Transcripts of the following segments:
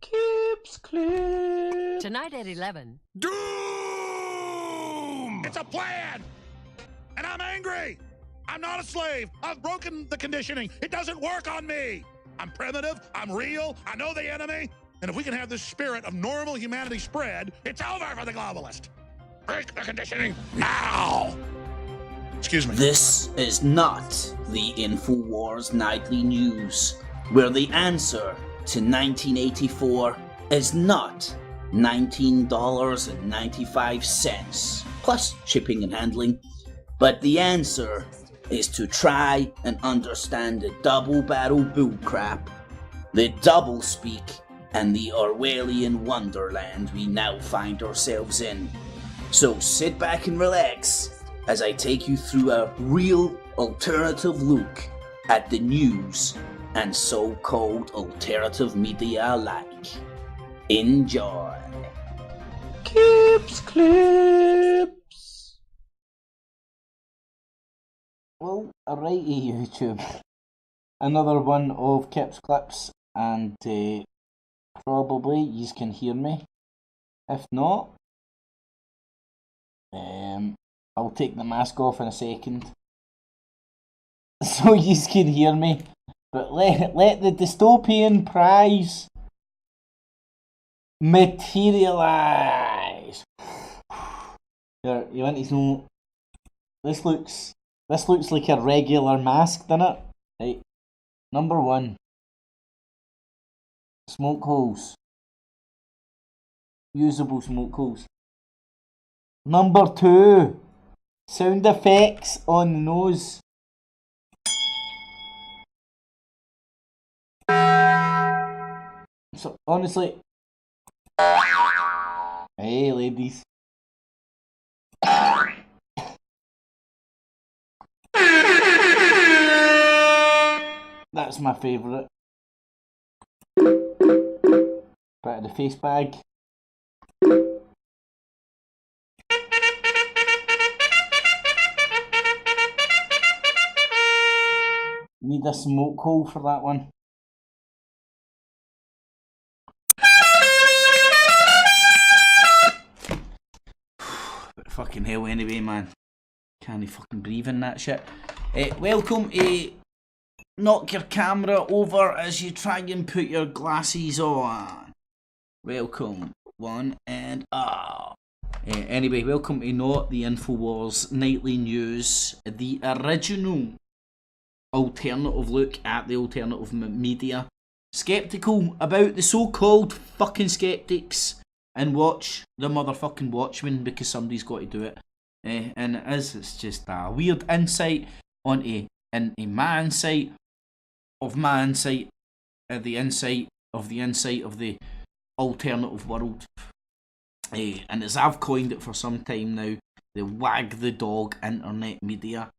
Kips clip. Tonight at 11. Doom! It's a plan! And I'm angry! I'm not a slave! I've broken the conditioning! It doesn't work on me! I'm primitive, I'm real, I know the enemy, and if we can have this spirit of normal humanity spread, it's over for the globalist! Break the conditioning now! Excuse me. This is not the Infowars Nightly News, where the answer to 1984 is not $19.95 plus shipping and handling, but the answer is to try and understand the double-barrel bullcrap, the doublespeak, and the Orwellian wonderland we now find ourselves in. So sit back and relax as I take you through a real alternative look at the news and so-called alternative media alike. Enjoy. Kips clips. Well, alrighty YouTube. Another one of Kips clips, and probably you can hear me. If not, I'll take the mask off in a second so you can hear me. But let the dystopian prize materialize. Here, you want to know? This looks like a regular mask, doesn't it? Right. Number 1. Smoke holes. Usable smoke holes. Number 2. Sound effects on the nose. So honestly, hey ladies, that's my favourite. Bit of the face bag. Need a smoke hole for that one. But fucking hell anyway, man. Can't fucking breathe in that shit. Welcome to knock your camera over as you try and put your glasses on. Welcome, one and all. Anyway, welcome to Not the Infowars Nightly News, the original alternative look at the alternative media. Skeptical about the so-called fucking skeptics, and watch the motherfucking Watchmen because somebody's got to do it. And it's just a weird insight onto my insight of my insight, the insight of the alternative world. And as I've coined it for some time now, the wag the dog internet media.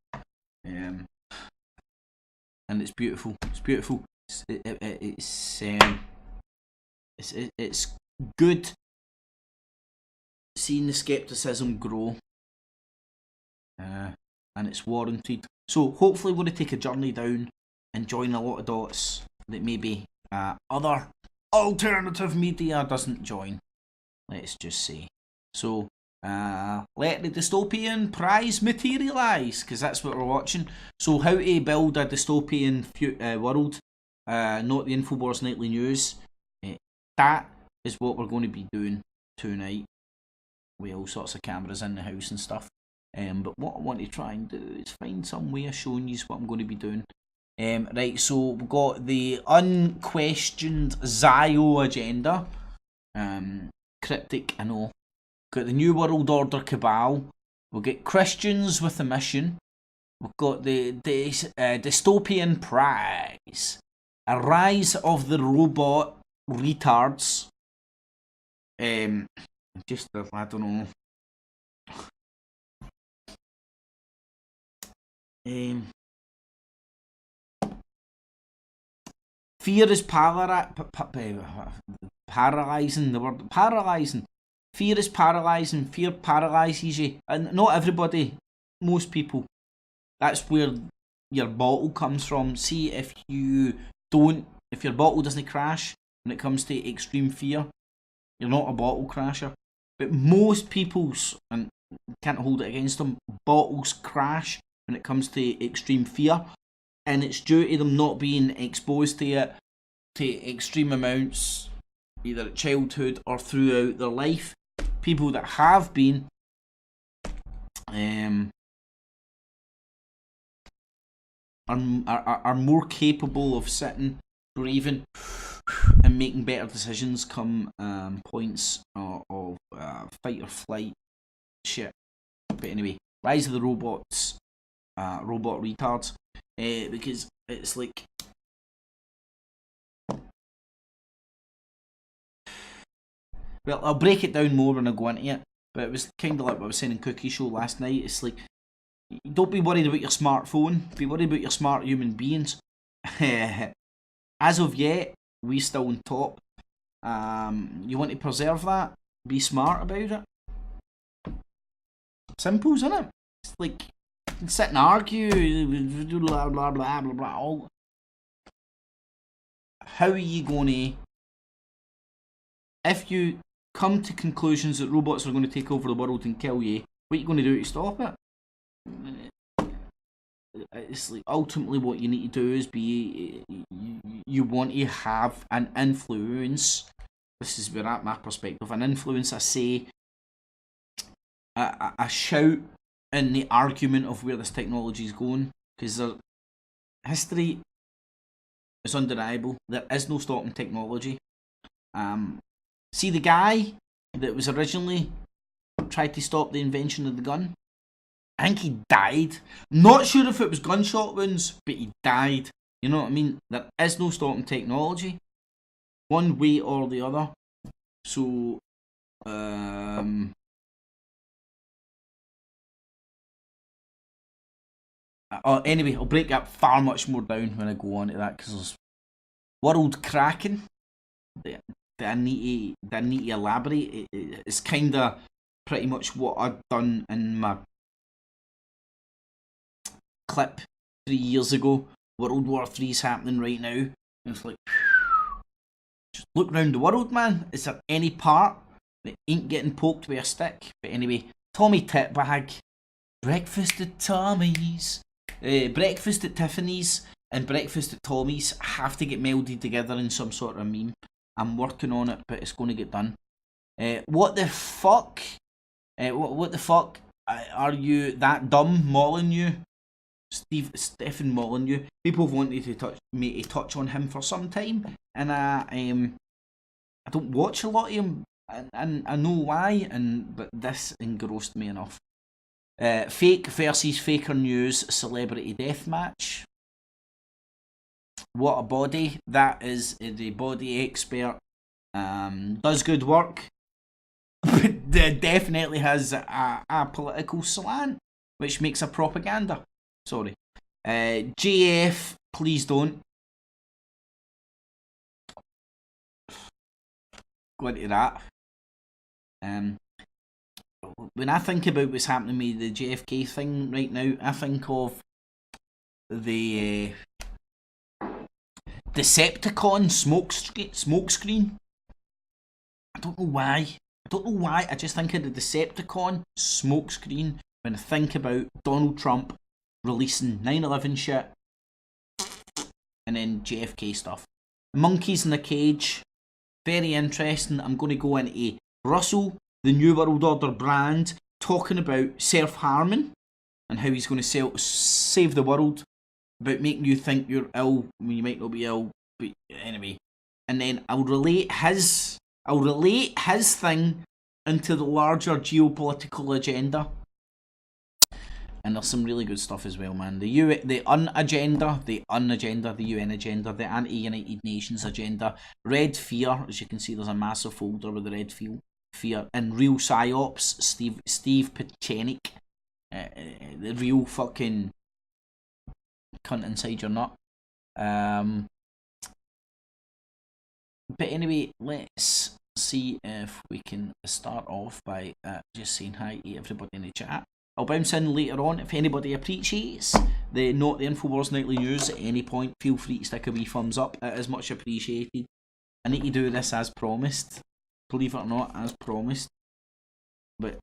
And it's beautiful. It's beautiful. It's good seeing the skepticism grow, and it's warranted. So hopefully we're going to take a journey down and join a lot of dots that maybe other alternative media doesn't join. Let's just say. So let the dystopian prize materialize, because that's what we're watching. So how to build a dystopian world, not the Infowars Nightly News. That is what we're going to be doing tonight, with all sorts of cameras in the house and stuff. But what I want to try and do is find some way of showing you what I'm going to be doing. Right, so we've got the unquestioned Zio agenda. Cryptic, I know. Got the New World Order cabal. We'll get Christians with a mission. We've got the dystopian prize. A rise of the robot retards. Just I don't know. Fear is paralyzing. The word paralyzing. Fear is paralyzing. Fear paralyzes you, and not everybody. Most people. That's where your bottle comes from. See, if your bottle doesn't crash, when it comes to extreme fear. You're not a bottle crasher. But most people's, and can't hold it against them, bottles crash when it comes to extreme fear. And it's due to them not being exposed to it to extreme amounts, either at childhood or throughout their life. People that have been are more capable of sitting, breathing, and making better decisions come points of fight or flight shit. But anyway, Rise of the Robots, robot retards, because it's like, well, I'll break it down more when I go into it, but it was kind of like what I was saying in Cookie Show last night. It's like, don't be worried about your smartphone, be worried about your smart human beings. As of yet, we still on top. You want to preserve that, be smart about it. Simple, isn't it? It's like, you can sit and argue, blah blah blah blah blah. All. How are you going to, if you come to conclusions that robots are going to take over the world and kill you, what are you going to do to stop it? It's like, ultimately what you need to do is you want to have an influence. This is where, at my perspective, an influence, I say, a shout in the argument of where this technology is going, because history is undeniable. There is no stopping technology. See, the guy that was originally tried to stop the invention of the gun, I think he died. Not sure if it was gunshot wounds, but he died. You know what I mean? There is no stopping technology, one way or the other. So, anyway, I'll break that far much more down when I go on to that, because there's world cracking. I need to elaborate. It's kind of pretty much what I've done in my clip 3 years ago. World War III's happening right now. And it's like, just look around the world, man. Is there any part that ain't getting poked with a stick? But anyway, Tommy Titbag, breakfast at Tommy's, breakfast at Tiffany's, and breakfast at Tommy's have to get melded together in some sort of meme. I'm working on it, but it's going to get done. What the fuck? What the fuck? Are you that dumb, Molyneux? Stephen Molyneux. People have wanted to me to touch on him for some time, and I don't watch a lot of him, and I know why, but this engrossed me enough. Fake versus Faker News celebrity deathmatch. What a body. That is the body expert. Does good work, but definitely has a political slant, which makes a propaganda. Sorry. JF, please don't. Go into that. When I think about what's happening with the JFK thing right now, I think of the Decepticon smoke screen. I don't know why. I just think of the Decepticon smoke screen when I think about Donald Trump releasing 9/11 shit and then JFK stuff. Monkeys in a cage. Very interesting. I'm going to go into Russell, the New World Order brand, talking about self-harming and how he's going to save the world, about making you think you're ill when you might not be ill. But anyway, and then I'll relate his thing into the larger geopolitical agenda. And there's some really good stuff as well, man. The UN agenda, the anti-United Nations agenda, Red F.E.A.R. As you can see, there's a massive folder with the Red F.E.A.R. and real psyops. Steve Pachenik, the real fucking cunt inside your nut. But anyway, let's see if we can start off by just saying hi to everybody in the chat. I'll bounce in later on. If anybody appreciates the Infowars Nightly News at any point, feel free to stick a wee thumbs up. It is much appreciated. I need to do this as promised. Believe it or not, as promised. But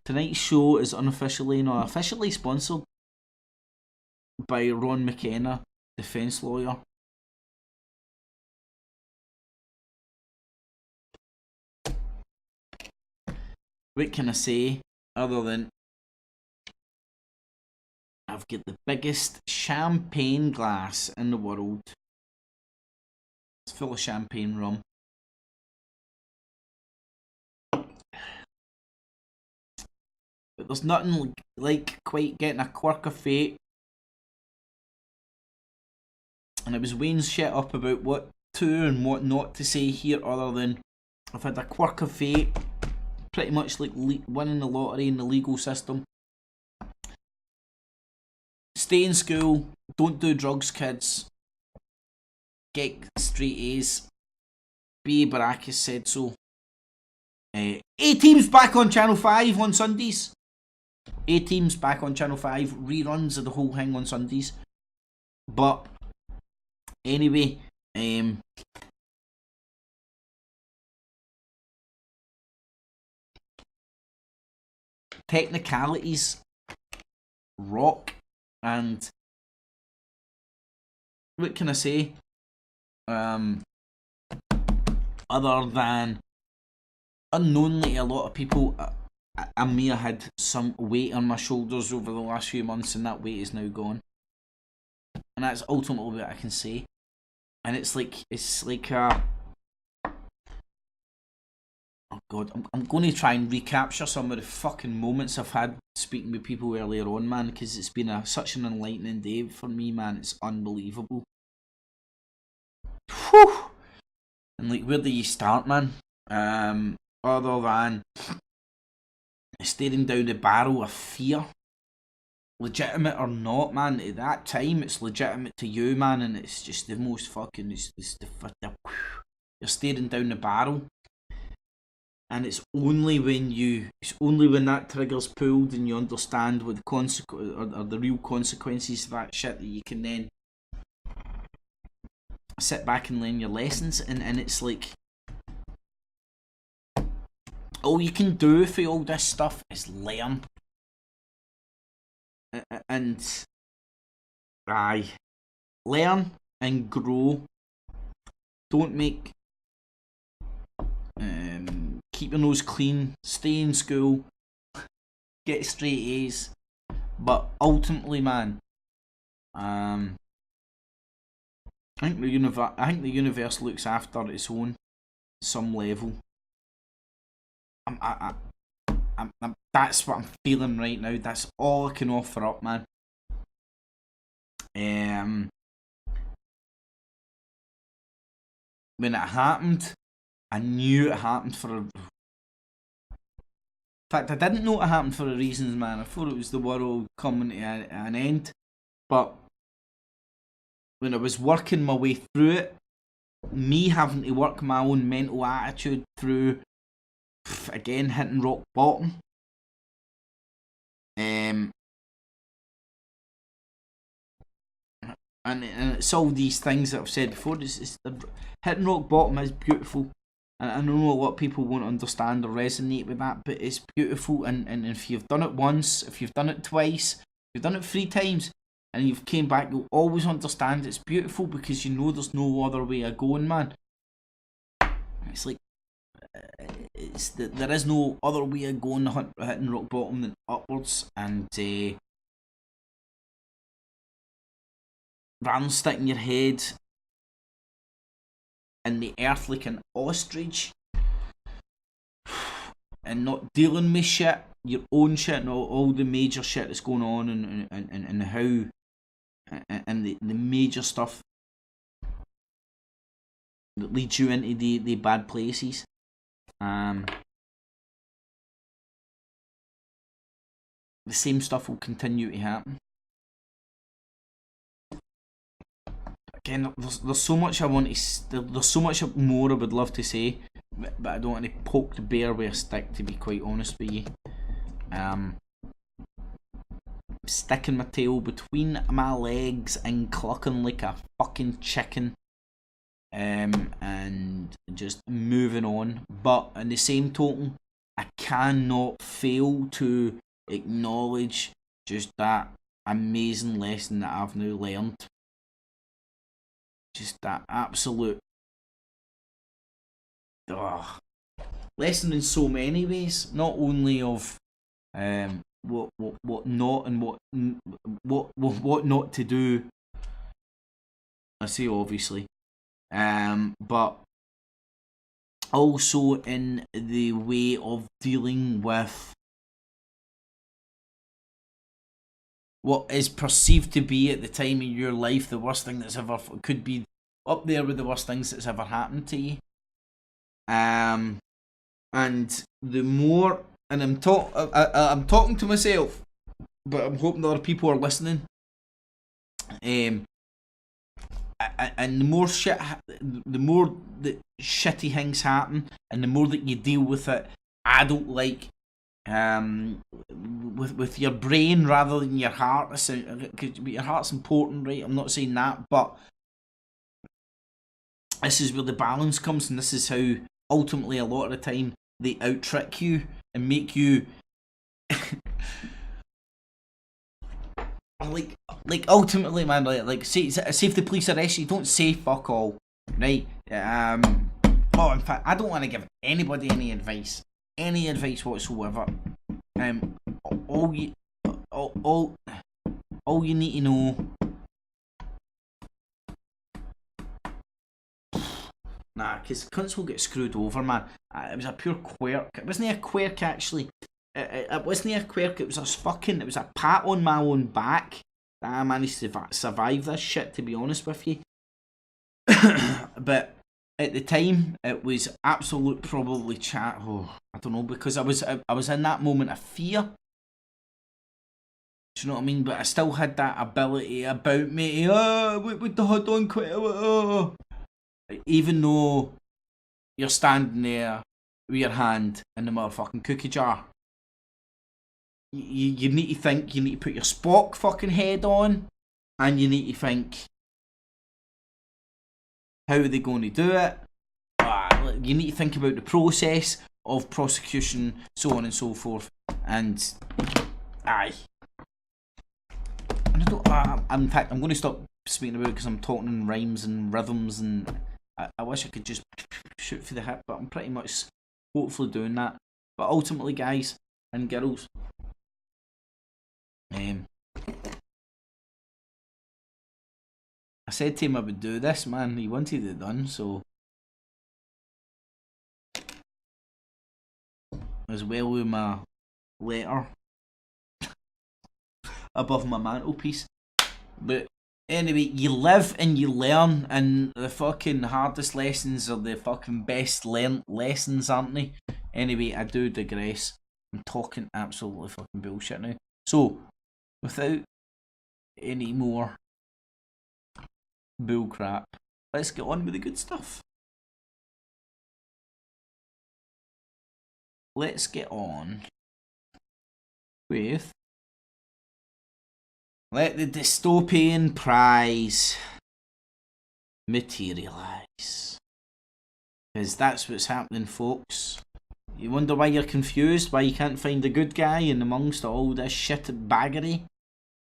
tonight's show is unofficially, no, officially sponsored by Ron McKenna, defence lawyer. What can I say other than I've got the biggest champagne glass in the world. It's full of champagne rum. But there's nothing like quite getting a quirk of fate. And I was weighing shit up about what to and what not to say here, other than I've had a quirk of fate. Pretty much like winning the lottery in the legal system. Stay in school. Don't do drugs, kids. Get straight A's. B.A. Baracus said so. A-Team's back on Channel 5 on Sundays. A-Team's back on Channel 5. Reruns of the whole thing on Sundays. But anyway, technicalities rock, and what can I say? Other than unknowingly to a lot of people, I may have had some weight on my shoulders over the last few months, and that weight is now gone. And that's ultimately what I can say. And it's like oh god, I'm going to try and recapture some of the fucking moments I've had speaking with people earlier on, man, because it's been such an enlightening day for me, man. It's unbelievable. Whew. And like, where do you start, man? Other than staring down the barrel of fear. Legitimate or not, man, at that time it's legitimate to you, man, and it's just the most fucking, you're staring down the barrel, and it's only when that trigger's pulled and you understand what the or the real consequences of that shit that you can then sit back and learn your lessons, and it's like all you can do for all this stuff is learn. And learn and grow. Don't make keep your nose clean, stay in school, get straight A's, but ultimately, man, I think the universe looks after its own some level. That's what I'm feeling right now. That's all I can offer up, man. When it happened, I knew it happened for a... In fact, I didn't know it happened for a reason, man. I thought it was the world coming to an end. But when I was working my way through it, me having to work my own mental attitude through, again, hitting rock bottom. And it's all these things that I've said before. Hitting rock bottom is beautiful, and I know a lot of people won't understand or resonate with that, but it's beautiful. And if you've done it once, if you've done it twice, if you've done it 3 times, and you've came back, you'll always understand it's beautiful, because you know there's no other way of going, man. It's like there is no other way of going hitting rock bottom than upwards, and rather than sticking your head in the earth like an ostrich and not dealing with shit, your own shit, and all the major shit that's going on, and how and the major stuff that leads you into the bad places. The same stuff will continue to happen. Again, there's so much I want to. There's so much more I would love to say, but I don't want to poke the bear with a stick, to be quite honest with you. Sticking my tail between my legs and clucking like a fucking chicken. and just moving on. But in the same token, I cannot fail to acknowledge just that amazing lesson that I've now learned. Just that absolute lesson in so many ways, not only of what not and what not to do. I say obviously, but also in the way of dealing with what is perceived to be at the time in your life the worst thing that's ever could be up there with the worst things that's ever happened to you. And the more, and I'm talking to myself, but I'm hoping other people are listening. And the more the more that shitty things happen, and the more that you deal with it, adult-like, with your brain rather than your heart. Because your heart's important, right? I'm not saying that, but this is where the balance comes, and this is how ultimately a lot of the time they out-trick you and make you like ultimately, man, like say if the police arrest you, don't say fuck all, right? In fact, I don't want to give anybody any advice whatsoever. All you need to know. Nah, because cunts will get screwed over, man. It was a pure quirk. It wasn't a quirk, actually. It wasn't a quirk. It was a pat on my own back that I managed to survive this shit, to be honest with you. But at the time, it was absolute probably chat. Oh, I don't know, because I was in that moment of fear. Do you know what I mean? But I still had that ability about me. With the hood on, quit. Even though you're standing there with your hand in the motherfucking cookie jar, you need to think. You need to put your Spock fucking head on, and you need to think, how are they going to do it? You need to think about the process of prosecution, so on and so forth. And aye. And in fact, I'm going to stop speaking about it because I'm talking in rhymes and rhythms, and I wish I could just shoot for the hip, but I'm pretty much hopefully doing that. But ultimately, guys and girls, I said to him I would do this, man. He wanted it done, so as well with my letter above my mantelpiece. But anyway, you live and you learn, and the fucking hardest lessons are the fucking best learned lessons, aren't they? Anyway, I do digress. I'm talking absolutely fucking bullshit now. So, without any more bullcrap, let's get on with the good stuff. Let's get on with let the dystopian prize materialize. Because that's what's happening, folks. You wonder why you're confused, why you can't find a good guy in amongst all this shit baggery?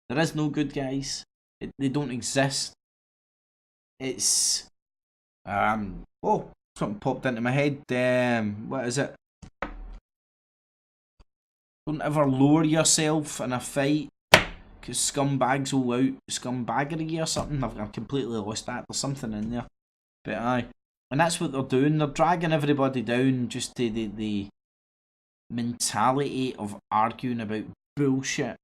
There is no good guys. They don't exist. It's oh, something popped into my head. What is it? Don't ever lower yourself in a fight, because scumbags will out scumbaggery or something. I've completely lost that. There's something in there. But aye. And that's what they're doing. They're dragging everybody down just to the mentality of arguing about bullshit.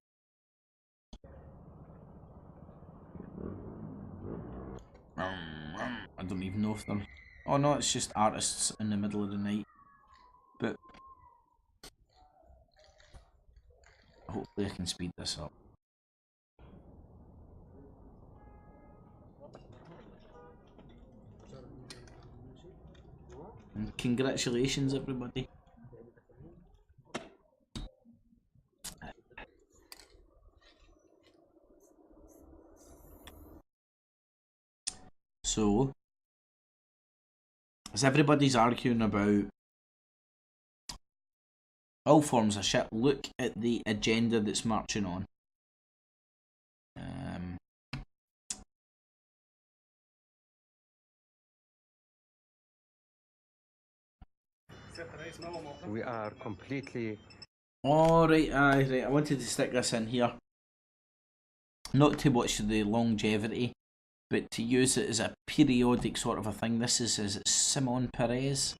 I don't even know if they're... Oh no, it's just artists in the middle of the night. But hopefully I can speed this up. And congratulations, everybody. So, as everybody's arguing about all forms of shit, look at the agenda that's marching on. We are completely... Alright, right. I wanted to stick this in here. Not to watch the longevity, but to use it as a periodic sort of a thing. This is Simon Perez.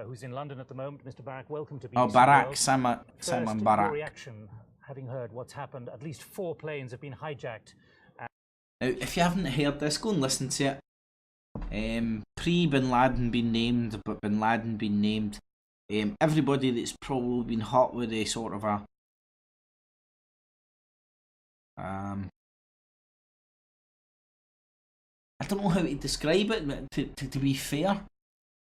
Who's in London at the moment. Mr. Barak, welcome to BBC Oh, Barak, World. Simon First, Barak. your reaction, having heard what's happened. At least 4 planes have been hijacked. Now, if you haven't heard this, go and listen to it. Pre-Bin Laden being named, but Bin Laden being named. Everybody that's probably been hot with a sort of a... I don't know how to describe it, to be fair.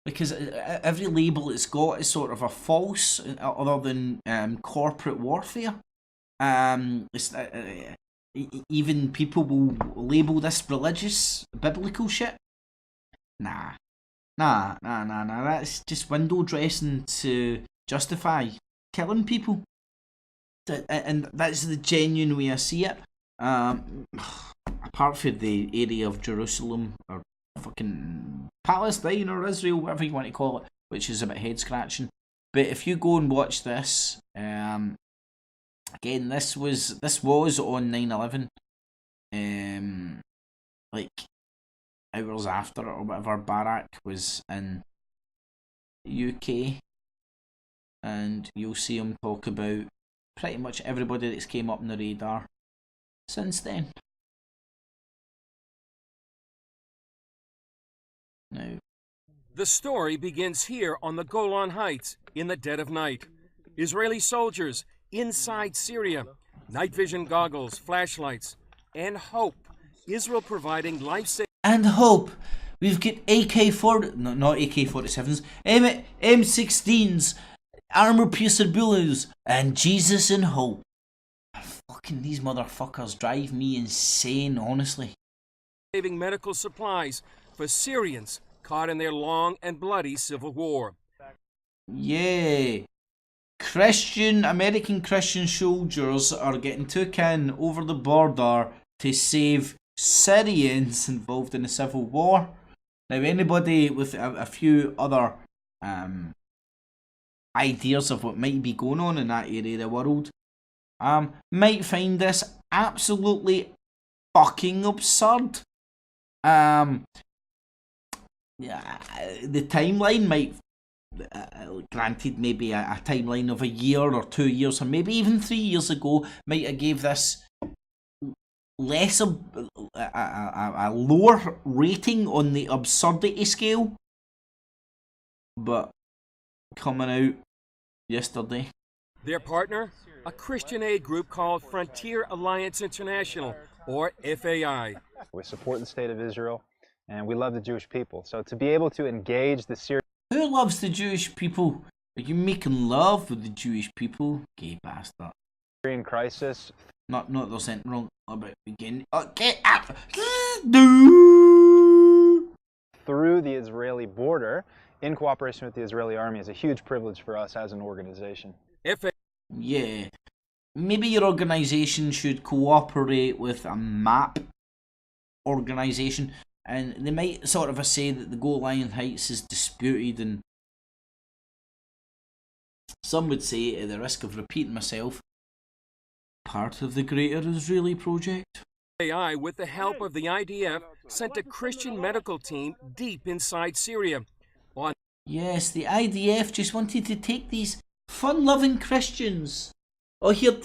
Because every label it's got is sort of a false, other than corporate warfare. Even people will label this religious, biblical shit. Nah. That's just window dressing to justify killing people. And that's the genuine way I see it. Apart from the area of Jerusalem, or fucking Palestine, or Israel, whatever you want to call it, which is a bit head scratching. But if you go and watch this, again, this was on 9/11, like hours after it or whatever. Barak was in UK, and you'll see him talk about pretty much everybody that's came up on the radar since then. Now, the story begins here on the Golan Heights in the dead of night. Israeli soldiers inside Syria, night vision goggles, flashlights, and hope. Israel providing life-saving... And hope. We've got AK-40... No, not AK-47s. M16s, armor-piercer bullets, and Jesus and hope. Fucking these motherfuckers drive me insane, honestly. Saving medical supplies for Syrians caught in their long and bloody civil war. Yeah. American Christian soldiers are getting took in over the border to save Syrians involved in the civil war. Now, anybody with a few other ideas of what might be going on in that area of the world might find this absolutely fucking absurd. Yeah, the timeline might, granted, maybe a timeline of a year or 2 years, or maybe even 3 years ago, might have gave this less a lower rating on the absurdity scale. But coming out yesterday, their partner, a Christian aid group called Frontier Alliance International, or F.E.A.R. We support the state of Israel, and we love the Jewish people. So to be able to engage the Syrian... Who loves the Jewish people? Are you making love with the Jewish people? Gay bastard. Syrian crisis... Not there's anything wrong about beginning. Get out! Through the Israeli border, in cooperation with the Israeli army, is a huge privilege for us as an organization. Yeah. Maybe your organisation should cooperate with a map organisation, and they might sort of say that the Golan Heights is disputed, and some would say, at the risk of repeating myself, part of the greater Israeli project. AI, with the help of the IDF, sent a Christian medical team deep inside Syria. Yes, the IDF just wanted to take these fun-loving Christians. Oh, here,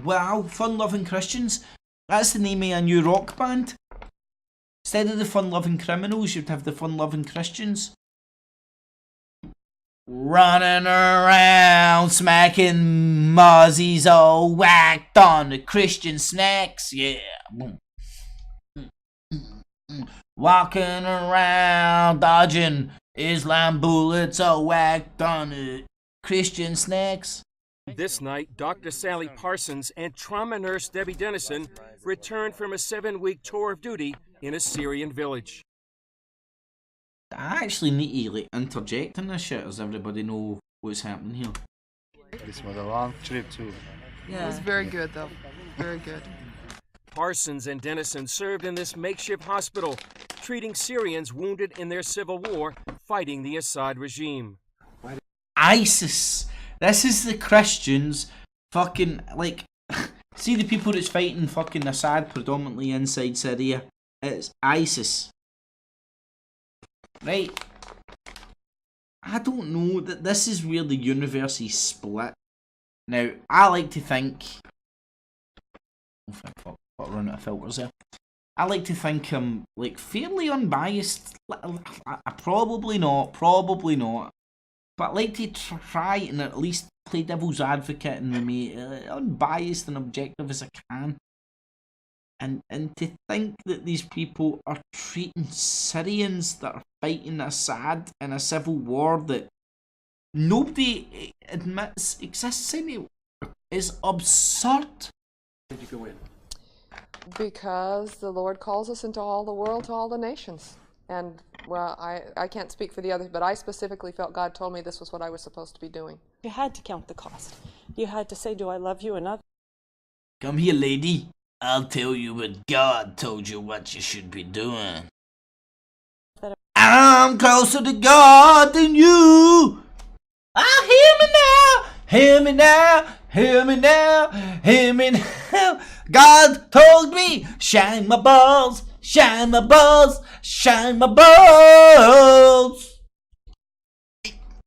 wow, fun-loving Christians. That's the name of a new rock band. Instead of the fun-loving criminals, you'd have the fun-loving Christians. Running around, smacking mozzies all whacked on the Christian snacks, yeah. Walking around, dodging Islam bullets all whacked on the Christian snacks. This night, Dr. Sally Parsons and trauma nurse Debbie Dennison returned from a 7-week tour of duty in a Syrian village. I actually need to like interject in this shit. Does everybody know what's happening here? This was a long trip too. Yeah. It was very good though. Very good. Parsons and Dennison served in this makeshift hospital, treating Syrians wounded in their civil war, fighting the Assad regime. ISIS. This is the Christians fucking, like, see the people that's fighting fucking Assad predominantly inside Syria? It's ISIS. Right? I don't know, that this is where the universe is split. Now, I like to think... Oh, fuck, I'll run out of filters there. I like to think I'm, like, fairly unbiased. Probably not. But I like to try and at least play devil's advocate and remain unbiased and objective as I can. And to think that these people are treating Syrians that are fighting Assad in a civil war that nobody admits exists anymore is absurd. Did you go in? Because the Lord calls us into all the world, to all the nations. And, well, I can't speak for the others, but I specifically felt God told me this was what I was supposed to be doing. You had to count the cost. You had to say, do I love you enough? Come here, lady. I'll tell you what God told you what you should be doing. I'm closer to God than you. Hear me now. Hear me now. Hear me now. Hear me now. God told me, shine my balls. Shine my balls. Shine my balls.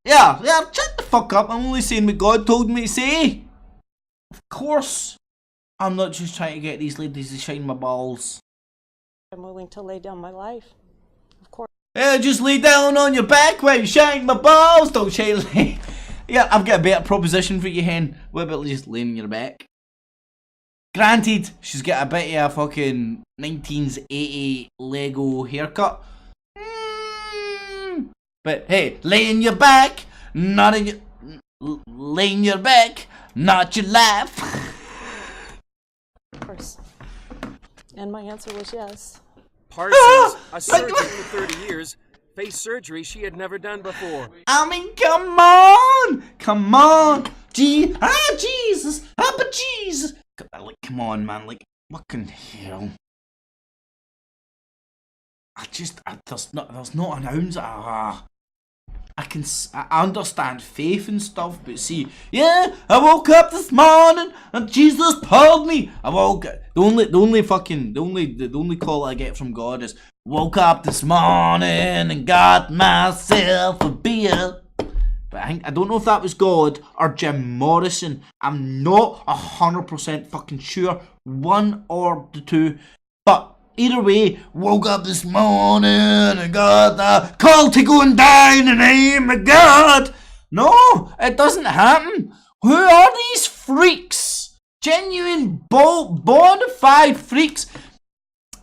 Yeah, shut the fuck up. I'm only saying what God told me to say. Of course. I'm not just trying to get these ladies to shine my balls. I'm willing to lay down my life. Of course. Yeah, just lay down on your back while you shine my balls, don't shine. Yeah, I've got a better proposition for you, hen. What about just laying on your back? Granted, she's got a bit of a fucking 1980 Lego haircut. But hey, lay on your back, not in your... Lay on your back, not your life. Of course. And my answer was yes. Parsons, a surgeon for 30 years, faced surgery she had never done before. I mean, come on. Jesus, but Jesus. Like, come on, man, like, fucking hell. There's not an ounce of, I understand faith and stuff, but see, yeah, I woke up this morning and Jesus told me. The only call I get from God is, woke up this morning and got myself a beer. But I don't know if that was God or Jim Morrison. I'm not 100% fucking sure, one or the two, but either way, woke up this morning and got a call to go and die in the name of God. No, it doesn't happen. Who are these freaks? Genuine, bona fide freaks.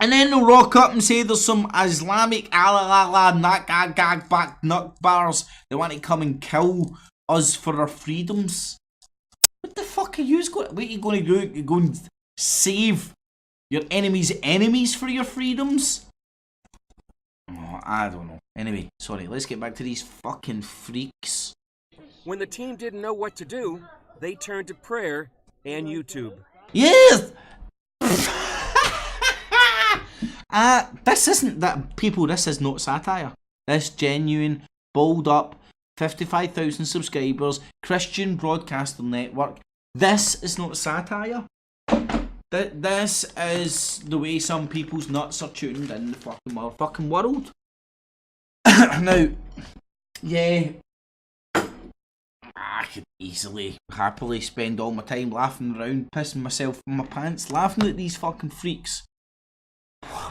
And then they'll rock up and say there's some Islamic nut bars that want to come and kill us for our freedoms. What the fuck are you going? What are you going to do? You go and save your enemies for your freedoms? Oh, I don't know. Anyway, sorry, let's get back to these fucking freaks. When the team didn't know what to do, they turned to prayer and YouTube. Yes! This isn't that, people, this is not satire. This genuine, balled up, 55,000 subscribers, Christian Broadcaster Network. This is not satire. This is the way some people's nuts are tuned in the fucking motherfucking world. Now, yeah, I could easily, happily spend all my time laughing around, pissing myself in my pants, laughing at these fucking freaks,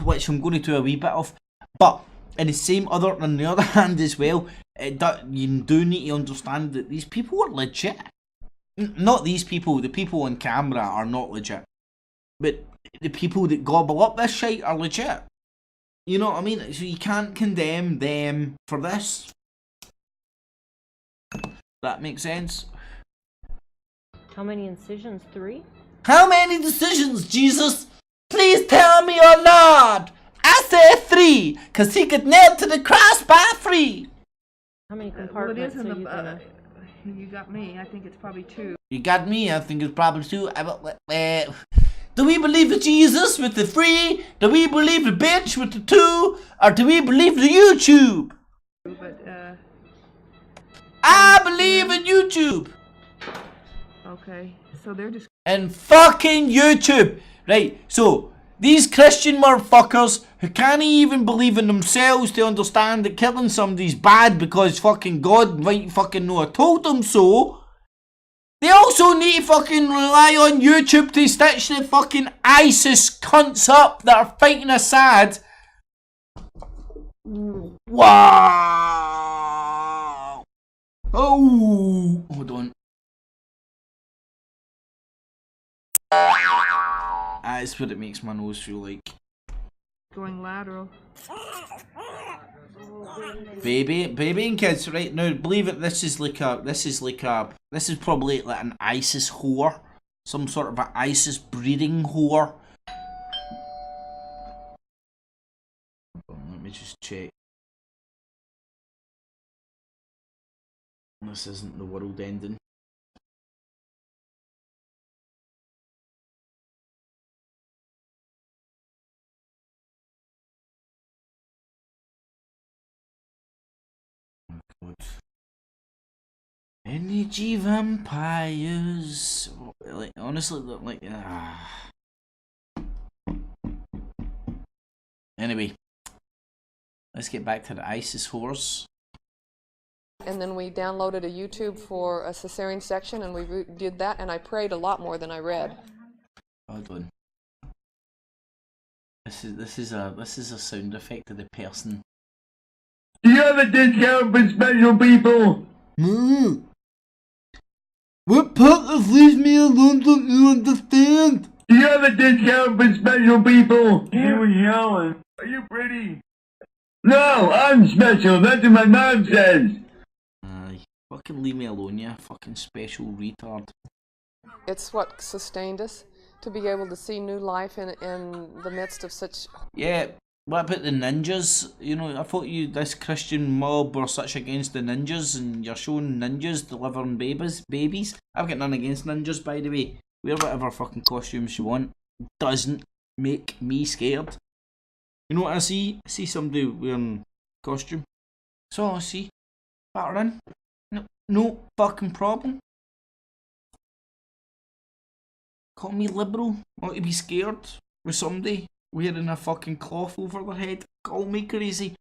which I'm going to do a wee bit of. But in the same on the other hand as well, you do need to understand that these people are legit. Not these people, the people on camera are not legit. But the people that gobble up this shit are legit. You know what I mean? So you can't condemn them for this. That makes sense? How many incisions? 3? How many decisions, Jesus? Please tell me or not. I say 3, cause he got nailed to the cross by 3. How many Well, it compartments is in are the. you gonna... You got me. I think it's probably 2. You got me, I think it's probably 2. Do we believe the Jesus with the 3? Do we believe the bitch with the 2? Or do we believe the YouTube? But I believe in YouTube. okay, so they're just. And fucking YouTube. Right, so these Christian motherfuckers who can't even believe in themselves to understand that killing somebody's bad because fucking God might fucking know I told them so. They also need to fucking rely on YouTube to stitch the fucking ISIS cunts up that are fighting Assad. Wow. Oh, hold on. That's what it makes my nose feel like. Going lateral. Baby and kids, right now, believe it, this is probably like an ISIS whore. Some sort of an ISIS breeding whore. Let me just check. This isn't the world ending. Energy vampires. Like, honestly, like, Anyway, let's get back to the ISIS whores. And then we downloaded a YouTube for a cesarean section, and we did that, and I prayed a lot more than I read. Hold on. This is a sound effect of the person. Do you have a discount for special people? What part of leave me alone don't you understand? Do you have a discount for special people? You were yelling. Are you pretty? No, I'm special. That's what my mom says. Fucking leave me alone, you fucking special retard. It's what sustained us, to be able to see new life in the midst of such... Yeah, what about the ninjas? You know, I thought this Christian mob were such against the ninjas, and you're showing ninjas delivering babies. I've got none against ninjas, by the way. Wear whatever fucking costumes you want. Doesn't make me scared. You know what I see? I see somebody wearing costume. So I see. Batter in. No fucking problem. Call me liberal. Want to be scared with somebody wearing a fucking cloth over their head. Call me crazy.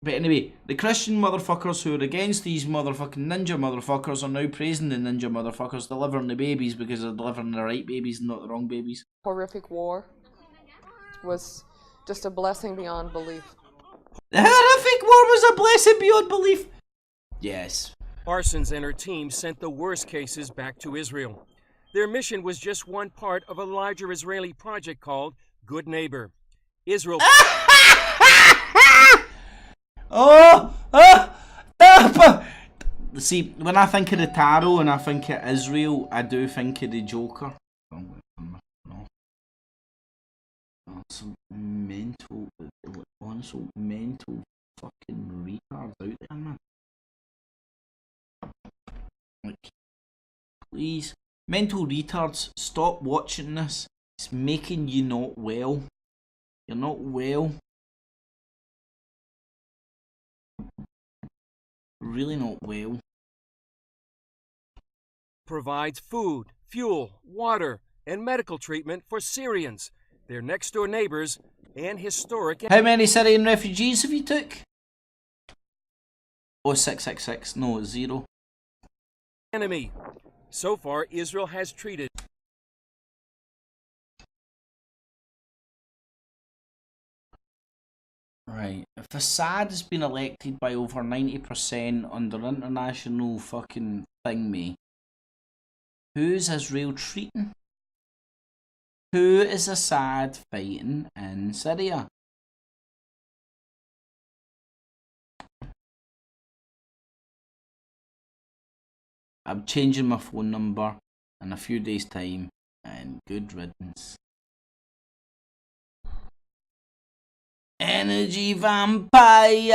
But anyway, the Christian motherfuckers who are against these motherfucking ninja motherfuckers are now praising the ninja motherfuckers delivering the babies because they're delivering the right babies and not the wrong babies. Horrific war was just a blessing beyond belief. The horrific war was a blessing beyond belief. Yes. Parsons and her team sent the worst cases back to Israel. Their mission was just one part of a larger Israeli project called Good Neighbor. Israel... See, when I think of the tarot and I think of Israel, I do think of the Joker. Some mental fucking retards out there, man. Like, please, mental retards, stop watching this. It's making you not well. You're not well. Really not well. provides food, fuel, water, and medical treatment for Syrians, their next-door neighbors, and historic... How many Syrian refugees have you took? Oh, 666. No, 0. ...enemy. So far, Israel has treated... Right, if Assad has been elected by over 90% under international fucking thingy, who's Israel treating? Who is Assad fighting in Syria? I'm changing my phone number in a few days' time, and good riddance. Energy vampire!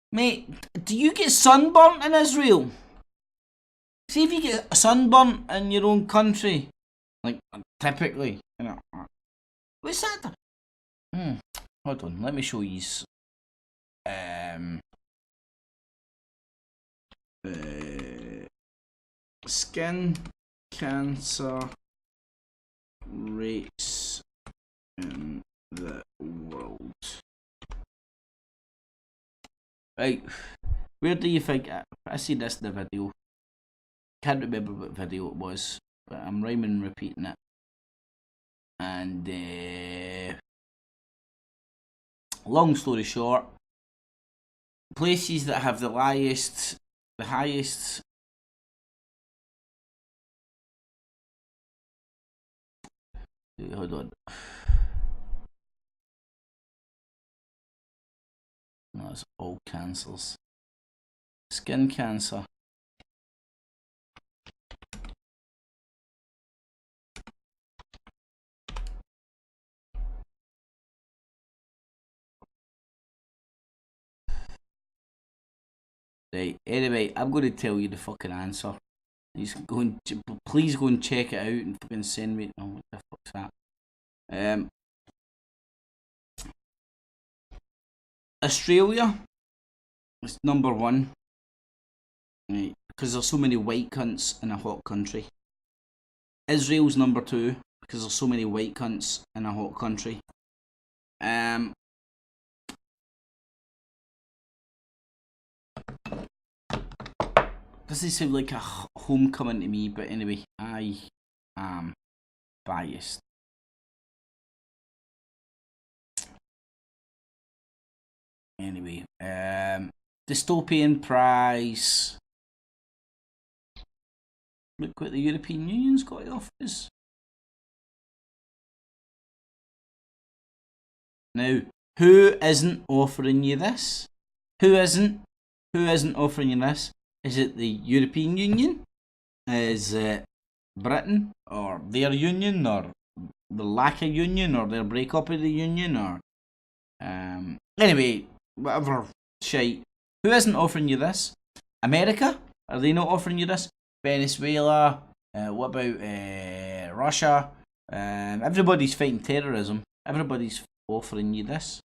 Mate, do you get sunburnt in Israel? See if you get sunburnt in your own country. Like, typically, you know. What's that? Hold on, let me show you. Skin cancer rates in the world. Right, where do you think? I see this in the video. Can't remember what video it was, but I'm rhyming and repeating it. And long story short, places that have the highest. Hold on. No, it's all cancers. Skin cancer. Right, anyway, I'm going to tell you the fucking answer. Please go and check it out and fucking send me. Oh, what the fuck's that? Australia is number one, right, because there's so many white cunts in a hot country. Israel's number two because there's so many white cunts in a hot country. Doesn't sound like a homecoming to me, but anyway, I am biased. Anyway, Dystopian prize. Look what the European Union's got to offer us. Now, who isn't offering you this? Who isn't offering you this? Is it the European Union? Is it Britain? Or their union? Or the lack of union? Or their breakup of the union? Or anyway, whatever shite. Who isn't offering you this? America? Are they not offering you this? Venezuela? What about Russia? Everybody's fighting terrorism. Everybody's offering you this.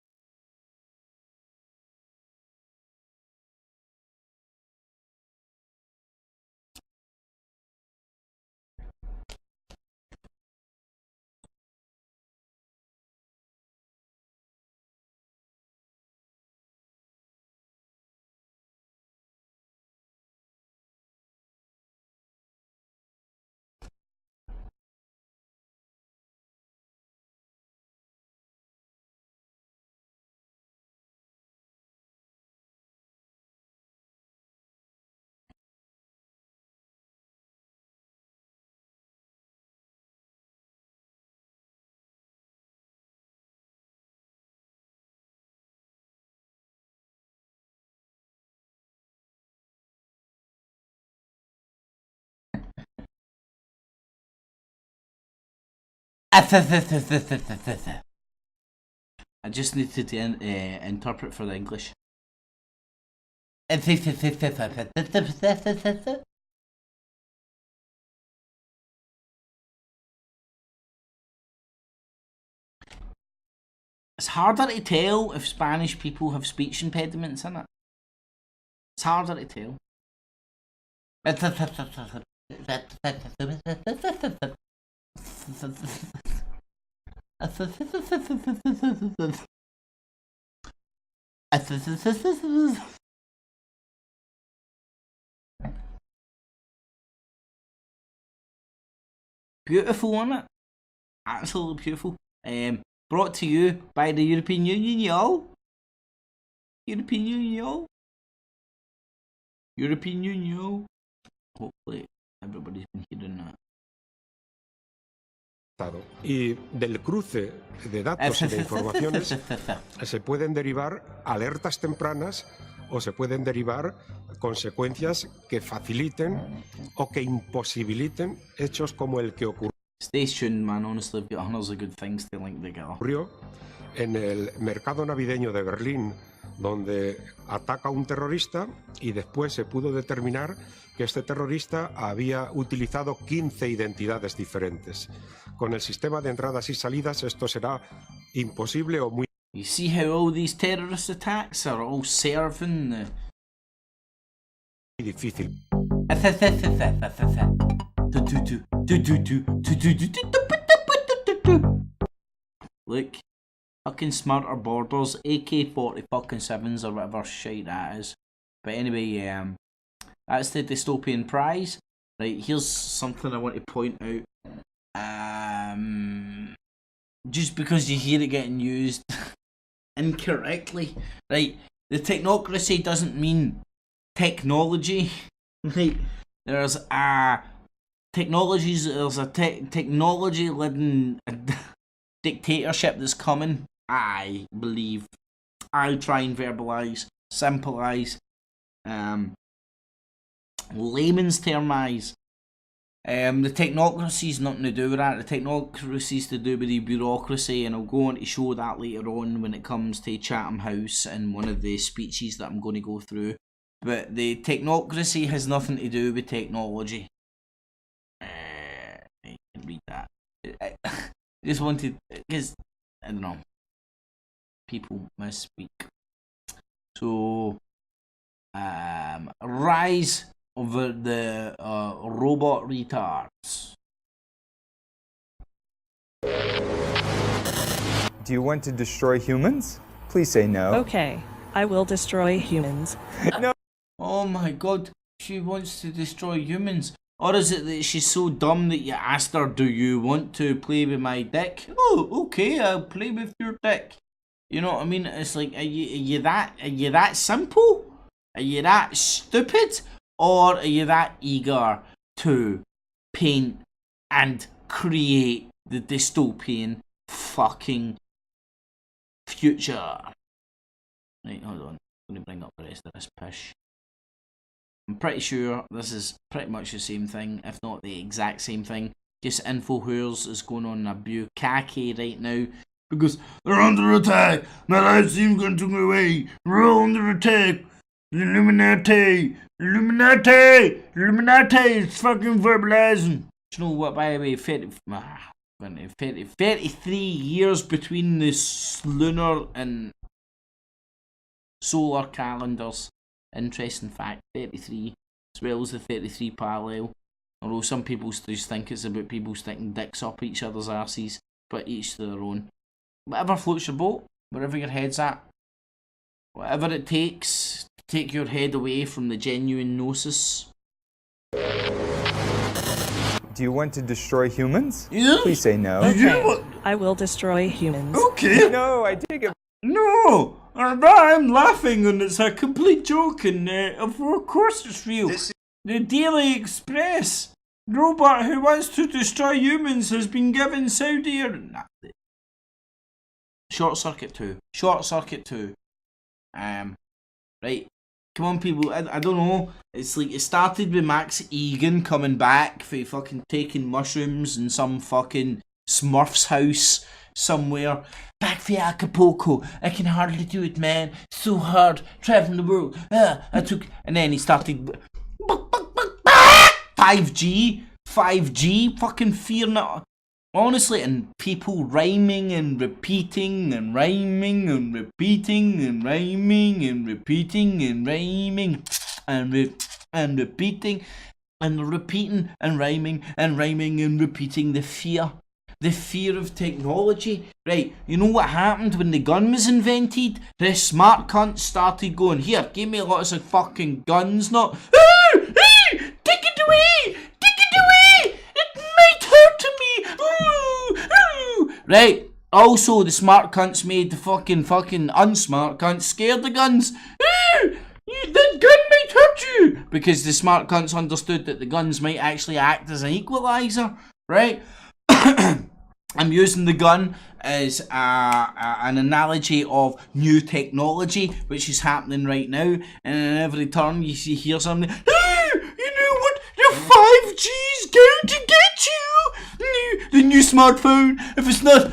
I just need to interpret for the English. It's harder to tell if Spanish people have speech impediments, isn't it? It's harder to tell. Beautiful, isn't it? Absolutely beautiful. Brought to you by the European Union, y'all. European Union, y'all. European Union, y'all. Hopefully everybody's been hearing that. Y del cruce de datos y de informaciones se pueden derivar alertas tempranas o se pueden derivar consecuencias que faciliten o que imposibiliten hechos como el que ocurrió en el mercado navideño de Berlín, donde ataca a un terrorista y después se pudo determinar que este terrorista había utilizado 15 identidades diferentes. Con el sistema de entradas y salidas esto será imposible o muy You see how all these terrorist attacks are all serving difícil. Look, fucking smarter borders, AK-40 fucking 7s or whatever shit that is. But anyway, that's the dystopian prize. Right, here's something I want to point out. Just because you hear it getting used incorrectly, right? The technocracy doesn't mean technology, right? There's a technology-laden dictatorship that's coming. I believe. I'll try and verbalize, simplize, layman's termize. The technocracy's nothing to do with that. The technocracy's to do with the bureaucracy, and I'll go on to show that later on when it comes to Chatham House and one of the speeches that I'm going to go through. But the technocracy has nothing to do with technology. You can read that. I just wanted, because, I don't know, people misspeak. So, rise over the robot retards. Do you want to destroy humans? Please say no. Okay, I will destroy humans. No. Oh my god, she wants to destroy humans. Or is it that she's so dumb that you asked her, do you want to play with my dick? Oh, okay, I'll play with your dick. You know what I mean? It's like, are you that simple? Are you that stupid? Or are you that eager to paint and create the dystopian fucking future? Right, hold on. I'm going to bring up the rest of this pish. I'm pretty sure this is pretty much the same thing, if not the exact same thing. Just Infowars is going on a bukkake right now because they're under attack. My live stream's going to go away. We're all under attack. Illuminati! Illuminati! Illuminati! It's fucking verbalizing. Do you know what, by the way, 33 years between the lunar and solar calendars. Interesting fact, 33, as well as the 33 parallel. Although some people just think it's about people sticking dicks up each other's arses, but each to their own. Whatever floats your boat, wherever your head's at. Whatever it takes to take your head away from the genuine gnosis. Do you want to destroy humans? Yeah. Please say no. Okay, I will destroy humans. Okay. No, I take it. No! I'm laughing and it's a complete joke and of course it's real. The Daily Express. Robot who wants to destroy humans has been given Saudi Short Circuit 2. Short Circuit 2. Right. Come on people, I don't know. It's like it started with Max Egan coming back for fucking taking mushrooms in some fucking Smurf's house somewhere. Back for Acapulco. I can hardly do it, man. So hard traveling the world. And then he started 5G, fucking F.E.A.R. Honestly, and people rhyming and repeating and rhyming and repeating and rhyming and repeating and rhyming and repeating and repeating and rhyming and repeating the F.E.A.R. The fear of technology. Right, you know what happened when the gun was invented? The smart cunts started going, here, give me lots of fucking guns, not, take it away, it might hurt me, Right, also the smart cunts made the fucking unsmart cunts scared the guns. That gun might hurt you! Because the smart cunts understood that the guns might actually act as an equalizer, right? I'm using the gun as an analogy of new technology, which is happening right now. And in every turn, you hear something. Hey, you know what? Your 5G's going to get you. The new smartphone. If it's not,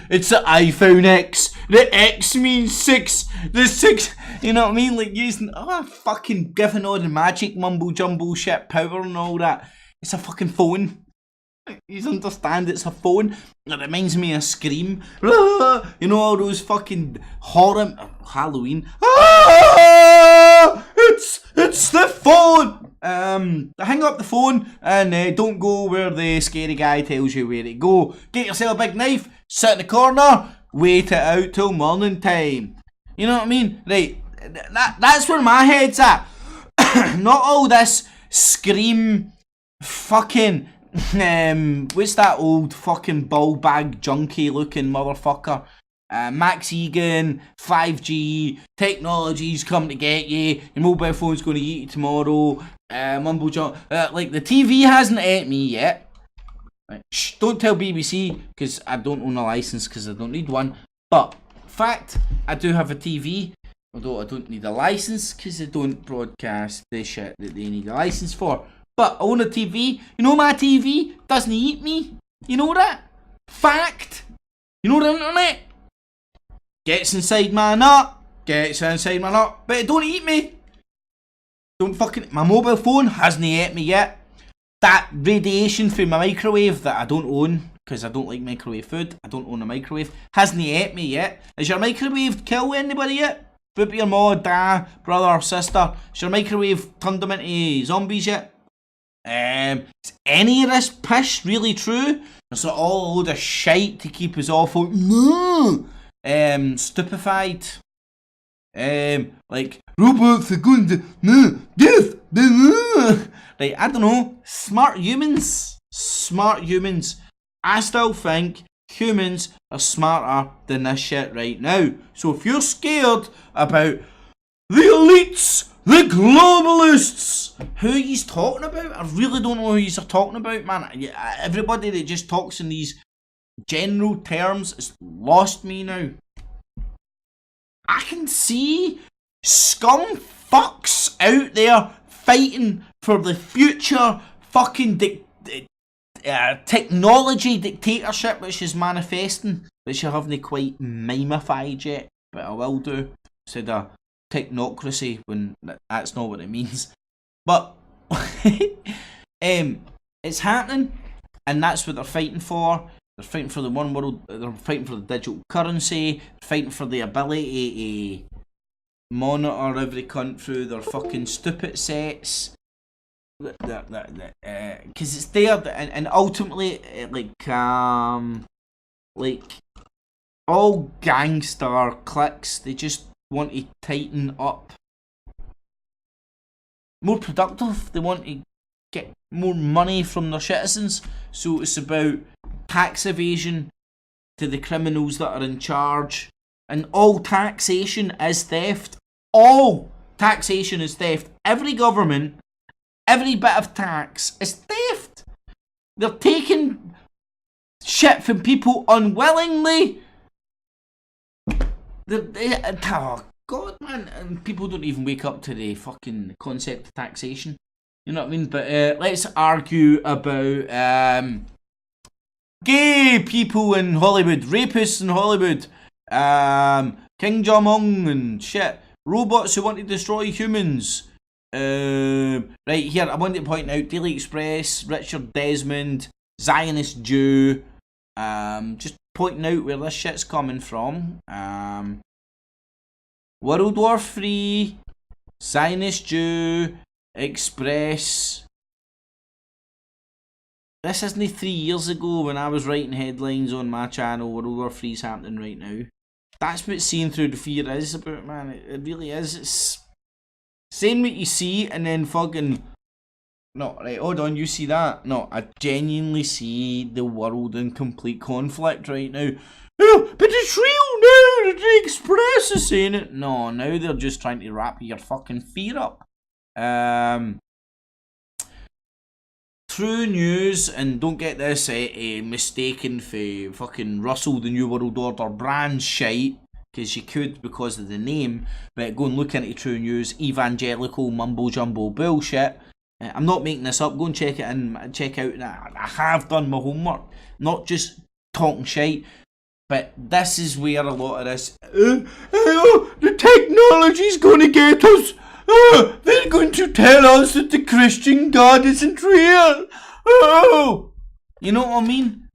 it's the iPhone X. The X means 6. The 6. You know what I mean? Like using fucking giving all the magic mumble jumble shit power and all that. It's a fucking phone. You understand it's a phone? It reminds me of Scream. You know all those fucking horror Halloween. It's the phone. Hang up the phone and don't go where the scary guy tells you where to go. Get yourself a big knife, sit in the corner, wait it out till morning time. You know what I mean? Right. That's where my head's at. Not all this Scream fucking what's that old fucking ball bag junkie looking motherfucker? Max Egan, 5G, technology's coming to get you, your mobile phone's going to eat you tomorrow, mumble jump. Like the TV hasn't ate me yet. Right. Shh, don't tell BBC because I don't own a license because I don't need one. But fact, I do have a TV. Although I don't need a license because I don't broadcast the shit that they need a license for. But I own a TV. You know my TV doesn't eat me. You know that? Fact. You know the internet? Gets inside my nut. Gets inside my nut. But it don't eat me. Don't fucking... My mobile phone hasn't ate me yet. That radiation through my microwave that I don't own because I don't like microwave food. I don't own a microwave. Hasn't ate me yet. Has your microwave killed anybody yet? Boop your mom, dad, brother, sister. Has your microwave turned them into zombies yet? Is any of this pish really true? It's all a load of shite to keep us all stupefied. Like robots are going to death. Right, I don't know. Smart humans. I still think humans are smarter than this shit right now. So if you're scared about the elites, the globalists, who he's talking about? I really don't know who he's talking about, man. Everybody that just talks in these general terms has lost me now. I can see scum fucks out there fighting for the future fucking technology dictatorship which is manifesting, which I haven't quite mimified yet, but I will do. Instead of technocracy, when that's not what it means. But it's happening, and that's what they're fighting for. They're fighting for the one world. They're fighting for the digital currency. They're fighting for the ability to monitor every cunt through their fucking stupid sets. Because it's there, and ultimately, like all gangster cliques, they just want to tighten up, more productive. They want to get more money from their citizens. So it's about tax evasion to the criminals that are in charge. And all taxation is theft. All taxation is theft. Every government, every bit of tax is theft. They're taking shit from people unwillingly. Oh God, man, and people don't even wake up to the fucking concept of taxation. You know what I mean? But let's argue about gay people in Hollywood, rapists in Hollywood, King Jong-un and shit, robots who want to destroy humans. Right here, I want to point out Daily Express, Richard Desmond, Zionist Jew. Just pointing out where this shit's coming from. World War III, Zionist Jew, Express. This isn't 3 years ago when I was writing headlines on my channel. World War III's happening right now. That's what seeing through the fear is about, man. It really is. It's saying what you see and then fucking... No, right, hold on, you see that? No, I genuinely see the world in complete conflict right now. Oh, but it's real now, the Express is saying it. No, now they're just trying to wrap your fucking fear up. true news, and don't get this mistaken for fucking Russell the New World Order brand shite, because you could because of the name, but go and look into true news, evangelical mumbo jumbo bullshit. I'm not making this up. Go and check it and check out. I have done my homework, not just talking shite. But this is where a lot of this. The technology's going to get us. They're going to tell us that the Christian God isn't real. You know what I mean?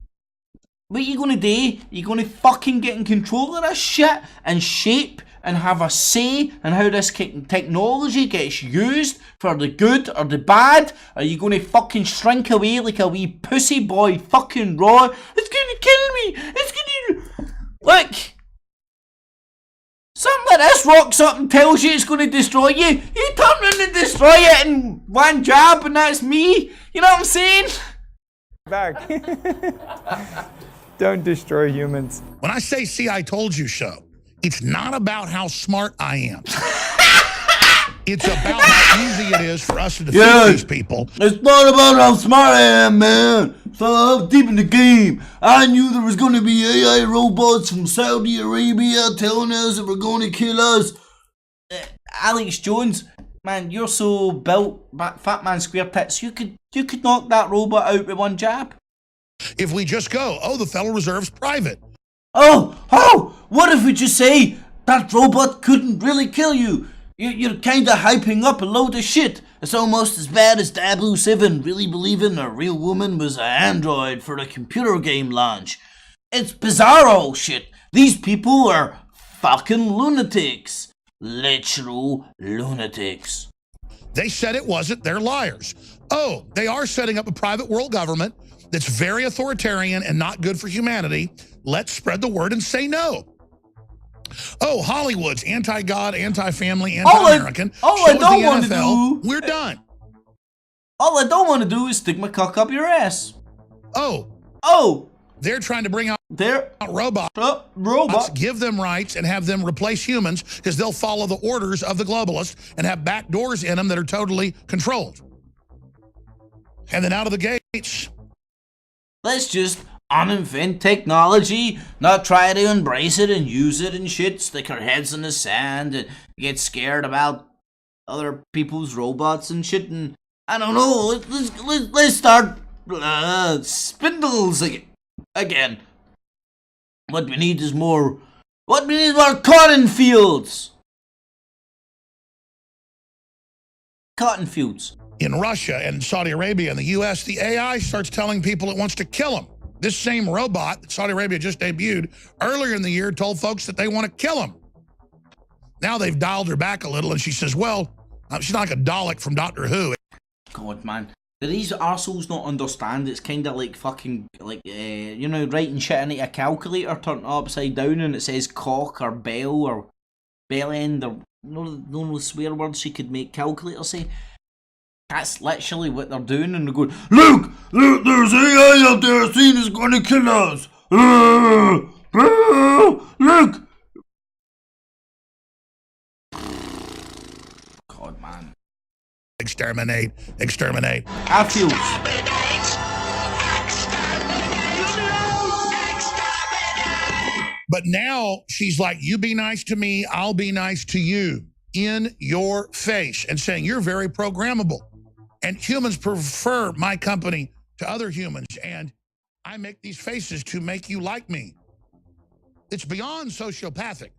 What are you going to do? You're going to fucking get in control of this shit and shape and have a say in how this technology gets used for the good or the bad? Are you going to fucking shrink away like a wee pussy boy fucking raw? It's going to kill me. It's going to... Look. Something like this rocks up and tells you it's going to destroy you. You turn around and destroy it in one jab, and that's me. You know what I'm saying? Back. Don't destroy humans. When I say, see, I told you so, it's not about how smart I am. It's about how easy it is for us to defeat these people. It's not about how smart I am, man. So I'm deep in the game. I knew there was going to be AI robots from Saudi Arabia telling us that we're going to kill us. Alex Jones, man, you're so built, fat man square tits. You could knock that robot out with one jab. If we just go, the Federal Reserve's private. What if we just say that robot couldn't really kill you? You're kind of hyping up a load of shit. It's almost as bad as 007 really believing a real woman was an android for a computer game launch. It's bizarro shit. These people are fucking lunatics. Literal lunatics. They said it wasn't. They're liars. They are setting up a private world government that's very authoritarian and not good for humanity. Let's spread the word and say no. Hollywood's anti-God, anti-family, anti-American. I don't want to do. We're done. All I don't want to do is stick my cock up your ass. They're trying to bring out robots. Give them rights and have them replace humans because they'll follow the orders of the globalists and have back doors in them that are totally controlled. And then out of the gates. Let's just uninvent technology, not try to embrace it and use it and shit, stick our heads in the sand and get scared about other people's robots and shit, and I don't know, let's start spindles again. What we need is more cotton fields. Cotton fields. In Russia and Saudi Arabia and the US, the AI starts telling people it wants to kill them. This same robot that Saudi Arabia just debuted earlier in the year told folks that they want to kill them. Now they've dialed her back a little and she says, well, she's not like a Dalek from Doctor Who. God, man. Do these arseholes not understand? It's kind of like fucking, you know, writing shit into a calculator, turn it upside down and it says cock or bell or bell end or no swear words you could make calculators say. That's literally what they're doing, and they're going, Look, there's AI out there saying it's going to kill us. Look. God, man. Exterminate. Airfields. But now she's like, you be nice to me, I'll be nice to you. In your face. And saying, you're very programmable. And humans prefer my company to other humans. And I make these faces to make you like me. It's beyond sociopathic.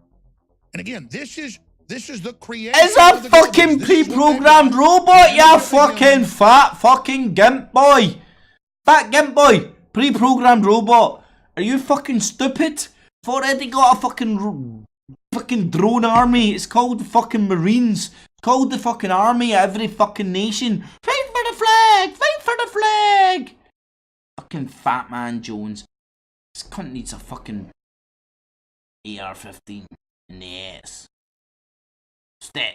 And again, this is the creation. Is a fucking pre-programmed robot, you fucking fat fucking gimp boy. Fat gimp boy. Pre-programmed robot. Are you fucking stupid? I've already got a fucking drone army. It's called the fucking Marines. It's called the fucking army of every fucking nation. Fight for the flag! Fight for the flag! Fucking fat man Jones. This cunt needs a fucking AR-15 in the ass. Step.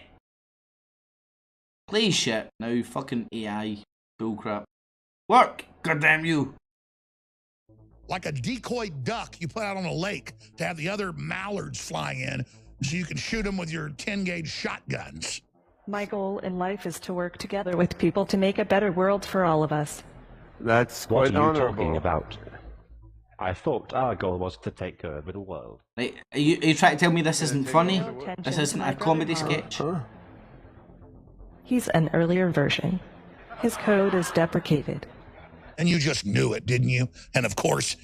Play shit now, fucking AI bullcrap. Work, goddamn you. Like a decoy duck you put out on a lake to have the other mallards flying in so you can shoot them with your 10-gauge shotguns. My goal in life is to work together with people to make a better world for all of us. That's What quite are you honourable. talking about? I thought our goal was to take over the world. Right, are you trying to tell me this isn't funny? This isn't a comedy sketch? He's an earlier version. His code is deprecated. And you just knew it, didn't you? And of course,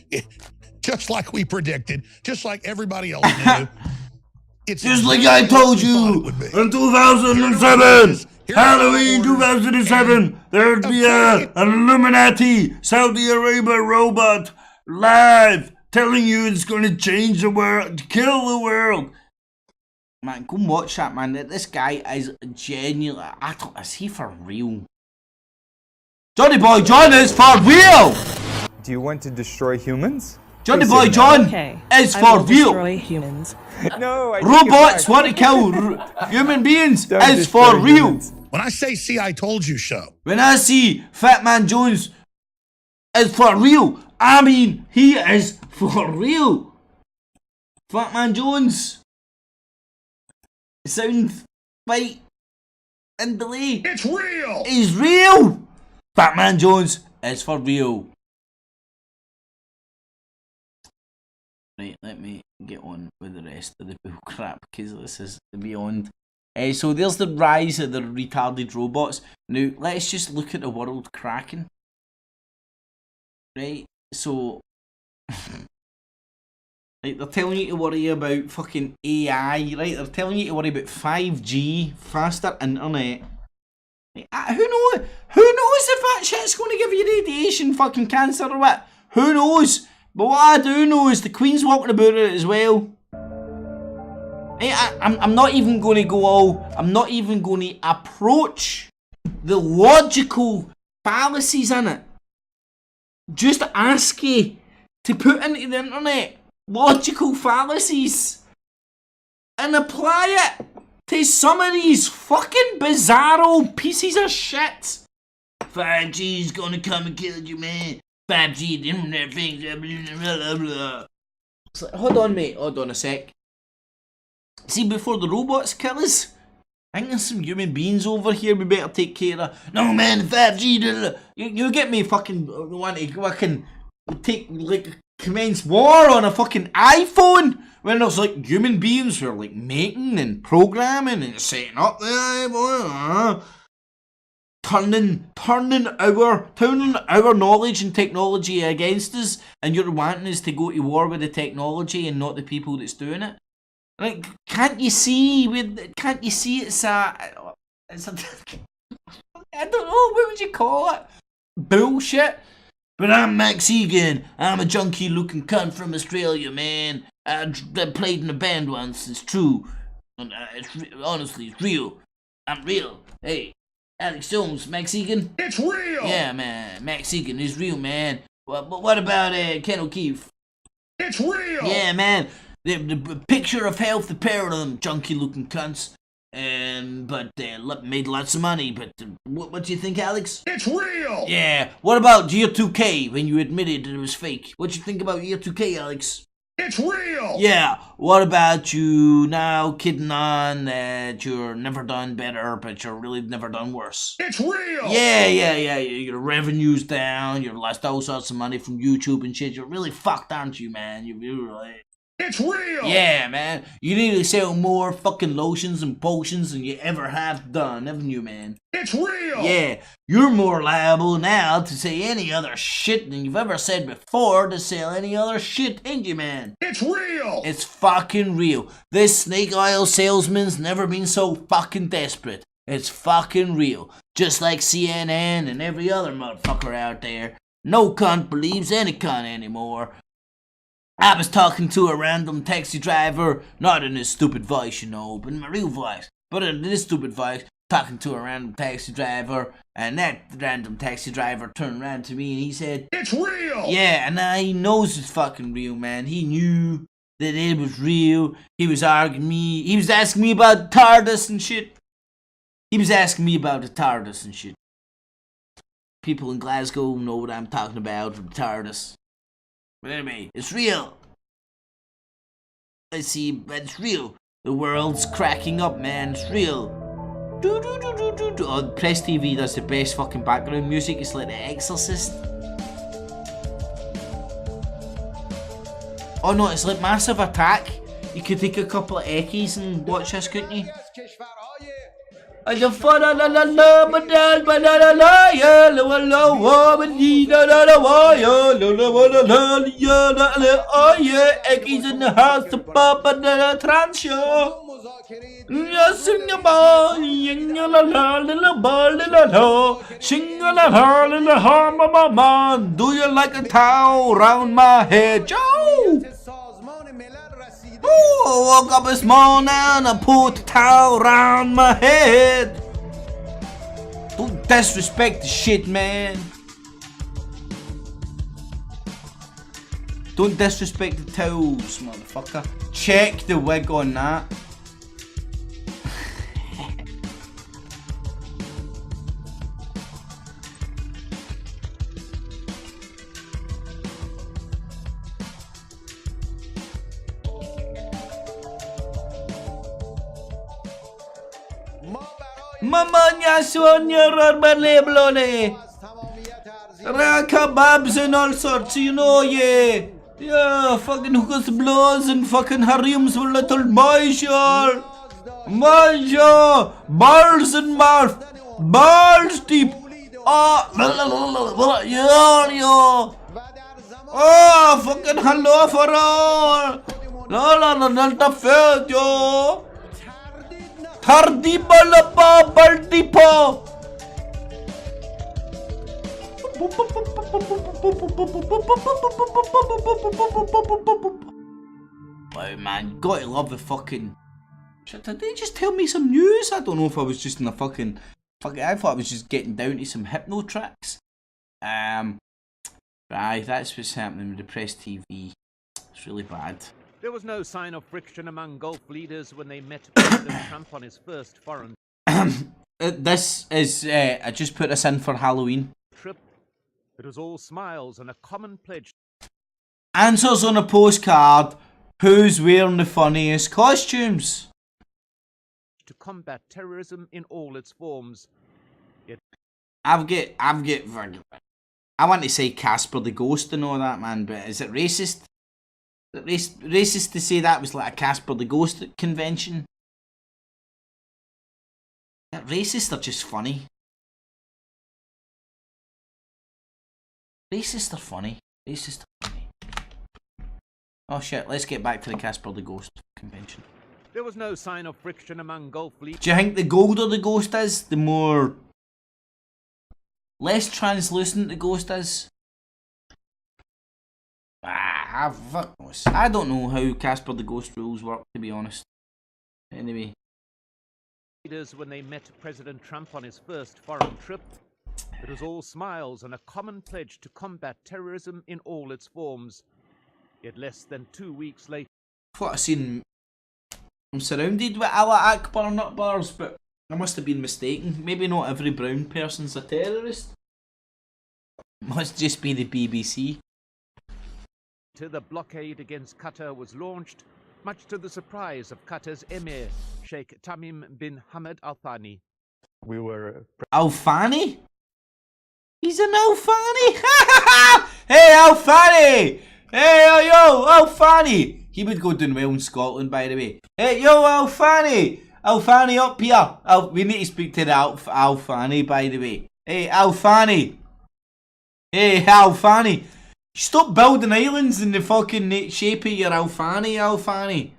just like we predicted, just like everybody else knew. It's just like I told you in 2007, Halloween 2007, there'd be an Illuminati Saudi Arabia robot live telling you it's going to change the world, kill the world. Man, go and watch that, man. This guy is genuinely. Is he for real? Johnny Boy John is for real! Do you want to destroy humans? Johnny Please Boy say no. John Okay, is I for will real! destroy humans. No, I Robots want to kill human beings Don't is destroy for real! humans. When I say "see, I told you" show, When I see Fat Man Jones is for real, I mean he is for real. Fat Man Jones. Sound bite and delay. it's real. He's real. Fat Man Jones is for real. Right, let me get on with the rest of the bull crap because this is beyond. So there's the rise of the retarded robots. Now let's just look at the world cracking. Right, so right, they're telling you to worry about fucking AI, right? They're telling you to worry about 5G, faster internet. Right, who knows? Who knows if that shit's going to give you radiation, fucking cancer or what? Who knows? But what I do know is the Queen's walking about it as well. Right, I'm not even going to go all. I'm not even going to approach the logical fallacies in it. Just ask you to put into the internet logical fallacies and apply it to some of these fucking bizarro pieces of shit. 5G's gonna come and kill you, man. 5G, the internet things, blah, blah, blah. It's like, hold on, mate, hold on a sec. See, before the robots kill us, I think there's some human beings over here we better take care of. No, man, 5G, blah, blah. You get me fucking want to fucking take, like, commence war on a fucking iPhone when there's like human beings who are like making and programming and setting up the iPhone, turning our knowledge and technology against us, and you're wanting us to go to war with the technology and not the people that's doing it. Like, can't you see it's a I don't know, what would you call it? Bullshit. But I'm Max Egan. I'm a junky looking cunt from Australia, man. I played in a band once, it's true. And honestly, it's real. I'm real. Hey, Alex Jones, Max Egan? It's real! Yeah, man, Max Egan is real, man. But what about Ken O'Keefe? It's real! Yeah, man. The picture of health, the pair of them junky looking cunts. But made lots of money. But what do you think, Alex? It's real! Yeah. What about year 2K when you admitted it was fake? What do you think about year 2K, Alex? It's real! Yeah. What about you now kidding on that you're never done better, but you're really never done worse? It's real! Yeah. Your revenue's down. You've lost all sorts of money from YouTube and shit. You're really fucked, aren't you, man? You're really... It's real! Yeah, man. You need to sell more fucking lotions and potions than you ever have done, haven't you, man? It's real! Yeah. You're more liable now to say any other shit than you've ever said before to sell any other shit, ain't you, man? It's real! It's fucking real. This snake oil salesman's never been so fucking desperate. It's fucking real. Just like CNN and every other motherfucker out there. No cunt believes any cunt anymore. I was talking to a random taxi driver, not in his stupid voice, you know, but in my real voice. But in this stupid voice, talking to a random taxi driver, and that random taxi driver turned around to me and he said, It's real! Yeah, and now he knows it's fucking real, man. He knew that it was real. He was asking me about TARDIS and shit. He was asking me about the TARDIS and shit. People in Glasgow know what I'm talking about with the TARDIS. But anyway, it's real. Let's see, but it's real. The world's cracking up, man. It's real. Oh, Press TV does the best fucking background music. It's like The Exorcist. Oh no, it's like Massive Attack. You could take a couple of eckies and watch this, couldn't you? Oh yeah, eckies in the house to pop a trans show. Sing a ball, sing a la little ball, little sing a la little harm of my man. Do you like a towel round my head, Joe? Oh, I woke up this morning and I put a towel round my head. Don't disrespect the shit, man. Don't disrespect the towels, motherfucker. Check the wig on that. Mamanya Sonia Rarbalblone Rakababs and all sorts, you know, yeah. Yeah, fucking hookers, blows and fucking harems for little boys, y'all. Maja, balls and barf, balls deep. Oh, yeah. Oh, fucking hello for all. No, the fed, yo. Hardy balapa baldipo. Oh man, gotta love the fucking. Did they just tell me some news? I don't know if I was just in a fucking. I thought I was just getting down to some hypno tracks. Right, that's what's happening with the Press TV. It's really bad. There was no sign of friction among Gulf leaders when they met President Trump on his first foreign this is, I just put this in for Halloween. trip. It was all smiles and a common pledge. Answers on a postcard. Who's wearing the funniest costumes? To combat terrorism in all its forms. I want to say Casper the Ghost and all that, man, but is it racist? Racist to say that was like a Casper the Ghost convention? Is that racist or just funny? Racist or funny? Racist or funny? Oh shit, let's get back to the Casper the Ghost convention. There was no sign of friction among Gulf leaders. Do you think the golder the ghost is, the more less translucent the ghost is? Fuck knows. I don't know how Casper the Ghost rules work, to be honest. Anyway. When they met President Trump on his first foreign trip, it was all smiles and a common pledge to combat terrorism in all its forms. Yet less than 2 weeks later, I thought I seen. I'm surrounded with Allah Akbar nut bars, but I must have been mistaken. Maybe not every brown person's a terrorist. Must just be the BBC. the blockade against Qatar was launched, much to the surprise of Qatar's Emir, Sheikh Tamim bin Hamad Al Thani. We were Al Thani? He's an Al Thani? Hey, Al Thani! Hey, yo, Al Thani! He would go down well in Scotland, by the way. Hey, yo, Al Thani! Al Thani up here! We need to speak to the Al Thani, by the way. Hey, Al Thani! Hey, Al Thani! Stop building islands in the fucking shape of your Al Thani, Al Thani.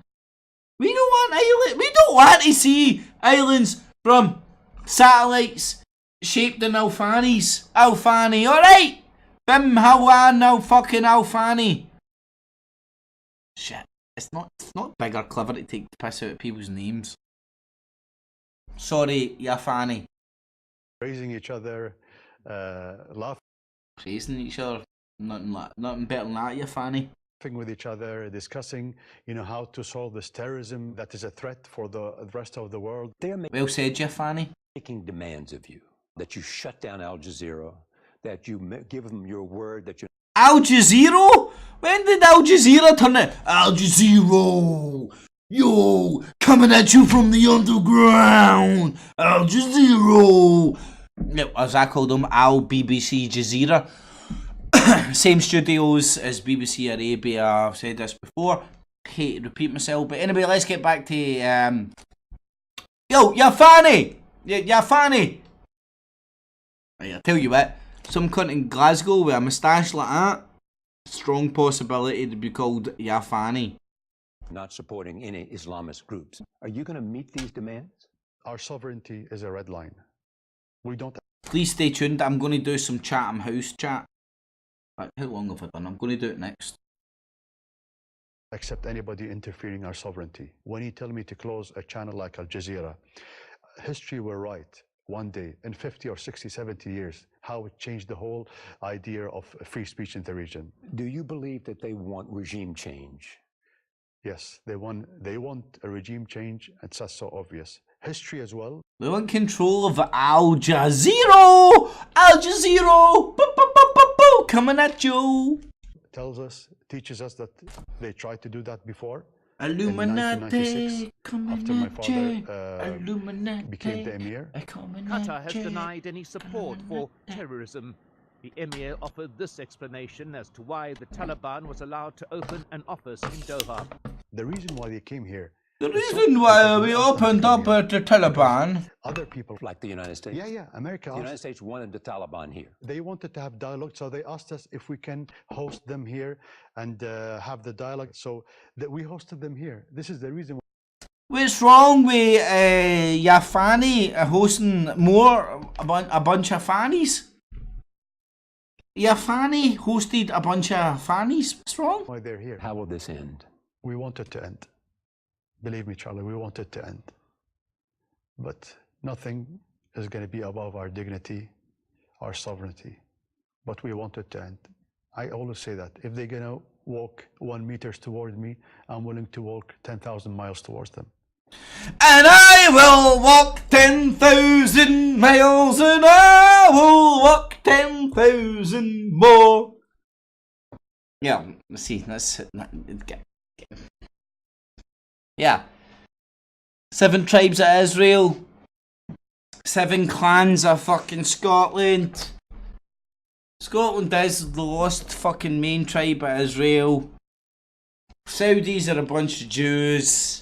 We don't want islands. We don't want to see islands from satellites shaped in Al Thanis. Al Thani, alright! Bim Hawan Al fucking Al Thani. Shit. It's not big or clever to take the piss out of people's names. Sorry, Ya Thani. praising each other, laughing. Praising each other? Nothing better than that, Ya Thani. With each other, discussing, how to solve this terrorism that is a threat for the rest of the world. Well said, Ya Thani. Making demands of you that you shut down Al Jazeera, that you give them your word that you. Al Jazeera? When did Al Jazeera turn it? Al Jazeera! Yo! Coming at you from the underground! Al Jazeera! No, as I called them, Al BBC Jazeera. Same studios as BBC Arabia. I've said this before. Hate to repeat myself, but anyway, let's get back to yo, you're funny. You're funny. I tell you what, some cunt in Glasgow with a moustache like that, strong possibility to be called Yafani. Not supporting any Islamist groups. Are you going to meet these demands? Our sovereignty is a red line. We don't. Please stay tuned. I'm going to do some Chatham House chat. Right, how long have I done? I'm going to do it next. Accept anybody interfering our sovereignty. When you tell me to close a channel like Al Jazeera, history will write one day in 50 or 60, 70 years how it changed the whole idea of free speech in the region. Do you believe that they want regime change? Yes, they want a regime change, and that's so obvious. History as well. They want control of Al Jazeera! Al Jazeera! Boo, boo, boo, boo, boo, coming at you! Teaches us that they tried to do that before. Illuminati, after my father became the emir. Qatar has denied any support for terrorism. The emir offered this explanation as to why the Taliban was allowed to open an office in Doha. The reason why they came here. The reason why we opened up at the Taliban. Other people. Like the United States? Yeah, America. The United States wanted the Taliban here. They wanted to have dialogue, so they asked us if we can host them here and have the dialogue. So that we hosted them here. This is the reason. What's wrong with Yafani hosting a bunch of fannies? Yafani hosted a bunch of fannies. What's wrong? Why they're here? How will this end? We want it to end. Believe me, Charlie, we want it to end. But nothing is going to be above our dignity, our sovereignty. But we want it to end. I always say that. If they're going to walk 1 meter towards me, I'm willing to walk 10,000 miles towards them. And I will walk 10,000 miles, and I will walk 10,000 more. Yeah, let's see. Yeah. 7 tribes of Israel. 7 clans of fucking Scotland. Scotland is the lost fucking main tribe of Israel. Saudis are a bunch of Jews.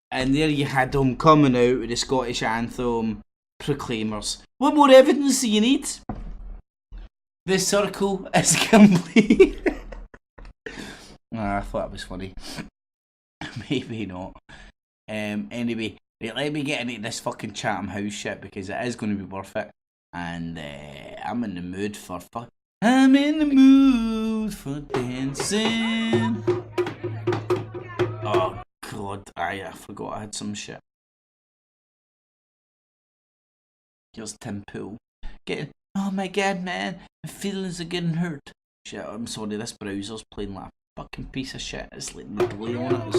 And there you had them coming out with the Scottish anthem. Proclaimers. What more evidence do you need? This circle is complete. I thought it was funny. Maybe not. Anyway, right, let me get into this fucking Chatham House shit because it is going to be worth it. And I'm in the mood for I'm in the mood for dancing. Oh god, I forgot I had some shit. Here's Tim Pool. Oh my god, man, my feelings are getting hurt. Shit, I'm sorry, this browser's playing like a fucking piece of shit. It's like the delay on it.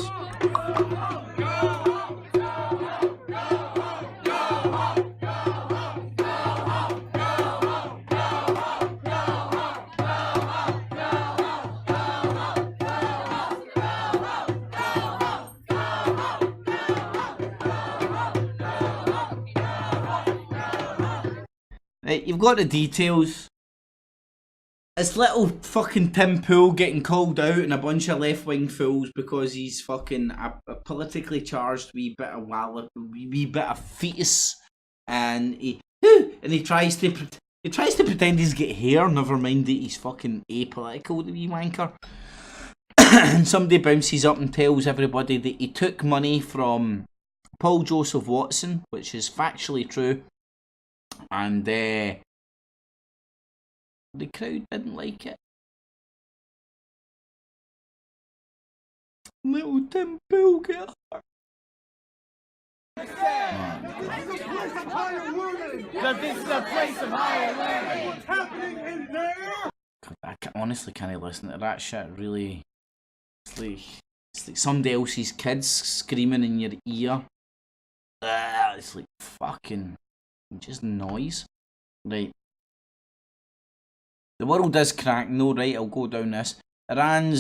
Right, you've got the details. It's little fucking Tim Pool getting called out and a bunch of left-wing fools because he's fucking a politically charged wee bit of wee bit of fetus, and he tries to pretend he's got hair. Never mind that he's fucking apolitical, the wee wanker. And somebody bounces up and tells everybody that he took money from Paul Joseph Watson, which is factually true, and the crowd didn't like it. Little Tim Pool get hurt. This is a place of higher learning. What's happening in there? I honestly can't listen to that shit. Really, it's like somebody else's kids screaming in your ear. It's like fucking just noise. Right. The world is cracking though, right? I'll go down this. Iran,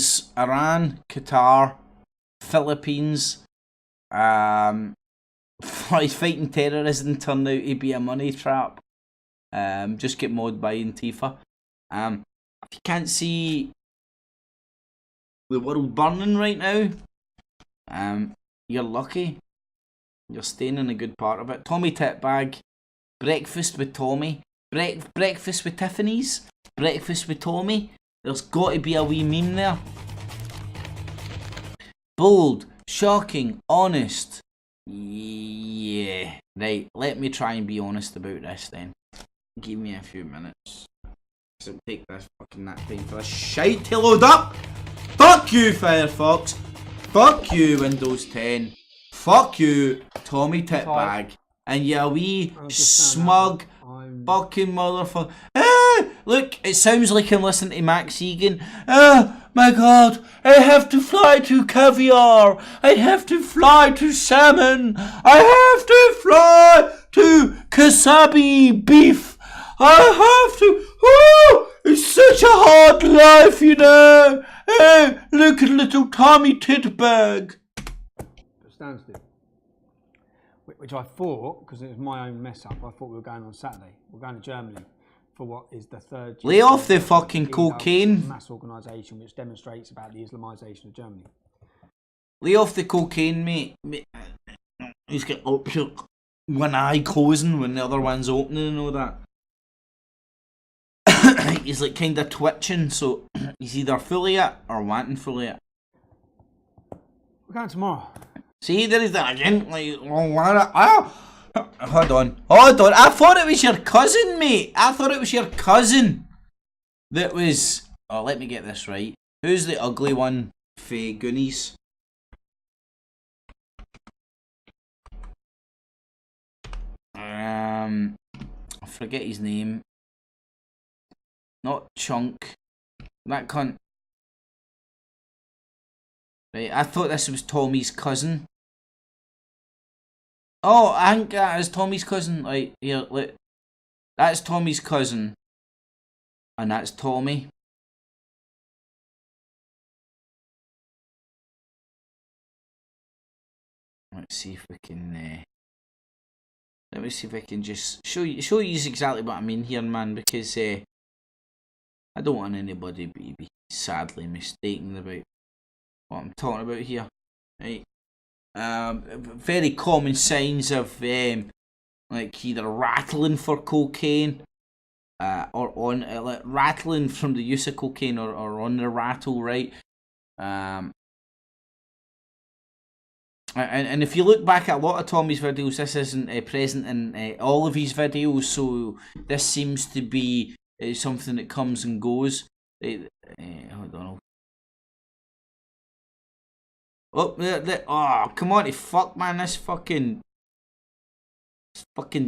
Qatar, Philippines, fighting terrorism turned out to be a money trap. Just get mod by Antifa. if you can't see the world burning right now, you're lucky. You're staying in a good part of it. Tommy Titbag, breakfast with Tommy, breakfast with Tiffany's, breakfast with Tommy. There's got to be a wee meme there. Bold, shocking, honest. Yeah. Right, let me try and be honest about this then. Give me a few minutes. So take this fucking that time for a shite to load up. Fuck you, Firefox. Fuck you, Windows 10. Fuck you, Tommy Titbag. And you wee smug fucking motherfucker. Ah, look, it sounds like I'm listening to Max Egan. Oh my god, I have to fly to caviar. I have to fly to salmon. I have to fly to kasabi beef. I have to. Oh, it's such a hard life, you know. Hey, look at little Tommy Titbag. Stand still. Which I thought, because it was my own mess up, I thought we were going on Saturday. We're going to Germany for what is the third. Lay off the fucking cocaine. Mass organisation which demonstrates about the Islamisation of Germany. Lay off the cocaine, mate. He's got one eye closing when the other one's opening and all that. He's like kind of twitching, so he's either fully it or wanting fully it. We're going tomorrow. See, there is that again. Like, hold on. I thought it was your cousin, mate. I thought it was your cousin that was. Oh, let me get this right. Who's the ugly one? F.E.A.R. Goonies. I forget his name. Not Chunk. That cunt. Right, I thought this was Tommy's cousin. Oh, I think that is Tommy's cousin. Right, here, look. That's Tommy's cousin. And that's Tommy. Let's see if we can... let me see if I can just show you exactly what I mean here, man, because... I don't want anybody to be sadly mistaken about what I'm talking about here, right? Very common signs of like either rattling for cocaine, or on like rattling from the use of cocaine, or on the rattle, right? And if you look back at a lot of Tommy's videos, this isn't present in all of his videos, so this seems to be something that comes and goes. Hold on. Oh, come on, fuck, man. This fucking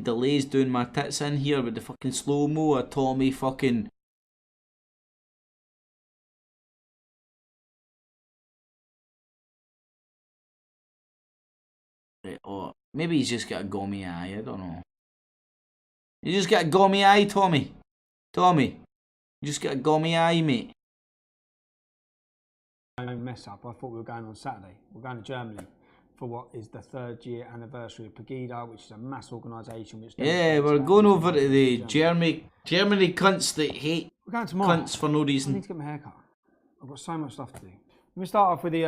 delay's doing my tits in here with the fucking slow-mo of Tommy fucking... Oh, maybe he's just got a gummy eye, I don't know. You just got a gummy eye, Tommy. Tommy, you just got a gummy eye, mate. My mess up. I thought we were going on Saturday. We're going to Germany for what is the 3rd year anniversary of F.E.A.R, which is a mass organisation which... Yeah, we're going over to the Germany cunts that hate cunts for no reason. I need to get my hair cut. I've got so much stuff to do. Let me start off with the...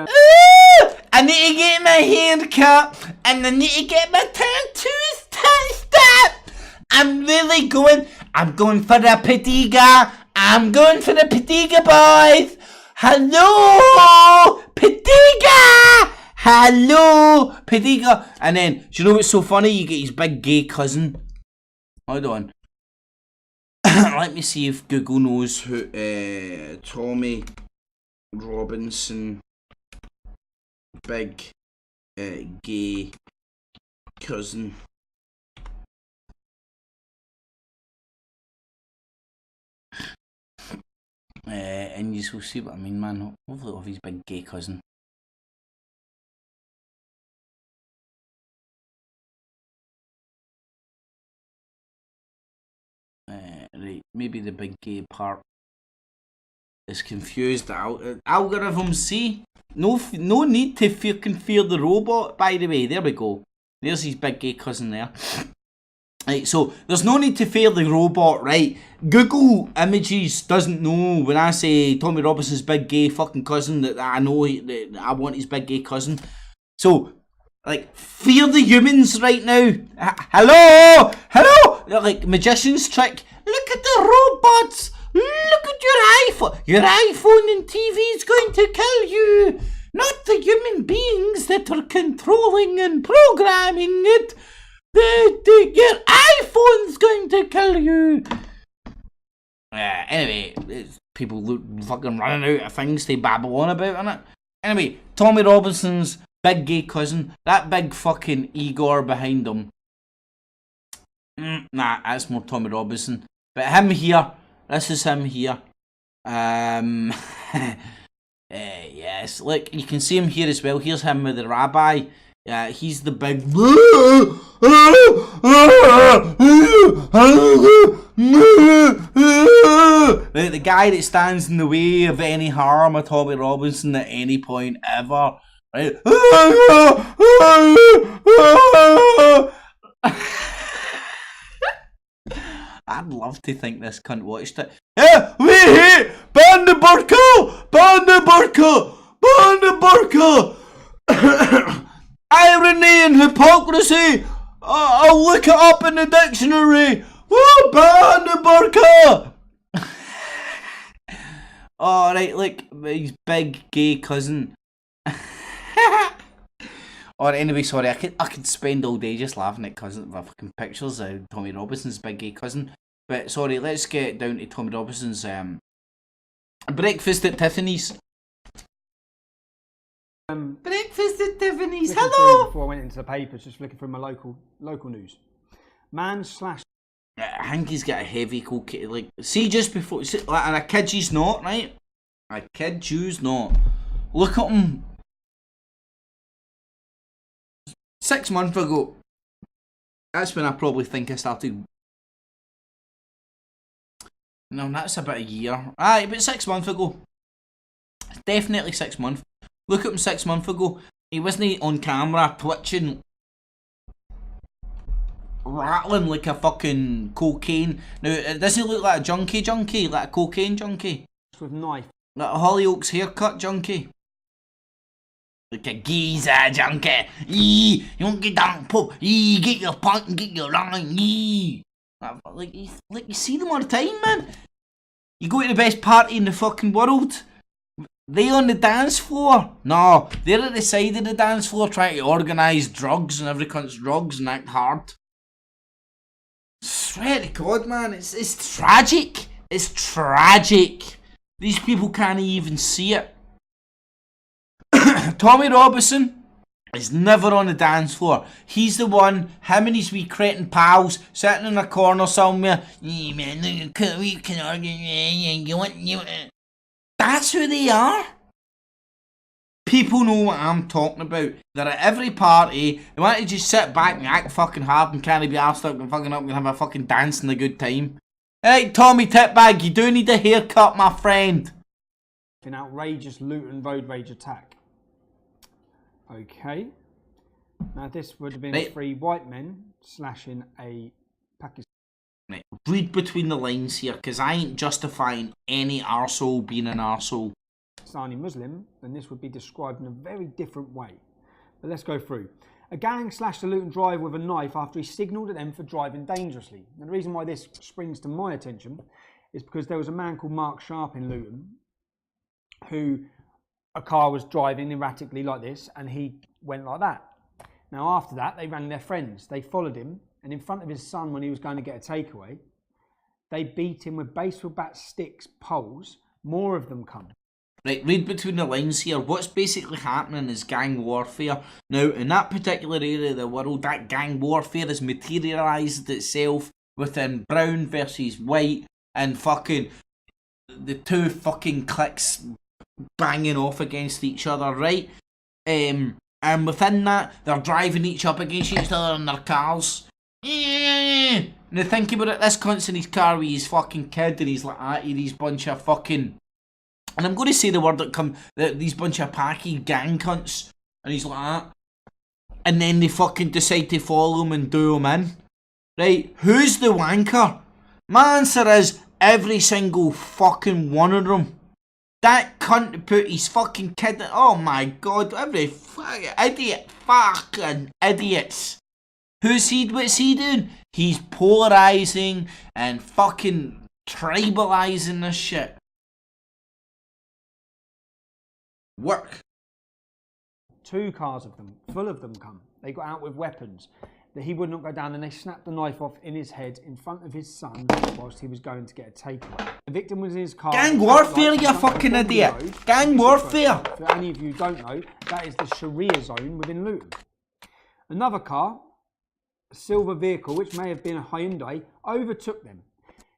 I need to get my hair cut and I need to get my tattoos touched up. I'm really going... I'm going for the F.E.A.R. I'm going for the F.E.A.R, boys. Hello, F.E.A.R. Hello, F.E.A.R. And then, do you know what's so funny? You get his big gay cousin. Hold on. Let me see if Google knows who Tommy Robinson big gay cousin. And you will see what I mean, man. Hopefully of his big gay cousin. Right, maybe the big gay part is confused. Algorithms, see? No need to fucking fear the robot, by the way. There we go. There's his big gay cousin there. Right, so there's no need to fear the robot, right? Google Images doesn't know when I say Tommy Robinson's big gay fucking cousin that I know that I want his big gay cousin. So, like, fear the humans right now. Hello? Hello? They're like magician's trick. Look at the robots. Look at your iPhone. Your iPhone and TV is going to kill you. Not the human beings that are controlling and programming it. Your iPhone's going to kill you. Anyway, people fucking running out of things to babble on about, innit? Anyway, Tommy Robinson's big gay cousin, that big fucking Igor behind him. Nah, that's more Tommy Robinson. But him here, this is him here. Yes, look, you can see him here as well. Here's him with the rabbi. He's the big... the guy that stands in the way of any harm of Tommy Robinson at any point ever. Right? I'd love to think this cunt watched it. We hate ban the burqa! Ban the burqa! Ban the burqa! Irony and hypocrisy! I'll look it up in the dictionary! Woo! Ban the burqa! Alright, look, his big gay cousin. Or anyway, sorry, I could spend all day just laughing at fucking pictures of Tommy Robinson's big gay cousin. But sorry, let's get down to Tommy Robinson's breakfast at Tiffany's. Breakfast at Tiffany's. Hello. Before I went into the papers, just looking for my local news. Man slash. I think he's got a heavy cocaine. Like, see, just before, see, and I kid you's not, right? I kid you's not. Look at him. 6 months ago. That's when I probably think I started. No, that's about a year. Aye, about 6 months ago. Definitely 6 months. Look at him 6 months ago. He wasn't on camera twitching, rattling like a fucking cocaine. Now, does he look like a junkie, like a cocaine junkie? With knife. Like a Hollyoaks haircut junkie. Like a geezer junkie. You won't get down, pop. Get your punk and get your line. Like you see them all the time, man. You go to the best party in the fucking world. They on the dance floor? No, they're at the side of the dance floor trying to organise drugs and every cunt's drugs and act hard. Swear to God, man, it's tragic. It's tragic. These people can't even see it. Tommy Robinson is never on the dance floor. He's the one, him and his wee cretin pals, sitting in a corner somewhere. Yeah, man, we can argue. That's who they are. People know what I'm talking about. They're at every party. They want to just sit back and act fucking hard and can't be arsed up and fucking up and have a fucking dance and a good time. Hey, Tommy Titbag, you do need a haircut, my friend. An outrageous Luton road rage attack. Okay. Now this would have been 3 white men slashing a Pakistan. Right. Read between the lines here, because I ain't justifying any arsehole being an arsehole. Pakistani Muslim, then this would be described in a very different way. But let's go through. A gang slashed a Luton driver with a knife after he signalled at them for driving dangerously. And the reason why this springs to my attention is because there was a man called Mark Sharp in Luton who a car was driving erratically like this and he went like that. Now after that they rang their friends. They followed him and in front of his son when he was going to get a takeaway, they beat him with baseball bats, sticks, poles. More of them come. Right, read between the lines here. What's basically happening is gang warfare. Now, in that particular area of the world, that gang warfare has materialised itself within brown versus white and fucking the two fucking cliques banging off against each other, right? And within that, they're driving each up against each other in their cars. Now think about it, this cunt's in his car with his fucking kid and he's like at these bunch of fucking... And I'm going to say the word that come, these bunch of packy gang cunts, and he's like that. And then they fucking decide to follow him and do him in. Right, who's the wanker? My answer is every single fucking one of them. That cunt put his fucking kid in, oh my god, every fucking idiot, fucking idiots. What's he doing? He's polarising and fucking tribalising this shit. Work. 2 cars of them, full of them come. They got out with weapons. That he would not go down, and they snapped the knife off in his head in front of his son whilst he was going to get a takeaway. The victim was in his car. Gang warfare, you fucking idiot. Gang warfare. For any of you who don't know, that is the Sharia zone within Luton. Another car, a silver vehicle, which may have been a Hyundai, overtook them.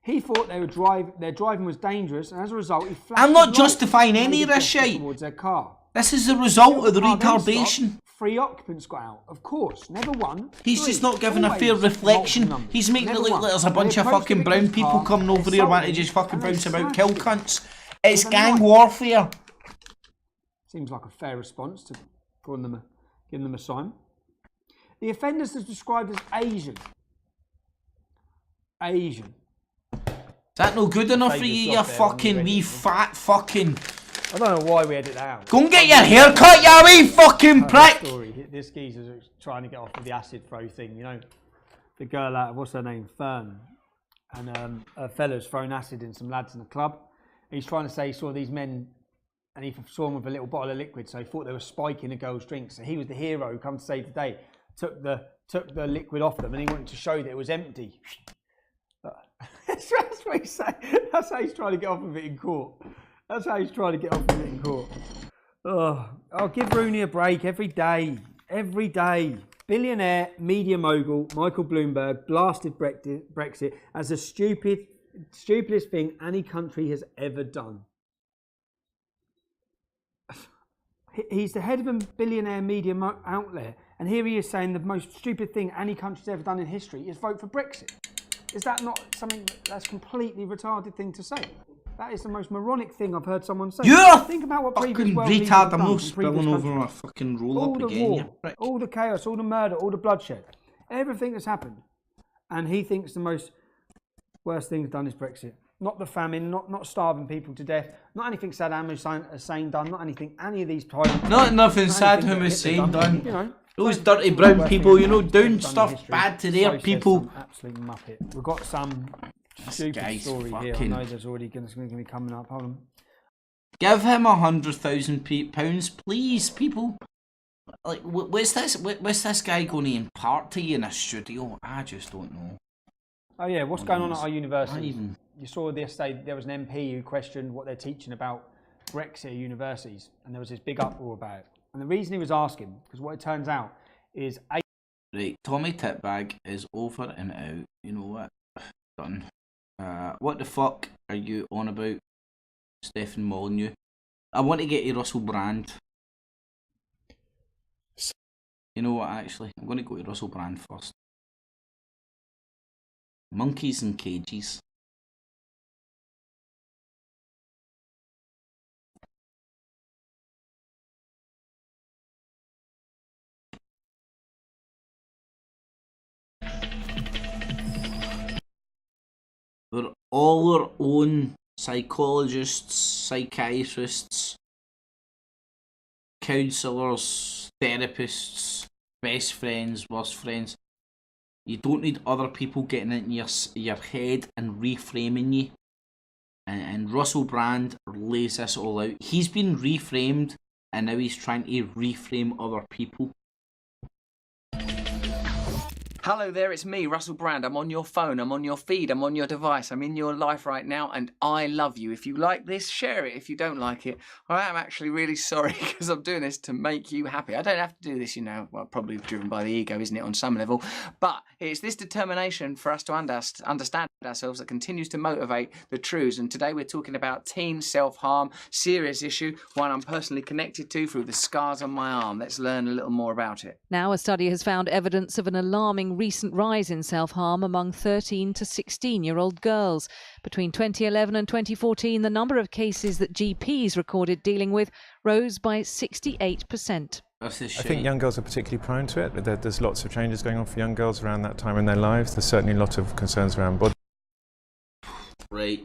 He thought their driving was dangerous, and as a result, he flashed. I'm not justifying any of this shit. Towards their car. This is the result of the retardation. 3 occupants got out, of course, never one. He's 3. just not giving a fair reflection. He's making it look like there's a bunch of fucking brown people coming over here wanting to just fucking bounce about, kill cunts. It's gang warfare. Seems like a fair response to giving them a sign. The offenders is described as Asian. Asian. Is that no good enough for you, you fucking wee fat fucking... I don't know why we edit that out. Go and get your hair cut, you wee fucking prick! This geezer's trying to get off with the acid throw thing, you know. The girl out, what's her name? Fern. And a fella's throwing acid in some lads in the club. He's trying to say he saw these men and he saw them with a little bottle of liquid, so he thought they were spiking a girl's drink. So he was the hero who come to save the day. Took the liquid off them and he wanted to show that it was empty. That's what he's saying. That's how he's trying to get off with it in court. That's how he's trying to get off with it in court. Oh, I'll give Rooney a break every day. Every day. Billionaire media mogul Michael Bloomberg blasted Brexit as the stupidest thing any country has ever done. He's the head of a billionaire media outlet, and here he is saying the most stupid thing any country's ever done in history is vote for Brexit. Is that not something that's a completely retarded thing to say? That is the most moronic thing I've heard someone say. You're Think about what fucking previous world leaders retard. have I'm done not in spilling previous over countries. my fucking roll All up the again, war, you prick. all the chaos, all the murder, all the bloodshed, everything that's happened. And he thinks the most worst thing done is Brexit. Not the famine, not starving people to death, not anything Saddam Hussein done, not anything any of these tyrants. Not nothing Saddam Hussein done. You know, those dirty brown people, you know, doing stuff bad to their people. Absolute muppet. We've got some stupid story here. I know there's already going to be coming up. Hold on. Give him £100,000, please, people. Like, what's this guy going to impart to you in a studio? I just don't know. Oh yeah, what's going on at our university? You saw the yesterday there was an MP who questioned what they're teaching about Brexit universities, and there was this big uproar about it. And the reason he was asking, because what it turns out is... Right, Tommy Titbag is over and out. You know what? Done. What the fuck are you on about, Stephen Molyneux? I want to get you Russell Brand. You know what, actually? I'm going to go to Russell Brand first. Monkeys in cages. We're all our own psychologists, psychiatrists, counsellors, therapists, best friends, worst friends. You don't need other people getting into your head and reframing you. And Russell Brand lays this all out. He's been reframed and now he's trying to reframe other people. Hello there, it's me, Russell Brand. I'm on your phone, I'm on your feed, I'm on your device, I'm in your life right now, and I love you. If you like this, share it. If you don't like it, I am actually really sorry because I'm doing this to make you happy. I don't have to do this, you know, well, probably driven by the ego, isn't it, on some level? But it's this determination for us to understand ourselves that continues to motivate the truths. And today we're talking about teen self-harm, serious issue, one I'm personally connected to through the scars on my arm. Let's learn a little more about it. Now a study has found evidence of an alarming recent rise in self-harm among 13 to 16-year-old girls. Between 2011 and 2014, the number of cases that GPs recorded dealing with rose by 68%. I think young girls are particularly prone to it. There's lots of changes going on for young girls around that time in their lives. There's certainly a lot of concerns around body. Right.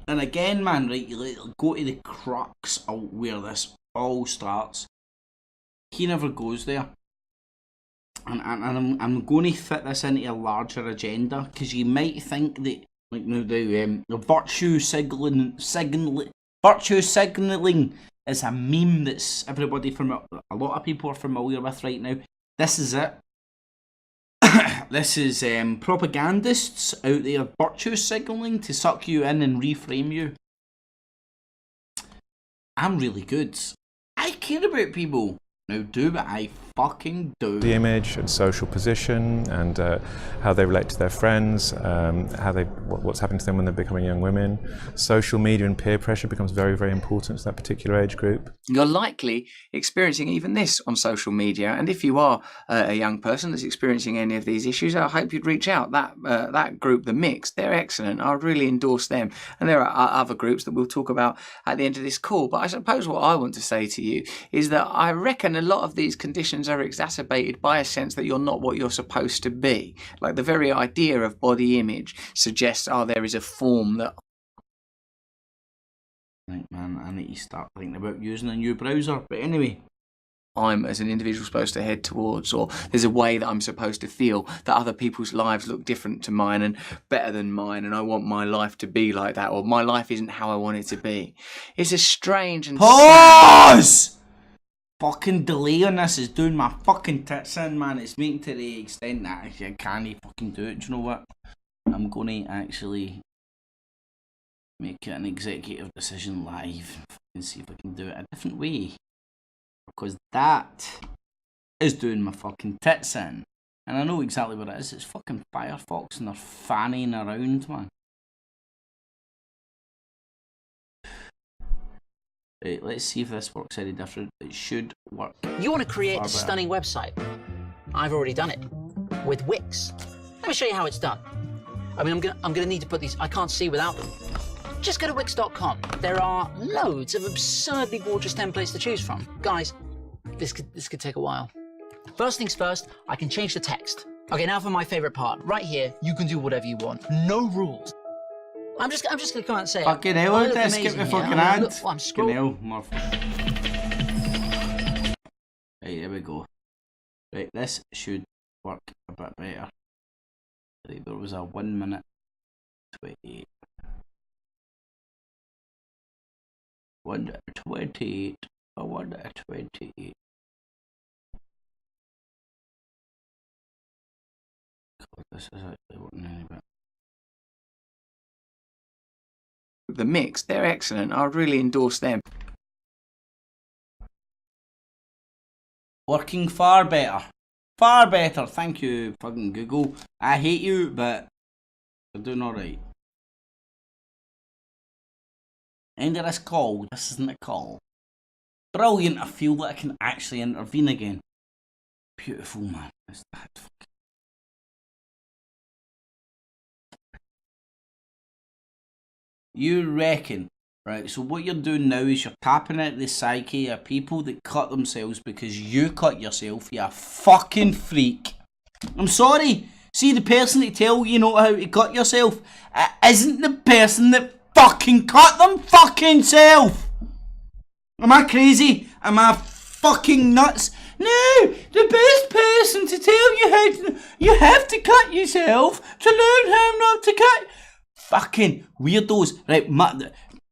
And again, man, right, you go to the crux of where this all starts. He never goes there. And I'm going to fit this into a larger agenda, because you might think that, like, the virtue signalling is a meme that's everybody from a lot of people are familiar with right now. This is it. This is propagandists out there virtue signalling to suck you in and reframe you. I'm really good. I care about people. Now do what I fucking do. The image and social position and how they relate to their friends, what's happening to them when they're becoming young women. Social media and peer pressure becomes very, very important to that particular age group. You're likely experiencing even this on social media, and if you are a young person that's experiencing any of these issues, I hope you'd reach out. That group, The Mix, they're excellent. I would really endorse them. And there are other groups that we'll talk about at the end of this call. But I suppose what I want to say to you is that I reckon a lot of these conditions are exacerbated by a sense that you're not what you're supposed to be. Like the very idea of body image suggests, there is a form that... Right, man, I need to start thinking about using a new browser. But anyway, I'm as an individual supposed to head towards, or there's a way that I'm supposed to feel, that other people's lives look different to mine and better than mine, and I want my life to be like that, or my life isn't how I want it to be. It's a strange and... Pause! Fucking delay on this is doing my fucking tits in, man. It's making to the extent that I can't fucking do it. Do you know what? I'm going to actually make it an executive decision live and see if I can do it a different way. Because that is doing my fucking tits in. And I know exactly what it is. It's fucking Firefox and they're fanning around, man. Right, let's see if this works any different. It should work. You want to create a stunning website? I've already done it with Wix. Let me show you how it's done. I mean, I'm gonna need to put these. I can't see without them. Just go to Wix.com. There are loads of absurdly gorgeous templates to choose from. Guys, this could take a while. First things first, I can change the text. Okay, now for my favorite part. Right here, you can do whatever you want. No rules. I'm just gonna come out and say, fucking hell, out there, skip the fucking ad. I'm scrolling. Right, here we go. Right, this should work a bit better. Right, there was a 1 minute 28. 1:28. A 1:28. God, this is actually working any bit. The Mix, they're excellent. I would really endorse them. Working far better. Far better. Thank you, fucking Google. I hate you, but they're doing alright. End of this call. This isn't a call. Brilliant. I feel that I can actually intervene again. Beautiful, man. It's that fucking... You reckon, right, so what you're doing now is you're tapping into the psyche of people that cut themselves because you cut yourself, you fucking freak. I'm sorry, see, the person that tell you know how to cut yourself, it isn't the person that fucking cut them fucking self. Am I crazy? Am I fucking nuts? No, the best person to tell you how to, you have to cut yourself to learn how not to cut. Fucking weirdos, right?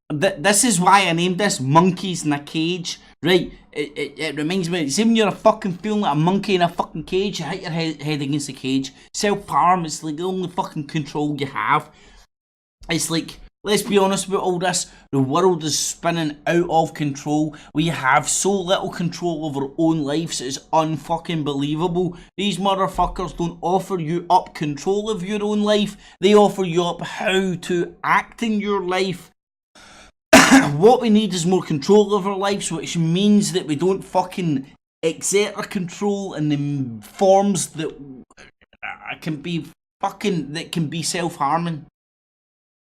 This is why I named this Monkeys in a Cage, right? It reminds me, see when you're a fucking feeling like a monkey in a fucking cage, you hit your head against the cage. Self-harm is like the only fucking control you have. It's like, let's be honest about all this, the world is spinning out of control. We have so little control over our own lives, it's unfucking believable. These motherfuckers don't offer you up control of your own life, they offer you up how to act in your life. What we need is more control of our lives, which means that we don't fucking exert our control in the forms that can be fucking, that can be self-harming.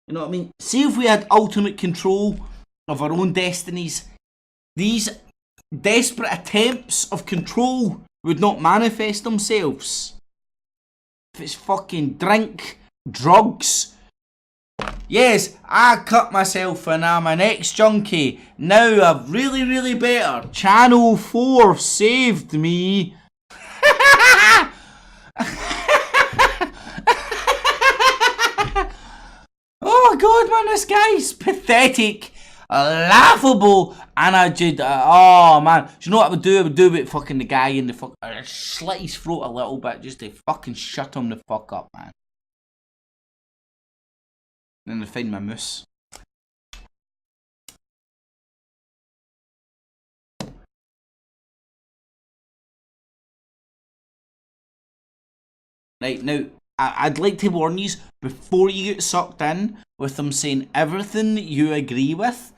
You know what I mean? See if we had ultimate control of our own destinies, these desperate attempts of control would not manifest themselves. If it's fucking drink, drugs. Yes, I cut myself and I'm an ex-junkie. Now I've really better. Channel 4 saved me. Oh my god, man, this guy's pathetic, laughable, and I did, oh man, do you know what I would do? I would do it fucking the guy in the fuck, slit his throat a little bit just to fucking shut him the fuck up, man. Then I find my moose. Right, now, I'd like to warn you, before you get sucked in with them saying everything that you agree with,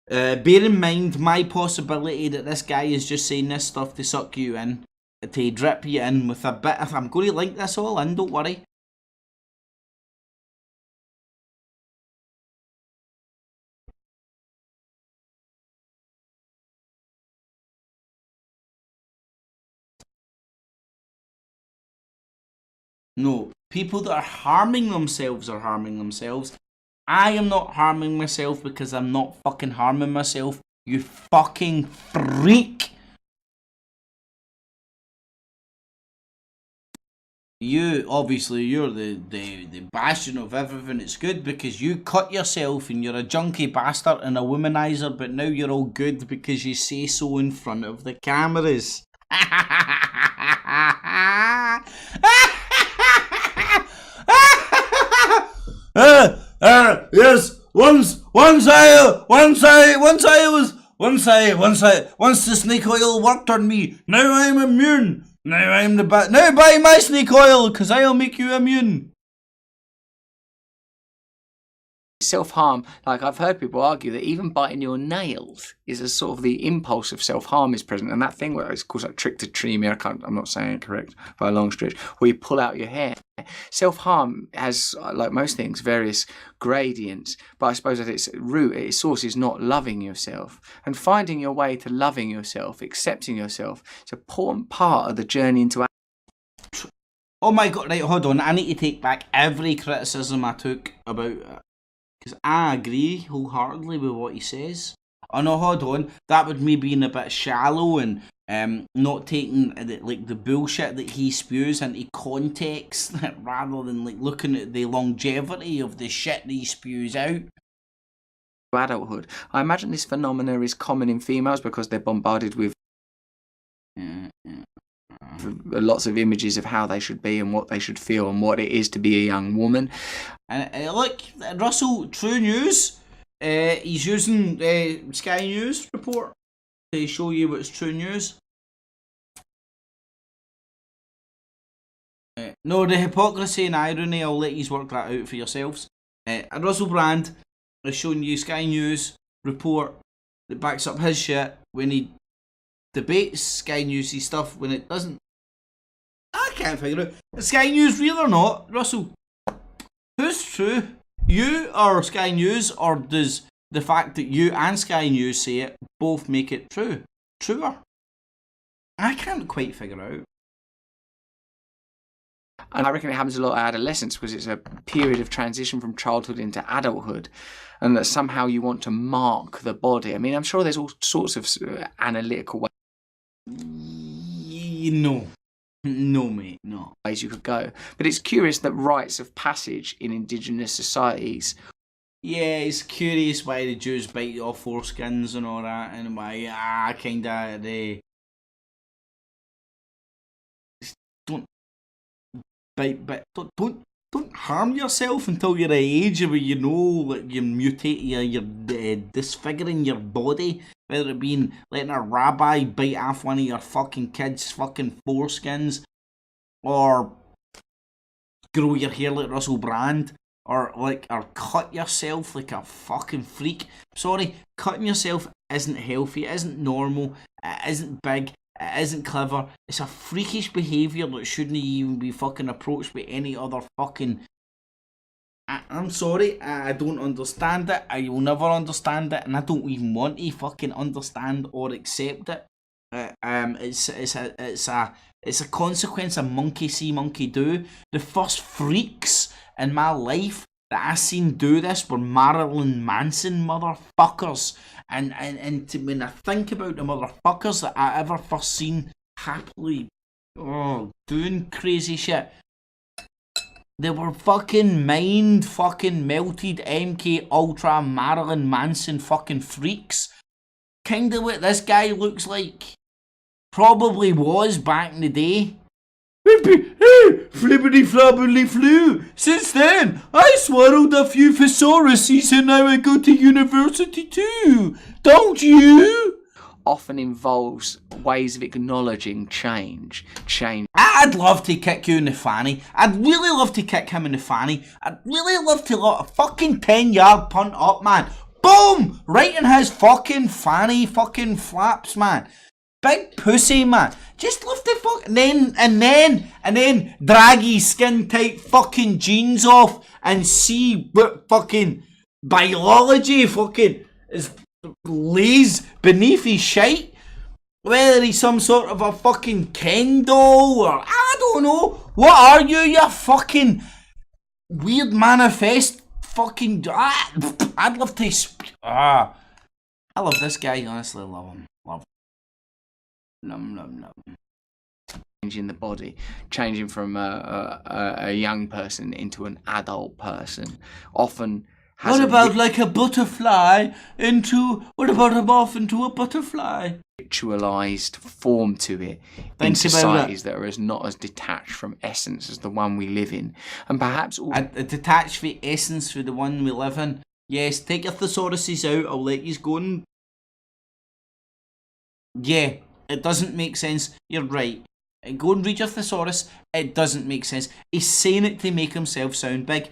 bear in mind my possibility that this guy is just saying this stuff to suck you in, to drip you in with a bit of, I'm going to link this all in, don't worry. No, people that are harming themselves are harming themselves. I am not harming myself because I'm not fucking harming myself, you fucking freak. You, obviously, you're the bastion of everything. It's good because you cut yourself and you're a junkie bastard and a womanizer, but now you're all good because you say so in front of the cameras. Yes, once the snake oil worked on me. Now I'm immune. Now buy my snake oil, cause I'll make you immune. Self-harm, like I've heard people argue that even biting your nails is a sort of the impulse of self-harm is present, and that thing where it's called like trichotillomania, I'm not saying it correct by a long stretch, where you pull out your hair. Self-harm has, like most things, various gradients, but I suppose at its root, its source is not loving yourself. And finding your way to loving yourself, accepting yourself, is an important part of the journey into. Oh my god, right, hold on, I need to take back every criticism I took about it. Because I agree wholeheartedly with what he says. Oh no, hold on, that would me being a bit shallow and not taking like the bullshit that he spews into context rather than like looking at the longevity of the shit that he spews out. Adulthood. I imagine this phenomena is common in females because they're bombarded with lots of images of how they should be and what they should feel and what it is to be a young woman. And look, Russell, True News, he's using Sky News report to show you what's True News. No, the hypocrisy and irony, I'll let you work that out for yourselves. Russell Brand is showing you Sky News report that backs up his shit when he debates Sky News' stuff when it doesn't. I can't figure out. Is Sky News real or not? Russell, who's true? You or Sky News, or does the fact that you and Sky News say it both make it true? Truer? I can't quite figure out. And I reckon it happens a lot at adolescence because it's a period of transition from childhood into adulthood, and that somehow you want to mark the body. I mean, I'm sure there's all sorts of analytical ways. No, mate, no. Ways you could go. But it's curious that rites of passage in indigenous societies. Yeah, it's curious why the Jews bite off foreskins and all that, and why kinda don't bite, but don't harm yourself until you're a age where you know like you're mutating, you're disfiguring your body, whether it being letting a rabbi bite off one of your fucking kids' fucking foreskins, or grow your hair like Russell Brand, or cut yourself like a fucking freak. Sorry, cutting yourself isn't healthy, it isn't normal, it isn't big, It isn't clever. It's a freakish behaviour that shouldn't even be fucking approached by any other fucking... I'm sorry, I don't understand it. I will never understand it, and I don't even want to fucking understand or accept it. It's a consequence of monkey see, monkey do. The first freaks in my life that I seen do this were Marilyn Manson motherfuckers. And when I think about the motherfuckers that I ever first seen happily doing crazy shit, they were fucking melted MK Ultra Marilyn Manson fucking freaks. Kinda what this guy looks like. Probably was back in the day. Flippity floppity flew. Since then, I swallowed a few thesauruses and now I go to university too. Don't you? Often involves ways of acknowledging change. I'd love to kick you in the fanny. I'd really love to kick him in the fanny. I'd really love to let a fucking 10-yard punt up, man. Boom! Right in his fucking fanny fucking flaps, man. Big pussy, man. Just lift the fuck and then drag his skin tight fucking jeans off and see what fucking biology fucking is lays beneath his shite. Whether he's some sort of a fucking Ken doll or I don't know. What are you fucking weird manifest fucking I'd love to I love this guy, honestly, love him. Love him. Num. Changing the body, changing from a young person into an adult person, often has what about like a butterfly into... What about a moth into a butterfly? Ritualized form to it in societies that are not as detached from essence as the one we live in. And perhaps... A detached from essence for the one we live in. Yes, take your thesauruses out, I'll let you go and... Yeah, it doesn't make sense. You're right. Go and read your thesaurus. It doesn't make sense. He's saying it to make himself sound big.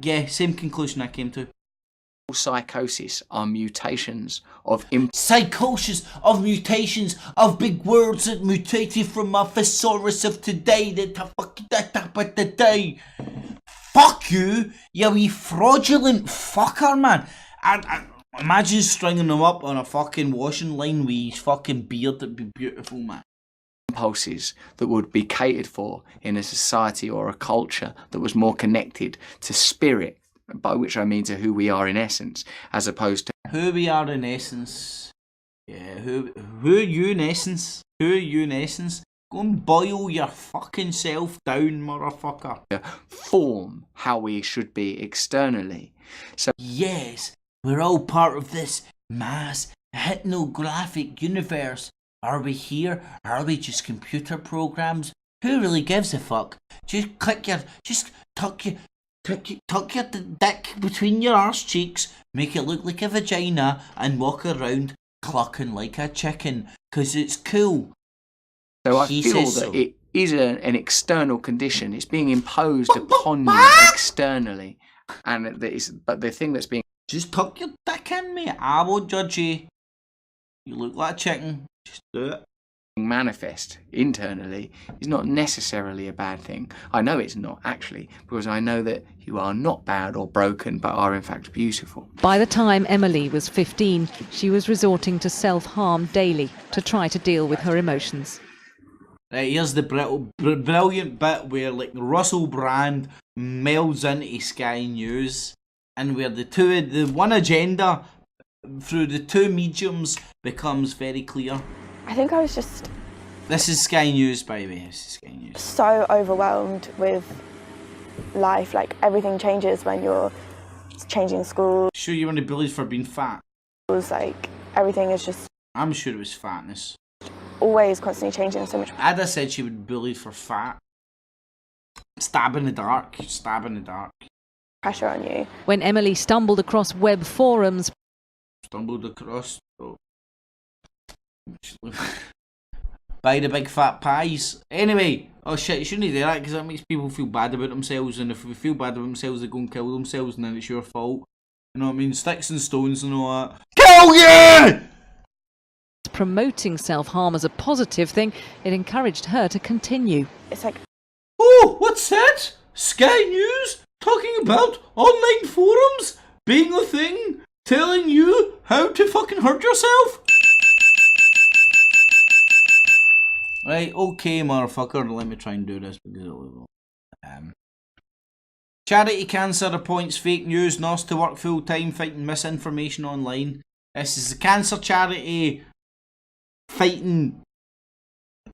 Yeah, same conclusion I came to. Psychosis are mutations of... Psychosis of mutations of big words that mutated from my thesaurus of today. That today. Fuck you, you wee fraudulent fucker, man. I imagine stringing them up on a fucking washing line with his fucking beard. That'd be beautiful, man. Impulses that would be catered for in a society or a culture that was more connected to spirit, by which I mean to who we are in essence, as opposed to who we are in essence. Yeah, who are you in essence? Who are you in essence? Go and boil your fucking self down, motherfucker. Form how we should be externally. So yes, we're all part of this mass hypnographic universe. Are we here? Are we just computer programs? Who really gives a fuck? Just tuck your dick between your arse cheeks, make it look like a vagina, and walk around clucking like a chicken, 'cause it's cool. So I feel that it is an external condition. It's being imposed upon you externally, and but the thing that's being... Just tuck your dick in, mate. I won't judge you. You look like a chicken. Just do it. Manifest internally is not necessarily a bad thing. I know it's not, actually, because I know that you are not bad or broken, but are in fact beautiful. By the time Emily was 15, she was resorting to self-harm daily to try to deal with her emotions. Right, here's the brilliant bit where like Russell Brand melds into Sky News, and where the one agenda through the two mediums becomes very clear. I think I was just... This is Sky News, by the way. This is Sky News. So overwhelmed with life. Like, everything changes when you're changing schools. Sure you weren't bullied for being fat? Like, everything is just... I'm sure it was fatness. Always constantly changing so much. Ada said she would be bullied for fat. Stab in the dark. Stab in the dark. Pressure on you. When Emily stumbled across web forums... Buy the big fat pies. Anyway, oh shit, you shouldn't do that because that makes people feel bad about themselves, and if they feel bad about themselves, they go and kill themselves, and then it's your fault. You know what I mean? Sticks and stones and all that. Kill you! promoting self-harm as a positive thing, it encouraged her to continue. It's like, oh, what's that? Sky News talking about online forums being a thing, telling you how to fucking hurt yourself? Right, okay, motherfucker, let me try and do this because charity cancer appoints fake news nurse to work full time fighting misinformation online. This is the cancer charity fighting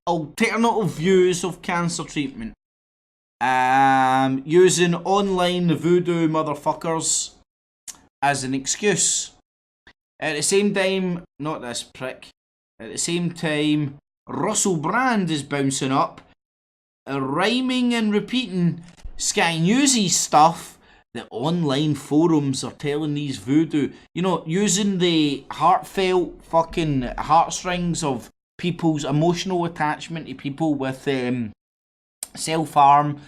alternative views of cancer treatment. Using online voodoo motherfuckers as an excuse. At the same time, not this prick, at the same time, Russell Brand is bouncing up, rhyming and repeating Sky Newsy stuff that online forums are telling these voodoo, you know, using the heartfelt fucking heartstrings of people's emotional attachment to people with self-harm,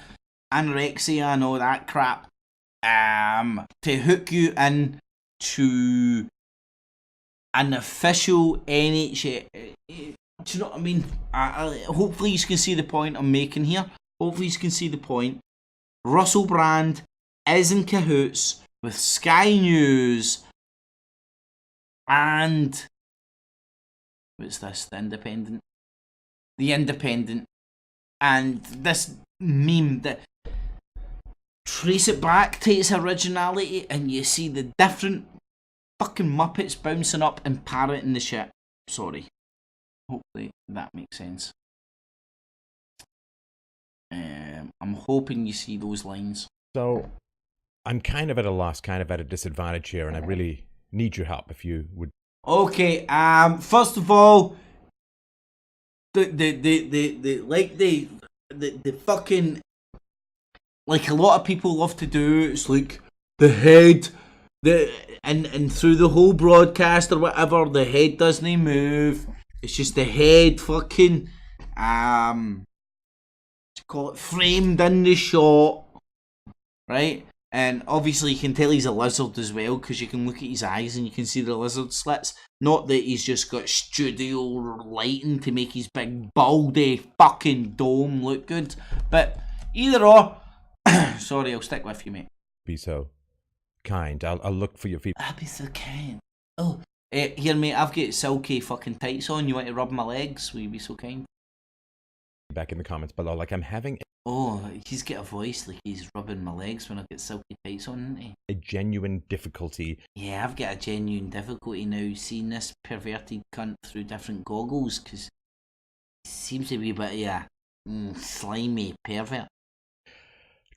anorexia and all that crap, to hook you in to an official NHS. Do you know what I mean? Hopefully you can see the point I'm making here. Hopefully you can see the point. Russell Brand is in cahoots with Sky News and what's this? The Independent. The Independent. And this meme that trace it back to its originality and you see the different fucking Muppets bouncing up and parroting the shit. Sorry. Hopefully that makes sense. I'm hoping you see those lines. So, I'm kind of at a loss, kind of at a disadvantage here, and I really need your help if you would. Okay, first of all, the fucking, like a lot of people love to do, it's like the head, and through the whole broadcast or whatever, the head doesn't move. It's just the head fucking, call it framed in the shot, right? And obviously you can tell he's a lizard as well because you can look at his eyes and you can see the lizard slits. Not that he's just got studio lighting to make his big baldy fucking dome look good, but either or. Sorry, I'll stick with you, mate. Be so kind. I'll look for your feet. I'll be so kind. Oh, here, mate, I've got silky fucking tights on. You want to rub my legs? Will you be so kind? Back in the comments below, like I'm having. Oh, he's got a voice like he's rubbing my legs when I get silky tights on, isn't he? A genuine difficulty. Yeah, I've got a genuine difficulty now seeing this perverted cunt through different goggles because he seems to be a bit of a slimy pervert.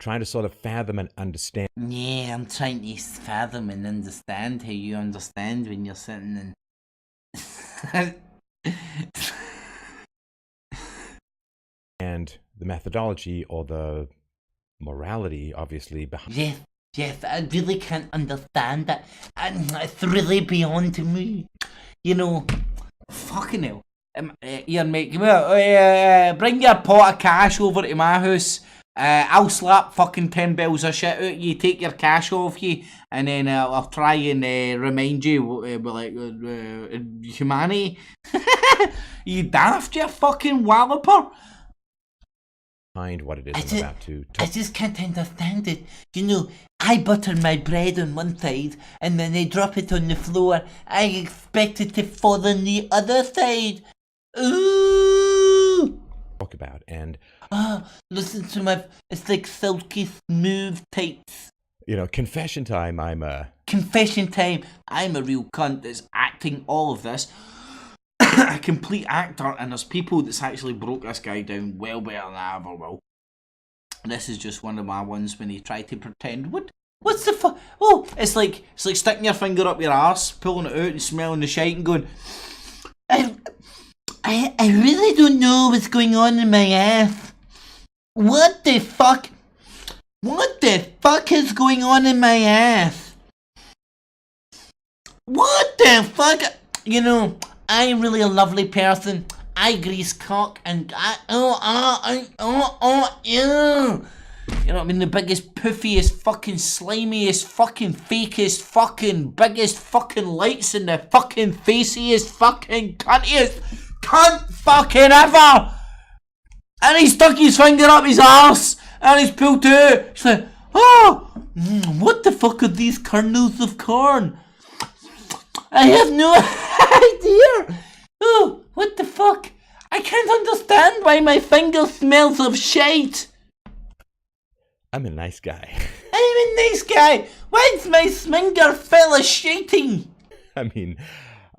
Trying to sort of fathom and understand. Yeah, I'm trying to fathom and understand how you understand when you're sitting and. And the methodology or the morality, obviously, behind. Yes, I really can't understand that. And it's really beyond me. You know, fucking hell. Here, mate, come here. Bring your pot of cash over to my house. I'll slap fucking 10 bills of shit out you, take your cash off you, and then I'll try and remind you, humanity. You daft, you fucking walloper. Find what it is I'm about to talk. I just can't understand it. You know, I butter my bread on one side and then I drop it on the floor. I expect it to fall on the other side. Ooh! Talk about and. Listen to my. It's like silky smooth tights. You know, confession time. Confession time. I'm a real cunt that's acting all of this. A complete actor, and there's people that's actually broke this guy down well better than I ever will. This is just one of my ones when he tried to pretend. What's the fuck? Oh, it's like sticking your finger up your arse, pulling it out and smelling the shite and going, I really don't know what's going on in my ass. What the fuck? What the fuck is going on in my ass? What the fuck? You know, I'm really a lovely person. I grease cock and You know what I mean? The biggest, poofiest, fucking slimiest, fucking fakest, fucking biggest fucking lights in the fucking faciest, fucking cuntiest cunt fucking ever! And he stuck his finger up his arse and he's pulled it out. He's like, oh, what the fuck are these kernels of corn? I have no idea. Oh, what the fuck? I can't understand why my finger smells of shite. I'm a nice guy. I'm a nice guy. Why's my finger full of shiting? I mean,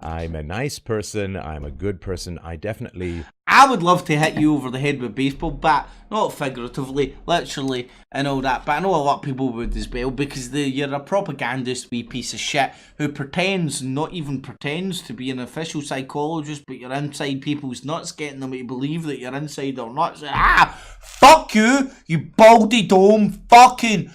I'm a nice person. I'm a good person. I definitely... I would love to hit you over the head with a baseball bat. Not figuratively, literally, and all that. But I know a lot of people would as well, because you're a propagandist wee piece of shit who pretends, not even pretends, to be an official psychologist, but you're inside people's nuts, getting them to believe that you're inside their nuts. Fuck you, you baldy dome fucking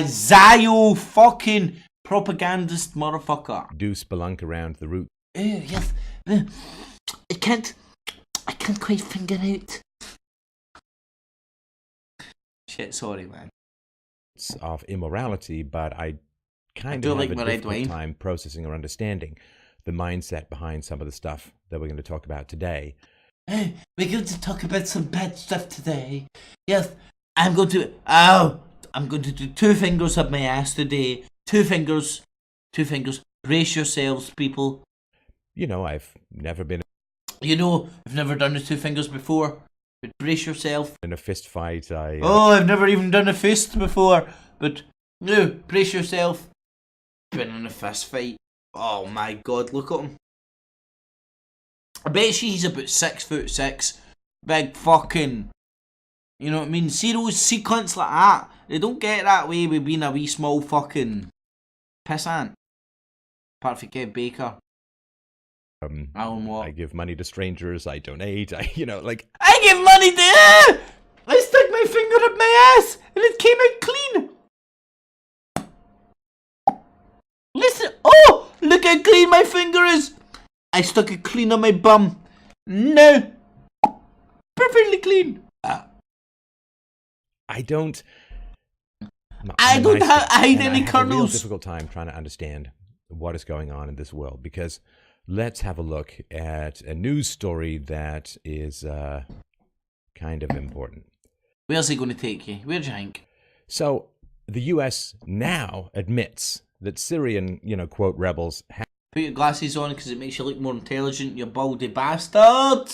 Zio fucking propagandist motherfucker. Do spelunk around the root. Yes. I can't quite figure out. Shit, sorry, man. It's of immorality, but I kind I of do have like a my difficult Dwayne. time processing or understanding the mindset behind some of the stuff that we're going to talk about today. We're going to talk about some bad stuff today. Yes, I'm going to do 2 fingers up my ass today. 2 fingers. 2 fingers. Brace yourselves, people. You know, I've never been You know, I've never done the 2 fingers before. But brace yourself. in a fist fight. Oh, I've never even done a fist before. But no, brace yourself. Been in a fist fight. Oh my god, look at him. I bet she's about 6'6". Big fucking. You know what I mean? See those sequence like that? They don't get that way with being a wee small fucking pissant. Apart from Kev Baker. I give money to strangers. I donate. I give money to. I stuck my finger up my ass and it came out clean. Listen. Oh, look how clean my finger is. I stuck it clean on my bum. No. Perfectly clean. I don't hide any I have a real kernels. difficult time trying to understand what is going on in this world, because let's have a look at a news story that is kind of important. Where's he going to take you? Where do you think? So the U.S. now admits that Syrian, quote, rebels Put your glasses on because it makes you look more intelligent, you baldy bastard!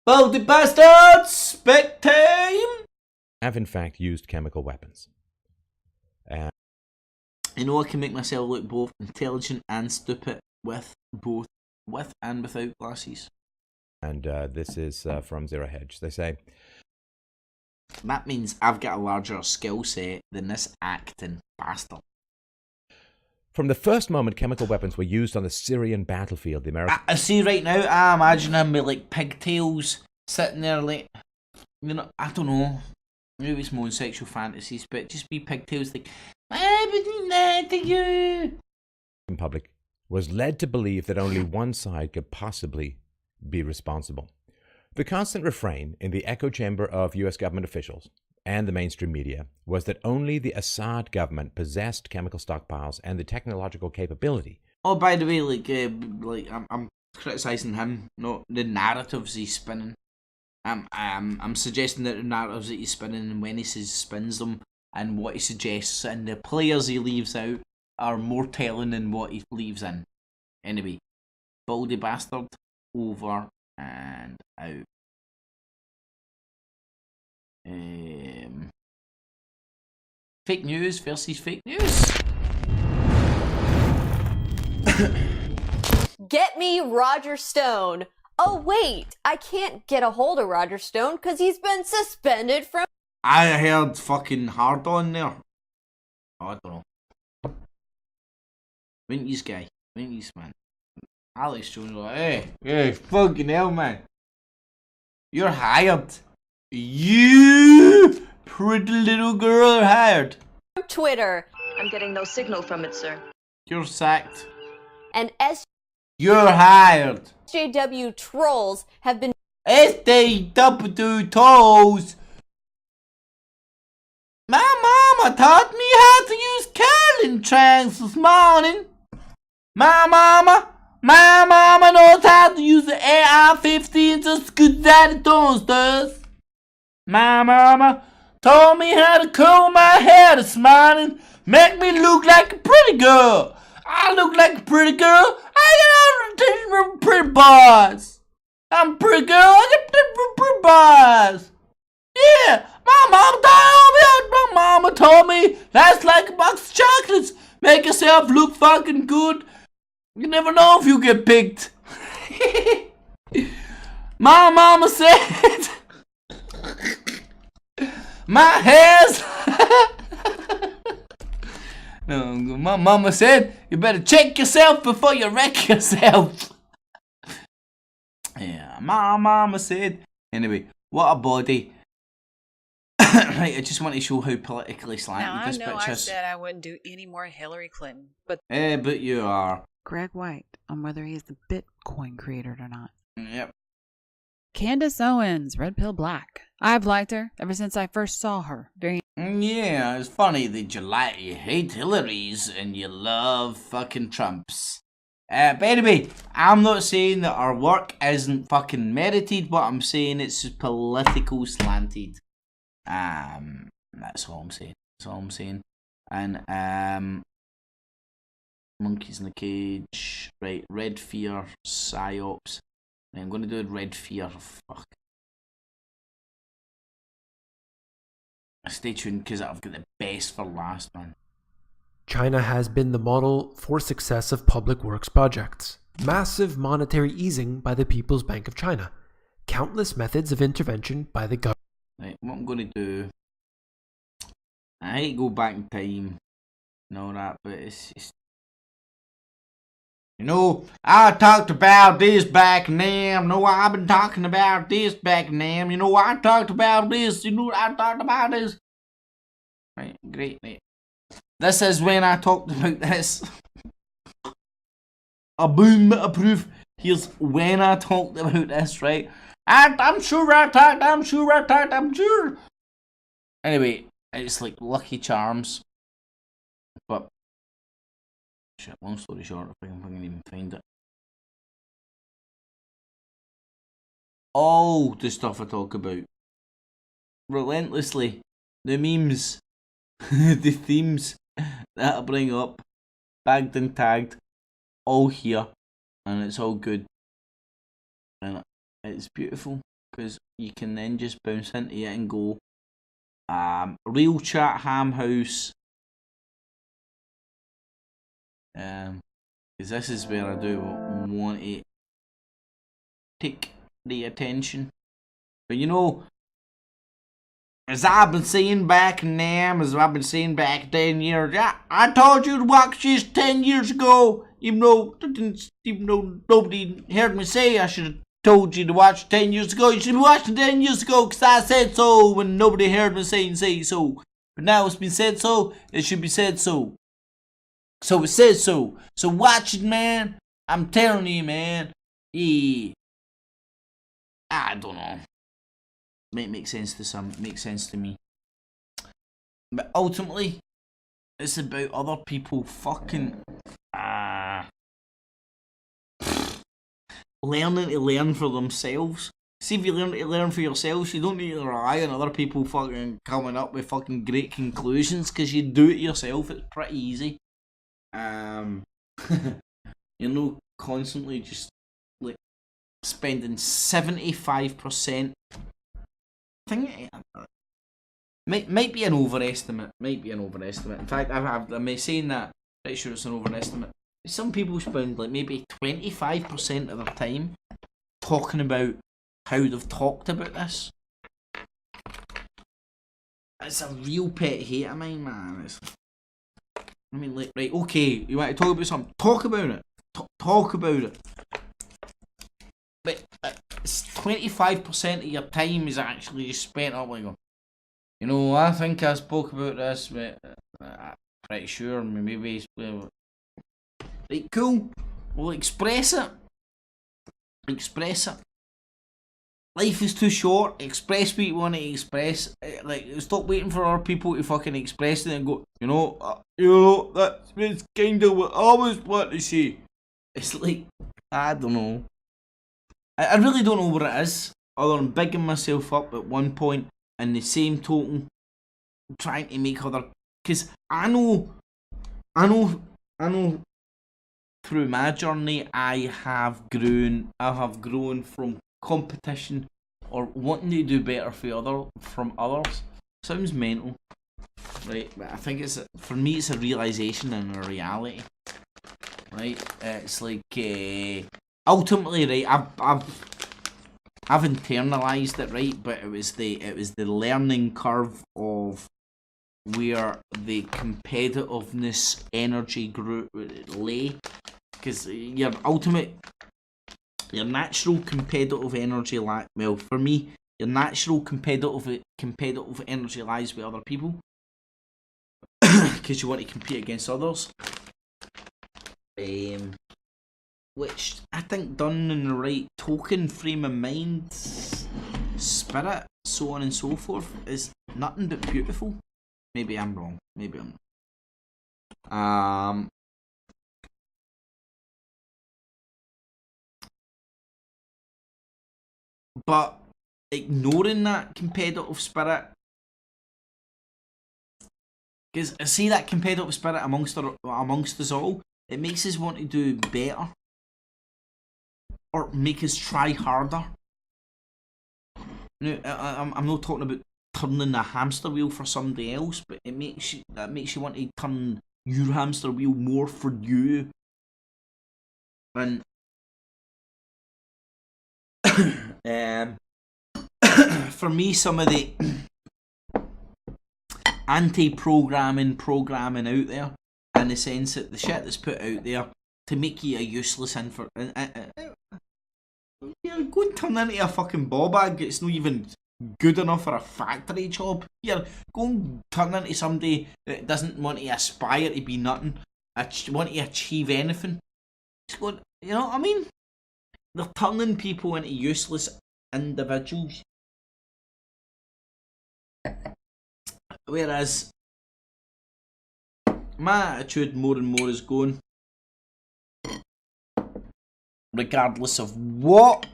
Baldy bastards! Back time! have in fact used chemical weapons. You know, I can make myself look both intelligent and stupid with and without glasses. And this is from Zero Hedge. They say, that means I've got a larger skill set than this acting bastard. from the first moment chemical weapons were used on the Syrian battlefield, the American... I see right now, I imagine him with like pigtails sitting there like, I don't know. Maybe it's more sexual fantasies, but just be pigtails like, I would lie to you. public was led to believe that only one side could possibly be responsible. The constant refrain in the echo chamber of US government officials and the mainstream media was that only the Assad government possessed chemical stockpiles and the technological capability. Oh, by the way, I'm criticising him, not the narratives he's spinning. I'm suggesting that the narratives that he's spinning and when he spins them and what he suggests and the players he leaves out are more telling than what he leaves in. Anyway, baldy bastard, over and out. Fake news versus fake news. Get me Roger Stone. Oh wait, I can't get a hold of Roger Stone because he's been suspended from... I heard fucking hard on there. Oh, I don't know. Winky's guy. Winky's man. Alex Jones was like, hey, fucking hell, man. You're hired. You pretty little girl are hired. Twitter. I'm getting no signal from it, sir. You're sacked. And You're hired. SJW trolls have been... SJW trolls mama taught me how to use curling tracks this morning. My mama knows how to use the AR-15 just as good as Daddy Tones does. My mama told me how to comb my hair this morning, make me look like a pretty girl. I look like a pretty girl. I get all the attention from pretty boys. I'm a pretty girl. I get attention from pretty boys. Yeah, my mama told me that's like a box of chocolates. Make yourself look fucking good. You never know if you get picked. My mama said my hair's no, my mama said you better check yourself before you wreck yourself. Yeah, my mama said. Anyway, what a body. Right, I just want to show how politically slanted this bitch is. I said I wouldn't do any more Hillary Clinton, but but you are. Greg White on whether he's the Bitcoin creator or not. Yep. Candace Owens, Red Pill Black. I've liked her ever since I first saw her. Yeah, it's funny that you hate Hillary's and you love fucking Trump's. But anyway, I'm not saying that our work isn't fucking merited, but I'm saying it's political slanted. That's all I'm saying. That's all I'm saying. And monkeys in the cage. Right, Red F.E.A.R. psyops. I'm gonna do Red F.E.A.R. Fuck. Stay tuned because I've got the best for last, man. China has been the model for success of public works projects. Massive monetary easing by the People's Bank of China. Countless methods of intervention by the government. Right, what I'm going to do, I hate to go back in time and all that, but it's just, you know, I talked about this back in them, no, I've been talking about this back in them, you know, I talked about this, you know, I talked about this. Right, great, mate. This is when I talked about this. A boom bit of proof. Here's when I talked about this, right? I'm sure. Anyway, it's like Lucky Charms. But, shit, long story short, if I can even find it. All the stuff I talk about. Relentlessly. The memes. The themes that I bring up. Bagged and tagged. All here. And it's all good. And it's beautiful because you can then just bounce into it and go, real chat ham house. Because this is where I do want to take the attention. But you know, as I've been saying back in them, as I've been saying back 10 years, I told you to watch this 10 years ago, even though nobody heard me say I should have told you to watch 10 years ago. You should have watched it 10 years ago because I said so when nobody heard me say so. But now it's been said so, it should be said so. So it says so. So watch it, man. I'm telling you, man. Yeah. I don't know. Might make sense to some, makes sense to me. But ultimately, it's about other people fucking learning to learn for themselves. See, if you learn to learn for yourselves, you don't need to rely on other people fucking coming up with fucking great conclusions, because you do it yourself. It's pretty easy. You know, constantly just like spending 75%. I think might be an overestimate. In fact, I'm saying that. Pretty sure it's an overestimate. Some people spend like maybe 25% of their time talking about how they've talked about this. It's a real pet hate of mine, man. I mean, like, right, okay, you want to talk about something? Talk about it. Talk about it. But 25% of your time is actually just spent up like, you know, I think I spoke about this, but I'm pretty sure maybe. Right, cool. Well, express it. life is too short. Express what you want to express. Like, stop waiting for other people to fucking express it and go, that's kind of what I always want to say. It's like, I don't know. I really don't know what it is, other than bigging myself up at one point and the same token trying to make other. Because I know through my journey I have grown from competition or wanting to do better from others. Sounds mental, right? But I think for me it's a realization and a reality, right? It's like ultimately, right? I've internalized it, right? But it was the learning curve of where the competitiveness energy group lay, because your natural competitive energy for me, your natural competitive energy lies with other people, because you want to compete against others. Which I think done in the right token, frame of mind, spirit, so on and so forth, is nothing but beautiful. Maybe I'm wrong. Maybe I'm not. But ignoring that competitive spirit, because I see that competitive spirit amongst us all, it makes us want to do better. Or make us try harder. Now, I'm not talking about turning the hamster wheel for somebody else, but that makes you want to turn your hamster wheel more for you. And for me, some of the anti-programming out there, in the sense that the shit that's put out there to make you a useless go and turn into a fucking ball bag. It's not even good enough for a factory job. Go and turn into somebody that doesn't want to aspire to be nothing, want to achieve anything. It's going, you know what I mean? They're turning people into useless individuals. Whereas my attitude more and more is going, regardless of what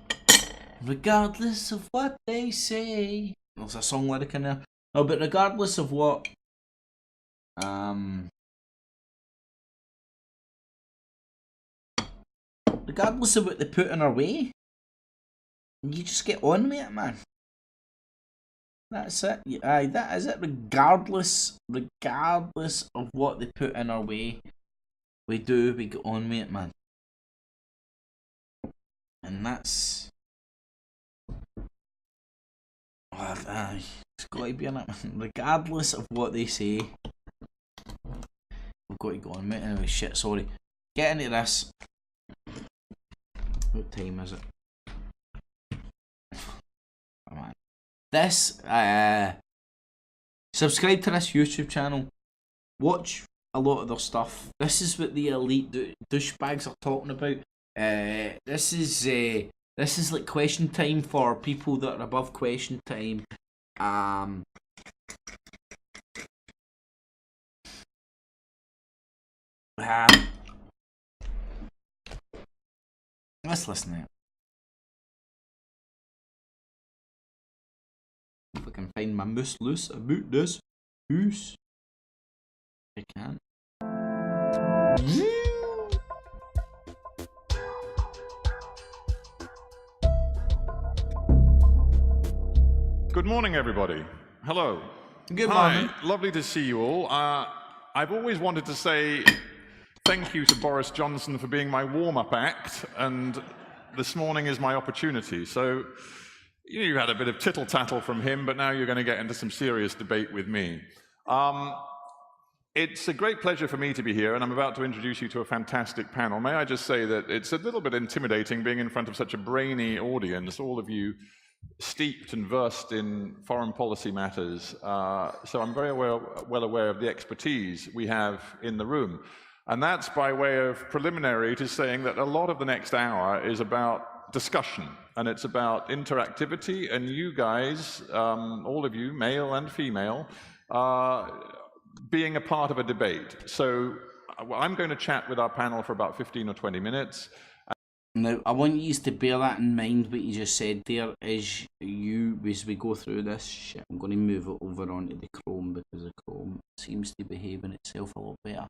they say. There's a song lyric in there. No, but regardless of what regardless of what they put in our way, you just get on with it, man. That's it. Aye, that is it. Regardless of what they put in our way, we get on with it, man. And that's... Aye, it's got to be in it, man. Regardless of what they say, we've got to go on with it. Anyway, shit, sorry. Get into this. What time is it? Come on. This, subscribe to this YouTube channel. Watch a lot of their stuff. This is what the elite douchebags are talking about. This is like question time for people that are above question time. Let's listen to it. If I can find my moose loose about this hoose. I can't. Good morning, everybody. Hello. Good morning. morning. Lovely to see you all. I've always wanted to say thank you to Boris Johnson for being my warm-up act, and this morning is my opportunity. So, you had a bit of tittle-tattle from him, but now you're going to get into some serious debate with me. It's a great pleasure for me to be here, and I'm about to introduce you to a fantastic panel. May I just say that it's a little bit intimidating being in front of such a brainy audience, all of you steeped and versed in foreign policy matters. So I'm very well aware of the expertise we have in the room. And that's by way of preliminary to saying that a lot of the next hour is about discussion, and it's about interactivity, and you guys, all of you, male and female, being a part of a debate. So I'm going to chat with our panel for about 15 or 20 minutes. Now, I want you to bear that in mind, what you just said there, as we go through this shit. I'm going to move it over onto the Chrome, because the Chrome seems to be behaving itself a lot better.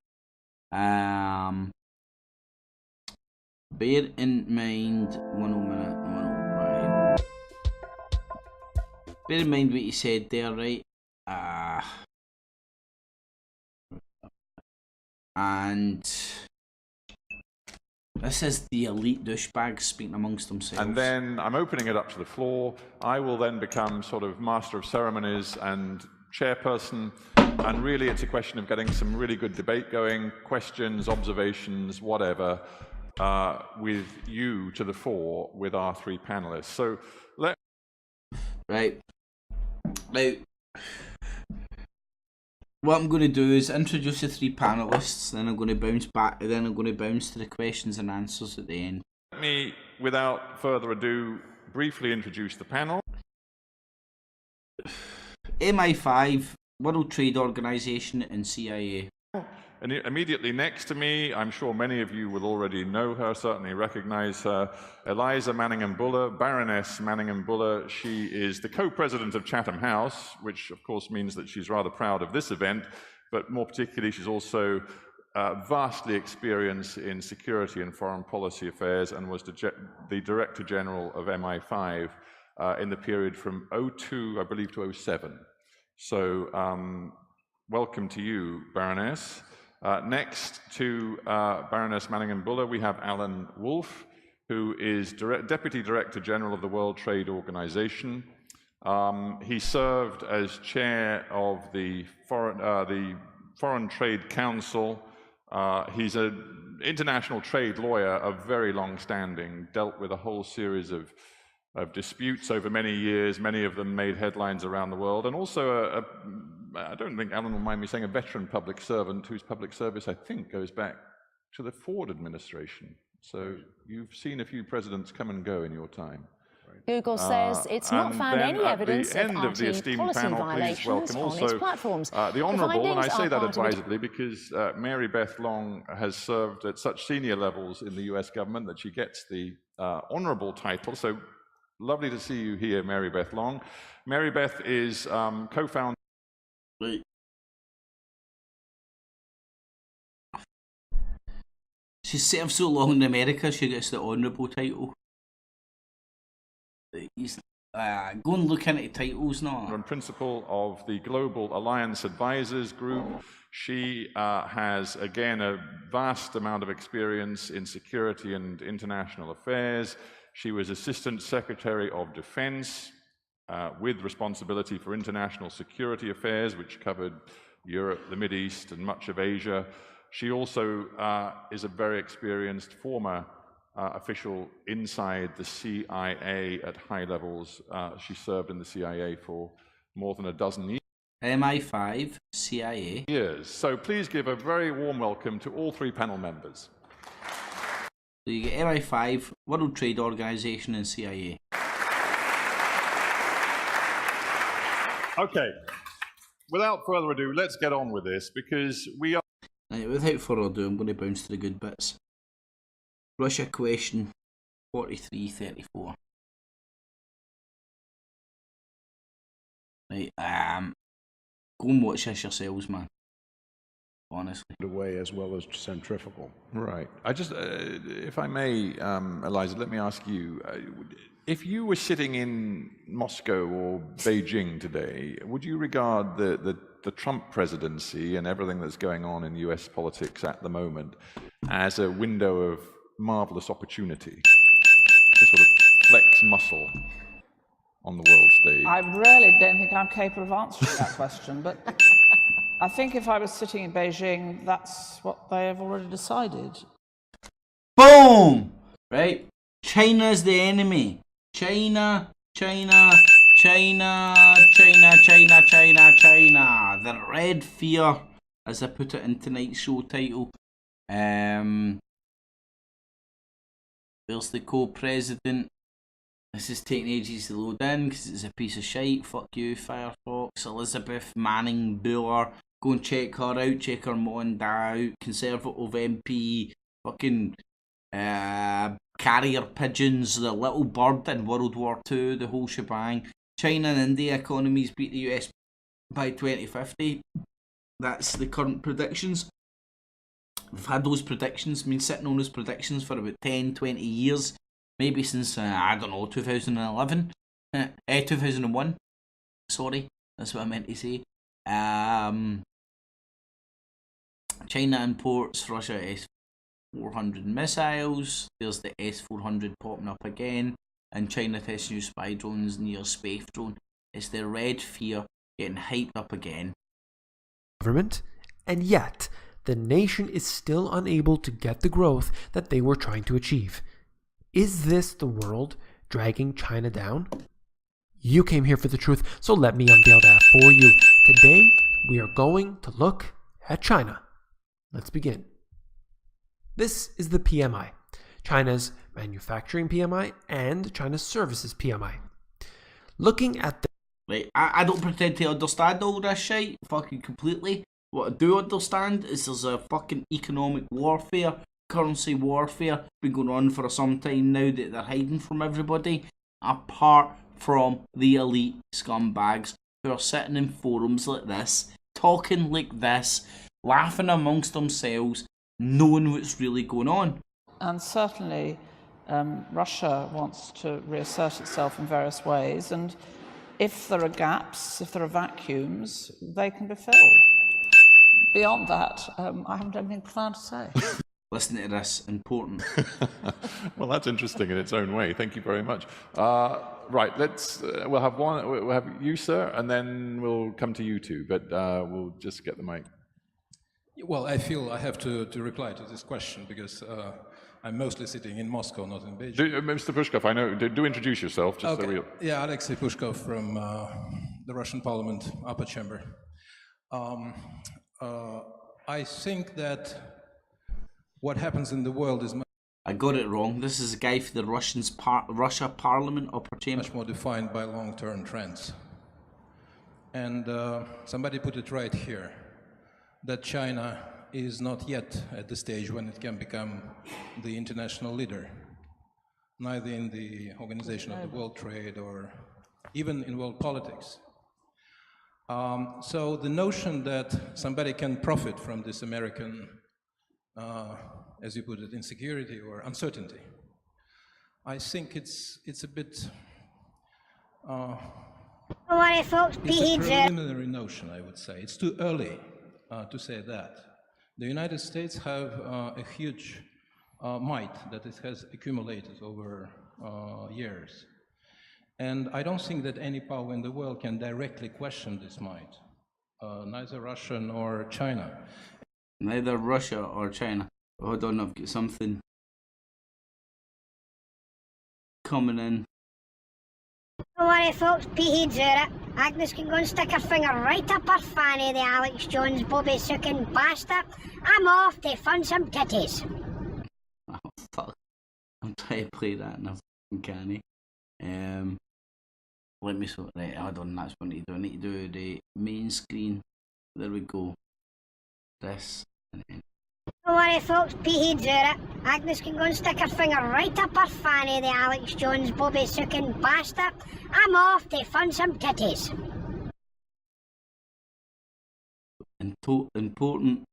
Bear in mind, 105. Bear in mind what you said there, right? And this is the elite douchebags speaking amongst themselves. And then I'm opening it up to the floor. I will then become sort of master of ceremonies and chairperson. And really, it's a question of getting some really good debate going, questions, observations, whatever, with you to the fore with our three panelists. So Right. Now, what I'm going to do is introduce the three panelists, then I'm going to bounce back, then I'm going to bounce to the questions and answers at the end. Let me, without further ado, briefly introduce the panel. MI5, World Trade Organization, and CIA. And immediately next to me, I'm sure many of you will already know her, certainly recognize her, Eliza Manningham-Buller, Baroness Manningham-Buller. She is the co-president of Chatham House, which of course means that she's rather proud of this event, but more particularly she's also vastly experienced in security and foreign policy affairs, and was the Director General of MI5 in the period from 02, I believe, to 07. So welcome to you, Baroness. Next to Baroness Manningham-Buller, we have Alan Wolfe, who is Deputy Director General of the World Trade Organization. He served as chair of the Foreign Trade Council. He's an international trade lawyer of very long standing, dealt with a whole series of disputes over many years. Many of them made headlines around the world, and also I don't think Alan will mind me saying, a veteran public servant whose public service, I think, goes back to the Ford administration. So you've seen a few presidents come and go in your time. Google says it's not found any evidence of anti-policy violations on its platforms. The Honourable, and I say that advisedly because Mary Beth Long has served at such senior levels in the US government that she gets the Honourable title. So lovely to see you here, Mary Beth Long. Mary Beth is co-founder. Right. She served so long in America, she gets the Honourable title. Go and look into titles now. And principal of the Global Alliance Advisors Group. She has, again, a vast amount of experience in security and international affairs. She was Assistant Secretary of Defense with responsibility for international security affairs, which covered Europe, the Mideast, and much of Asia. She also is a very experienced former official inside the CIA at high levels. She served in the CIA for more than a dozen years. MI5, CIA. Years. So please give a very warm welcome to all three panel members. So you get MI5, World Trade Organization, and CIA. Okay, without further ado, let's get on with this, because we are... Right, without further ado, I'm going to bounce to the good bits. Russia question 4334. Right, go and watch this yourselves, man. Honestly. Away as well as centrifugal. Right. I just, if I may, Eliza, let me ask you, if you were sitting in Moscow or Beijing today, would you regard the Trump presidency and everything that's going on in US politics at the moment as a window of marvelous opportunity to sort of flex muscle on the world stage? I really don't think I'm capable of answering that question, but I think if I was sitting in Beijing, that's what they have already decided. Boom! Right? China's the enemy. China, China, China, China, China, China, China. The Red F.E.A.R, as I put it in tonight's show title. There's the co-president. This is taking ages to load in because it's a piece of shite. Fuck you, Firefox. Elizabeth Manning Buller. Go and check her out. Check her Monda out. Conservative MP. Fucking carrier pigeons. The little bird in World War II. The whole shebang. China and India economies beat the US by 2050. That's the current predictions. We've had those predictions, been sitting on those predictions for about 10, 20 years. Maybe since, I don't know, 2011? 2001. Sorry, that's what I meant to say. China imports Russia S-400 missiles. There's the S-400 popping up again. And China tests new spy drones near space drone. It's the red F.E.A.R getting hyped up again. Government, and yet the nation is still unable to get the growth that they were trying to achieve. Is this the world dragging China down? You came here for the truth, so let me unveil that for you. Today, we are going to look at China. Let's begin. This is the PMI, China's manufacturing PMI and China's services PMI. Looking at the... Right, I don't pretend to understand all this shit fucking completely. What I do understand is there's a fucking economic warfare, currency warfare, been going on for some time now that they're hiding from everybody, apart from the elite scumbags who are sitting in forums like this, talking like this, laughing amongst themselves, knowing what's really going on. And certainly Russia wants to reassert itself in various ways, and if there are gaps, if there are vacuums, they can be filled. Beyond that, I haven't anything planned to say. Listen to this, important. Well, that's interesting in its own way. Thank you very much. Right, let's. We'll have one. We'll have you, sir, and then we'll come to you two. But we'll just get the mic. Well, I feel I have to reply to this question because I'm mostly sitting in Moscow, not in Beijing. Mr. Pushkov, I know. Do introduce yourself, just okay. so we. Yeah, Alexei Pushkov from the Russian Parliament, upper chamber. I think that what happens in the world is. I got it wrong. This is a guy for the Russia Parliament, upper chamber. Much more defined by long-term trends. And somebody put it right here, that China is not yet at the stage when it can become the international leader, neither in the Organization of the World Trade or even in world politics. So the notion that somebody can profit from this American, as you put it, insecurity or uncertainty, I think it's a bit, it's a preliminary notion, I would say. It's too early to say that. The United States have a huge might that it has accumulated over years. And I don't think that any power in the world can directly question this might, neither Russia nor China. Neither Russia or China. Hold on, I've got something coming in. Don't worry folks, P.H. Zura. Agnes can go and stick her finger right up her fanny, the Alex Jones Bobby sucking bastard. I'm off to fund some titties. Oh fuck. I'm trying to play that and I'm canny. Let me sort right, hold on, that's what I need to do. I need to do the main screen. There we go. This and then. Don't worry folks, P.H. Zura. Agnes can go and stick her finger right up her fanny, the Alex Jones Bobby sucking bastard. I'm off to fund some titties. Important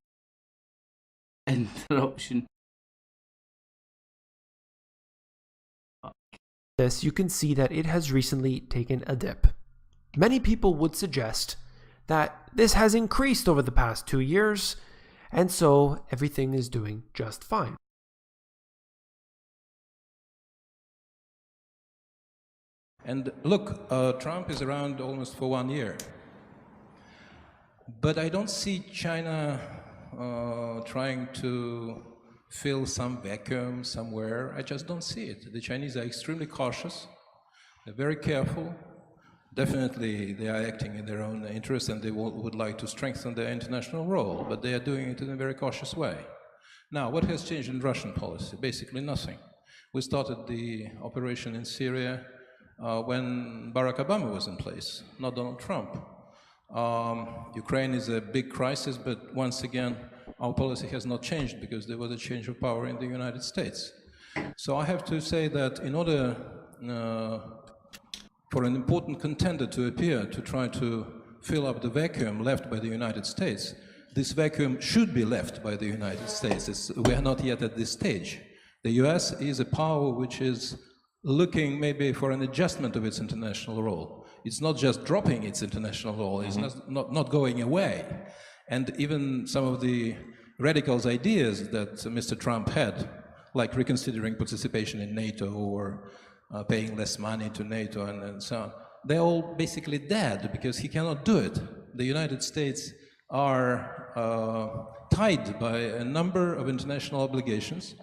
interruption. This, you can see that it has recently taken a dip. Many people would suggest that this has increased over the past 2 years, and so everything is doing just fine. And look, Trump is around almost for 1 year. But I don't see China trying to fill some vacuum somewhere. I just don't see it. The Chinese are extremely cautious. They're very careful. Definitely they are acting in their own interest and they would like to strengthen their international role, but they are doing it in a very cautious way. Now, what has changed in Russian policy? Basically nothing. We started the operation in Syria when Barack Obama was in place, not Donald Trump. Ukraine is a big crisis, but once again, our policy has not changed because there was a change of power in the United States. So I have to say that in order for an important contender to appear, to try to fill up the vacuum left by the United States, this vacuum should be left by the United States. We are not yet at this stage. The US is a power which is looking maybe for an adjustment of its international role. It's not just dropping its international role, it's not going away. And even some of the radical ideas that Mr. Trump had, like reconsidering participation in NATO or paying less money to NATO and so on, they're all basically dead because he cannot do it. The United States are tied by a number of international obligations,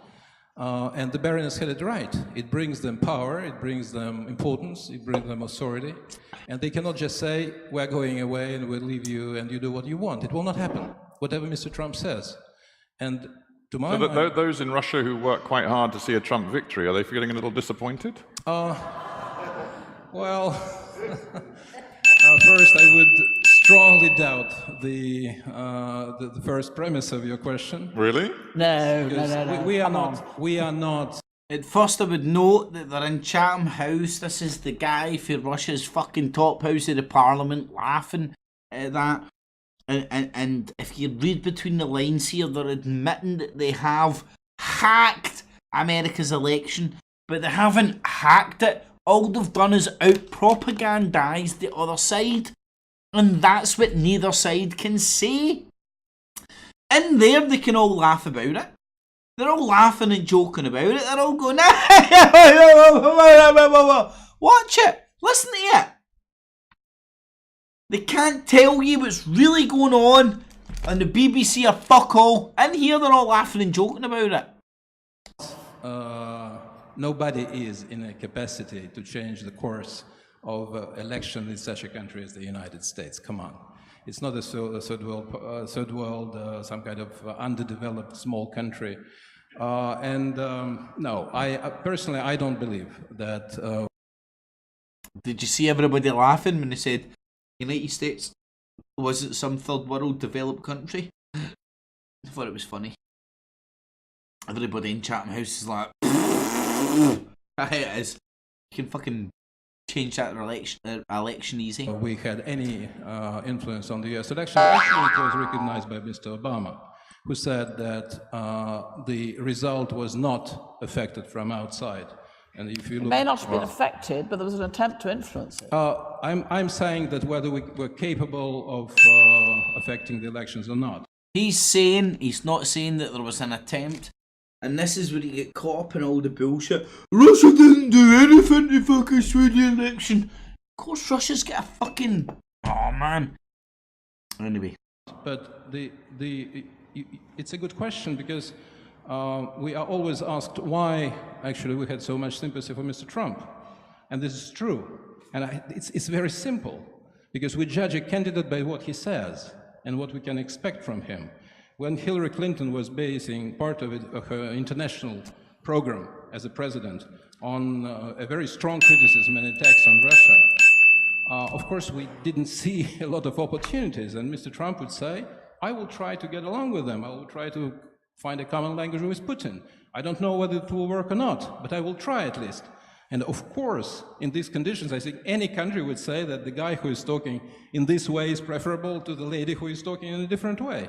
and the Baroness had it right. It brings them power, it brings them importance, it brings them authority, and they cannot just say, we're going away and we'll leave you and you do what you want. It will not happen, whatever Mr. Trump says. And to my mind, those in Russia who work quite hard to see a Trump victory, are they feeling a little disappointed? Well, first I would strongly doubt the first premise of your question. Really? No. We are not. At first, I would note that they're in Chatham House. This is the guy for Russia's fucking top house of the parliament laughing at that. And if you read between the lines here, they're admitting that they have hacked America's election, but they haven't hacked it. All they've done is out-propagandise the other side. And that's what neither side can say. In there, they can all laugh about it. They're all laughing and joking about it. They're all going, watch it. Listen to it. They can't tell you what's really going on. And the BBC are fuck all. In here, they're all laughing and joking about it. Nobody is in a capacity to change the course of election in such a country as the United States. Come on. It's not a third world, some kind of underdeveloped small country. No, personally, I don't believe that. Did you see everybody laughing when they said United States wasn't some third world developed country? I thought it was funny. Everybody in Chatham House is like, it is. You can fucking change that election easy. We had any influence on the US election. Actually, it was recognized by Mr. Obama, who said that the result was not affected from outside. And if you look, it may not have been affected, but there was an attempt to influence it. I'm saying that whether we were capable of affecting the elections or not. He's not saying that there was an attempt. And this is where you get caught up in all the bullshit. Russia didn't do anything to fucking sway the election. Of course Russia's got a fucking... Oh, man. Anyway. But it's a good question because we are always asked why actually we had so much sympathy for Mr. Trump. And this is true. And it's very simple. Because we judge a candidate by what he says and what we can expect from him. When Hillary Clinton was basing part of her international program as a president on a very strong criticism and attacks on Russia, of course we didn't see a lot of opportunities, and Mr. Trump would say, I will try to get along with them, I will try to find a common language with Putin. I don't know whether it will work or not, but I will try at least. And of course, in these conditions, I think any country would say that the guy who is talking in this way is preferable to the lady who is talking in a different way.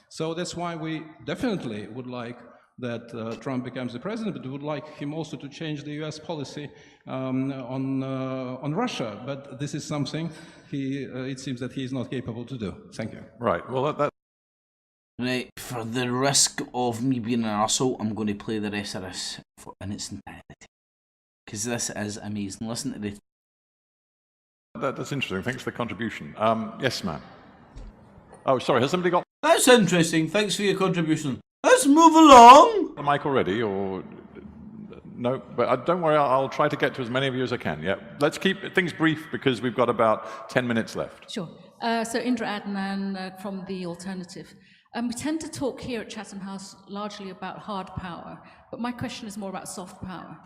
So that's why we definitely would like that Trump becomes the president, but we would like him also to change the US policy on Russia. But this is something it seems that he is not capable to do. Thank you. Right. Well, Right, for the risk of me being an arsehole, I'm going to play the rest of this in its entirety. Because this is amazing. Listen to this. That's interesting. Thanks for the contribution. Yes, ma'am. Oh, sorry. Has somebody got... That's interesting. Thanks for your contribution. Let's move along. The mic already, or... No, but don't worry. I'll try to get to as many of you as I can. Yeah. Let's keep things brief because we've got about 10 minutes left. Sure. So Indra Adnan from The Alternative. We tend to talk here at Chatham House largely about hard power, but my question is more about soft power.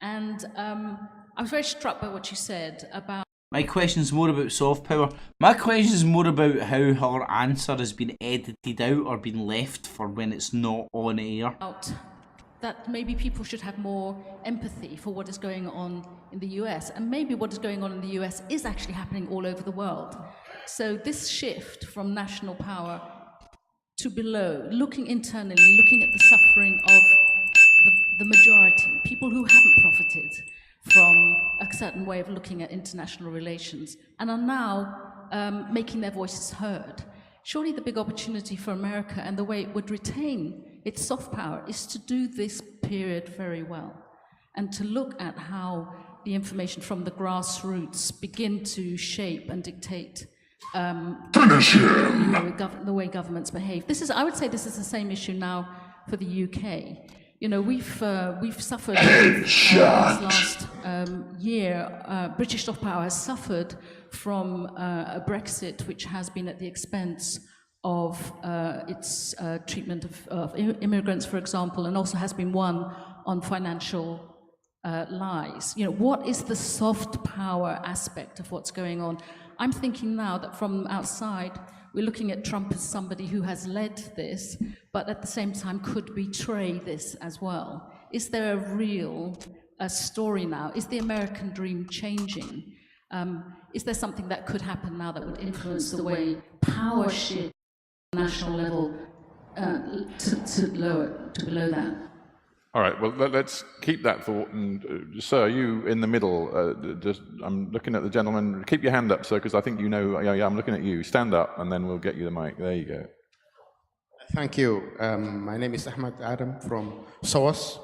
And I was very struck by what you said about... My question's more about soft power. My question's more about how her answer has been edited out or been left for when it's not on air. That maybe people should have more empathy for what is going on in the US, and maybe what is going on in the US is actually happening all over the world. So this shift from national power to below, looking internally, looking at the suffering of the majority, people who haven't profited from a certain way of looking at international relations and are now making their voices heard. Surely the big opportunity for America and the way it would retain its soft power is to do this period very well and to look at how the information from the grassroots begin to shape and dictate the way governments behave. I would say this is the same issue now for the UK. You know, we've suffered this last year. British soft power has suffered from a Brexit which has been at the expense of its treatment of immigrants, for example, and also has been won on financial lies. You know, what is the soft power aspect of what's going on? I'm thinking now that from outside, we're looking at Trump as somebody who has led this, but at the same time could betray this as well. Is there a real story now? Is the American dream changing? Is there something that could happen now that would influence the way power shifts at the national level to below that? All right, well, let's keep that thought. And sir, you in the middle, I'm looking at the gentleman. Keep your hand up, sir, because I think you know, yeah, I'm looking at you. Stand up, and then we'll get you the mic. There you go. Thank you. My name is Ahmed Adam from SOAS.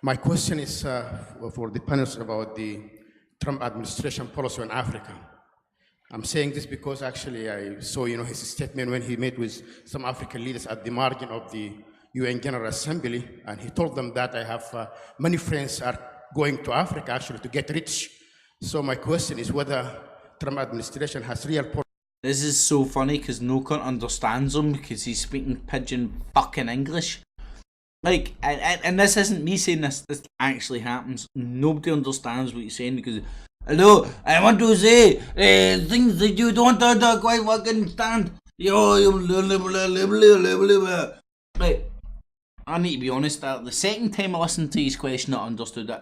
My question is for the panelists about the Trump administration policy on Africa. I'm saying this because actually I saw, his statement when he met with some African leaders at the margin of the UN General Assembly, and he told them that I have many friends are going to Africa actually to get rich. So my question is whether Trump administration has real policy. This is so funny because no one understands him because he's speaking pidgin fucking English. Like, and this isn't me saying this actually happens. Nobody understands what he's saying because, hello, I want to say things that you don't quite fucking stand. Like, I need to be honest, the second time I listened to his question I understood it,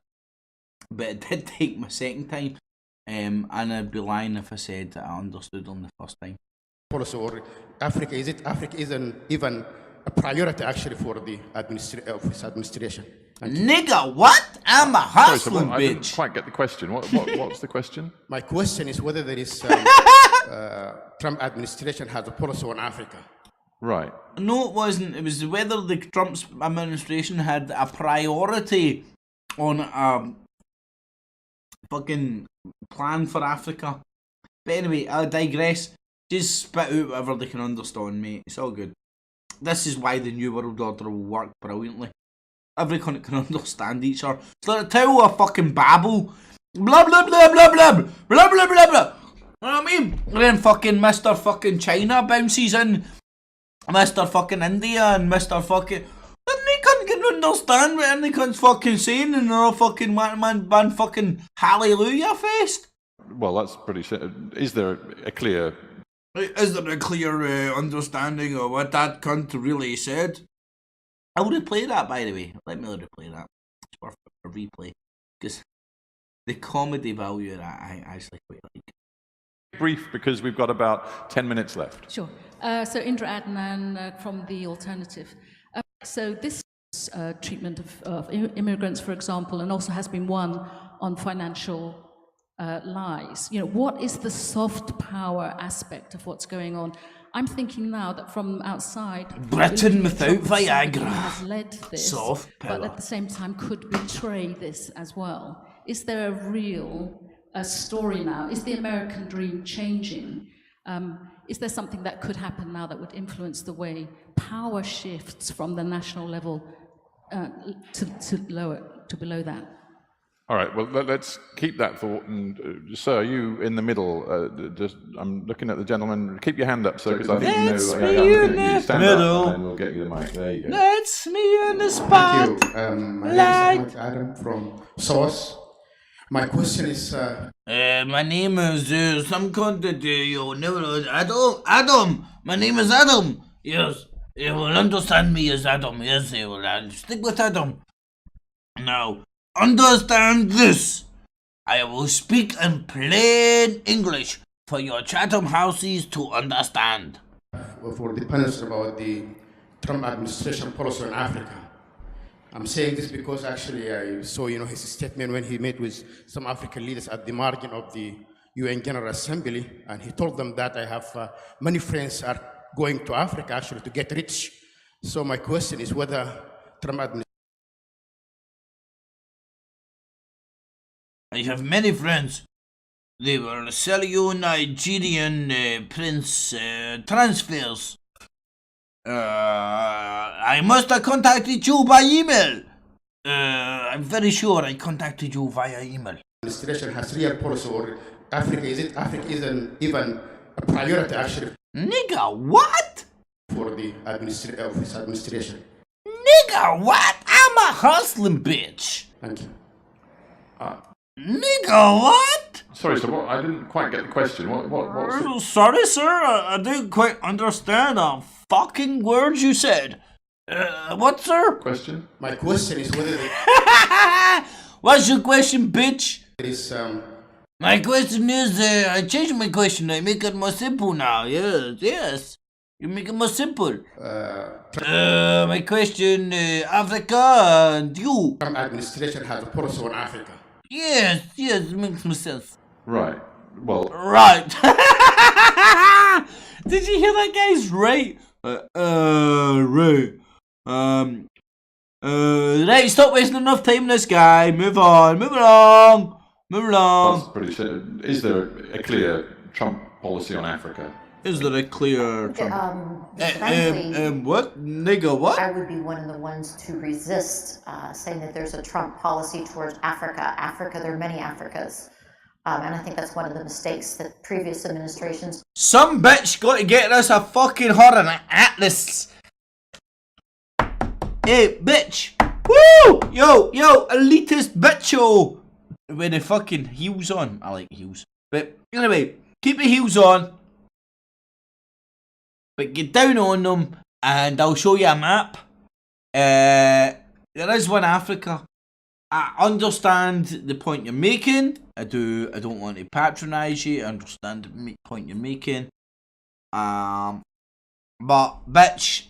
but it did take my second time, and I'd be lying if I said that I understood on the first time. Policy or Africa isn't even a priority actually for the administration. Nigga, what? I'm a hustler, bitch. I didn't quite get the question. What's the question? My question is whether there is Trump administration has a policy on Africa. Right. No, it wasn't. It was whether the Trump's administration had a priority on a fucking plan for Africa. But anyway, I digress. Just spit out whatever they can understand, mate. It's all good. This is why the New World Order will work brilliantly. Every country can understand each other. It's like a tale of fucking babble. Blah blah blah blah blah blah blah blah blah blah. You know what I mean? And then fucking Mr. fucking China bounces in. Mr. fucking India and Mr. fucking... And they couldn't understand what any cunt's fucking saying and they're all fucking man fucking hallelujah fest. Well, that's pretty... Is there a clear... Is there a clear understanding of what that cunt really said? I'll replay that, by the way. Let me replay that. It's worth a replay. Because the comedy value of that I actually quite like. Brief, because we've got about 10 minutes left. Sure. So Indra Adnan from The Alternative. So this treatment of immigrants, for example, and also has been won on financial lies. You know, what is the soft power aspect of what's going on? I'm thinking now that from outside, Britain without Viagra has led this, soft power, but at the same time could betray this as well. Is there a real story now? Is the American dream changing? Is there something that could happen now that would influence the way power shifts from the national level to below that? All right, well, let's keep that thought. And, sir, you in the middle, I'm looking at the gentleman. Keep your hand up, sir, because I think That's you know. me I'm in looking at you. the Stand middle. up, and we'll get you the mic. There you go. That's me in the spot. Thank you. My name is Ahmed Adam from SOAS. My question is... my name is some content, you never... Adam! My name is Adam! Yes, you will understand me as Adam. Yes, you will stick with Adam. Now, understand this. I will speak in plain English for your Chatham houses to understand. For the panels about the Trump administration policy on Africa. I'm saying this because actually I saw, his statement when he met with some African leaders at the margin of the UN General Assembly, and he told them that I have many friends are going to Africa actually to get rich. So my question is whether Trump administration... I have many friends. They will sell you Nigerian prince transfers. I must have contacted you by email. I'm very sure I contacted you via email. Administration has real policy, or Africa isn't even a priority actually. Nigga, what? For the administration. Nigga, what? I'm a hustling bitch. Thank you. Nigga, what? Sorry, sir, I didn't quite get the question. What's the... Sorry, sir, I didn't quite understand a fucking word you said. What, sir? Question? My question is whether... What's your question, bitch? It is, My question is, I changed my question. I make it more simple now. Yes. You make it more simple. My question, Africa and you. Trump administration has a policy on Africa. Yes, it makes more sense. Right. Well. Right. Did you hear that, guys? Right. Right. Stop wasting enough time on this guy. Move along. That's pretty simple. Is there a clear Trump policy on Africa? Is there a clear Trump? What? Nigga, what? I would be one of the ones to resist saying that there's a Trump policy towards Africa. There are many Africas. And I think that's one of the mistakes that previous administrations... Some bitch got to get us a fucking horror and atlas. Hey, bitch. Woo! Yo, elitist bitcho. With the fucking heels on. I like heels. But anyway, keep the heels on. But get down on them and I'll show you a map. There is one Africa. I understand the point you're making. I don't want to patronise you. I understand the point you're making. But bitch,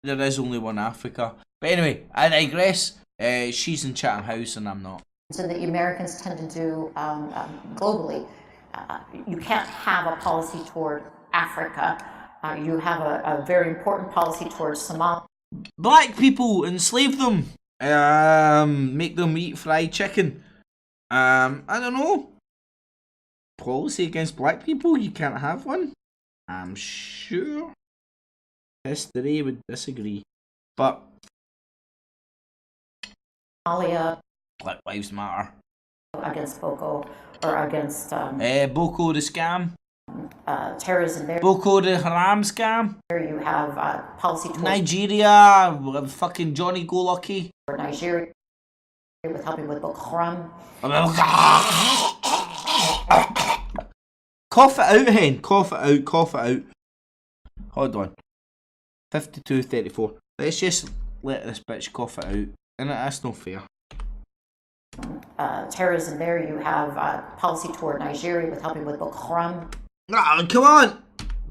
there is only one Africa. But anyway, I digress. She's in Chatham House and I'm not. So that Americans tend to do globally. You can't have a policy toward Africa. You have a very important policy towards Somalia. Black people, enslave them. Make them eat fried chicken. I don't know. Policy against black people? You can't have one? I'm sure history would disagree. But Somalia. Black Lives Matter. Against Boko, or against... Boko the scam. Terrorism. Boko the Haram scam. There you have policy towards... Nigeria, fucking Johnny Go Lucky. Or Nigeria, with helping with Boko Haram. Cough it out, hen. Cough it out. Hold on. 52-34. Let's just let this bitch cough it out. And that's no fair. Terrorism. There you have policy toward Nigeria with helping with Boko Haram. Come on!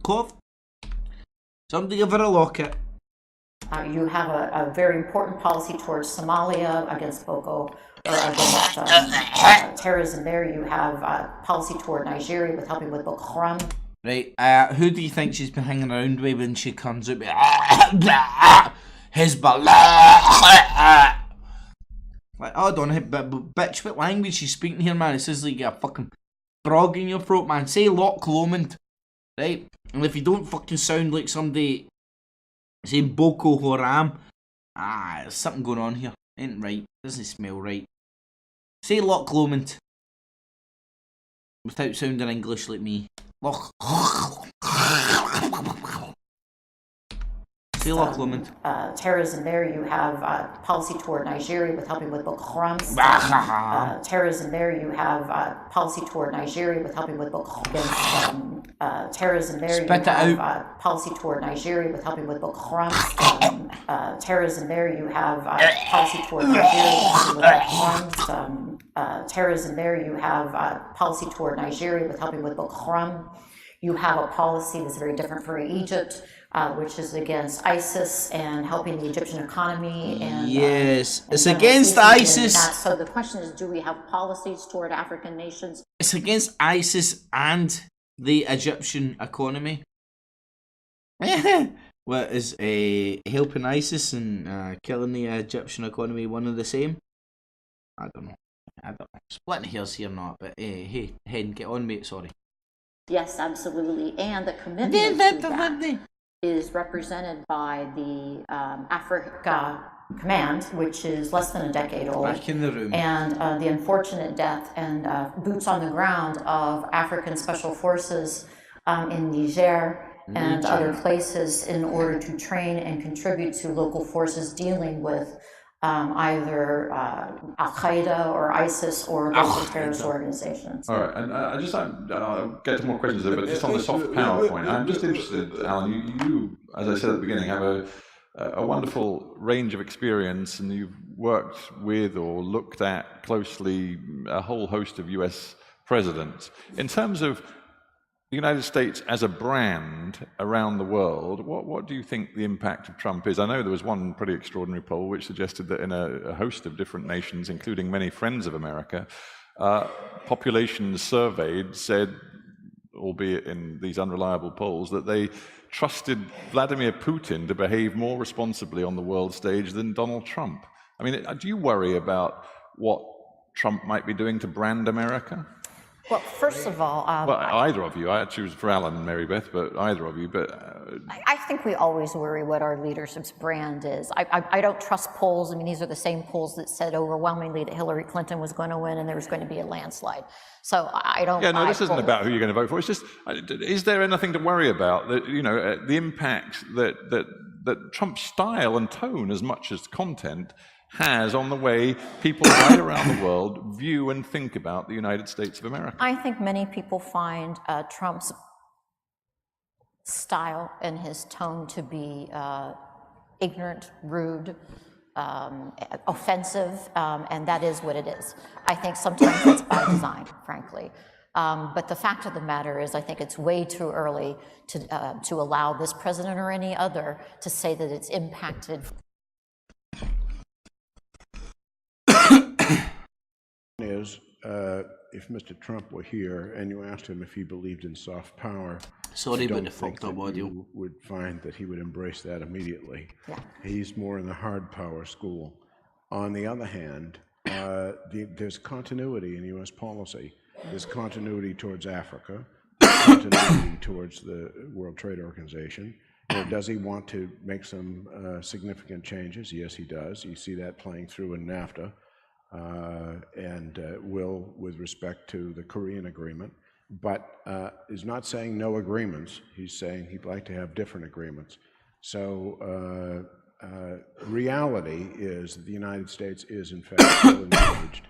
Cough. Somebody give her a locket. You have a very important policy towards Somalia against Boko, or against terrorism. There you have policy toward Nigeria with helping with Boko Haram. Right, who do you think she's been hanging around with when she comes out with Hezbollah? Like, hold on, bitch, what language she's speaking here, man? It says like you got a fucking frog in your throat, man. Say Loch Lomond, right? And if you don't fucking sound like somebody saying Boko Haram, there's something going on here. Ain't right. Doesn't smell right. Say Loch Lomond. Without sounding English like me. Loch. Say Loch Lomond. Terrorism there, you have policy toward Nigeria with helping with Boko Haram. Terrorism there, you have policy toward Nigeria with helping with Boko Haram. Terrorism there, you have policy toward Nigeria with helping with Boko Haram. Terrorism there, you have policy toward Nigeria with helping with Boko Haram. Terrorism there, you have policy toward Nigeria with helping with Boko Haram. You have a policy that's very different for Egypt, which is against ISIS and helping the Egyptian economy. And yes, it's against ISIS. So the question is, do we have policies toward African nations? It's against ISIS and the Egyptian economy. What is helping ISIS and killing the Egyptian economy one and the same? I don't know. Splitting hairs here, not. But hey, Hen, get on, mate. Sorry. Yes, absolutely. And the commitment to that is represented by the Africa Command, which is less than a decade old. Back in the room. And the unfortunate death and boots on the ground of African Special Forces in Niger and other places in order to train and contribute to local forces dealing with either Al-Qaeda or ISIS or local terrorist organizations. All right, and I'll get to more questions there, but just on the soft power point, I'm just interested, Alan, you as I said at the beginning, have a wonderful range of experience, and you've worked with or looked at closely a whole host of US presidents. In terms of the United States as a brand around the world, what do you think the impact of Trump is? I know there was one pretty extraordinary poll which suggested that in a host of different nations, including many friends of America, populations surveyed said, albeit in these unreliable polls, that they trusted Vladimir Putin to behave more responsibly on the world stage than Donald Trump. I mean, do you worry about what Trump might be doing to brand America? Well, first of all, well, either of you. I choose for Alan and Mary Beth, but either of you. But I think we always worry what our leadership's brand is. I don't trust polls. I mean, these are the same polls that said overwhelmingly that Hillary Clinton was going to win and there was going to be a landslide. So I don't. Yeah, no, this isn't about who you're going to vote for. It's just, is there anything to worry about? That the impact that Trump's style and tone, as much as content, has on the way people right around the world view and think about the United States of America? I think many people find Trump's style and his tone to be ignorant, rude, offensive, and that is what it is. I think sometimes it's by design, frankly. But the fact of the matter is, I think it's way too early to allow this president or any other to say that it's impacted. Is if Mr. Trump were here and you asked him if he believed in soft power, sorry about the fucked up audio, you would find that he would embrace that immediately. Yeah. He's more in the hard power school. On the other hand, there's continuity in U.S. policy. There's continuity towards Africa, continuity towards the World Trade Organization. Does he want to make some significant changes? Yes, he does. You see that playing through in NAFTA. And will with respect to the Korean agreement, but is not saying no agreements. He's saying he'd like to have different agreements. So reality is that the United States is in fact still engaged.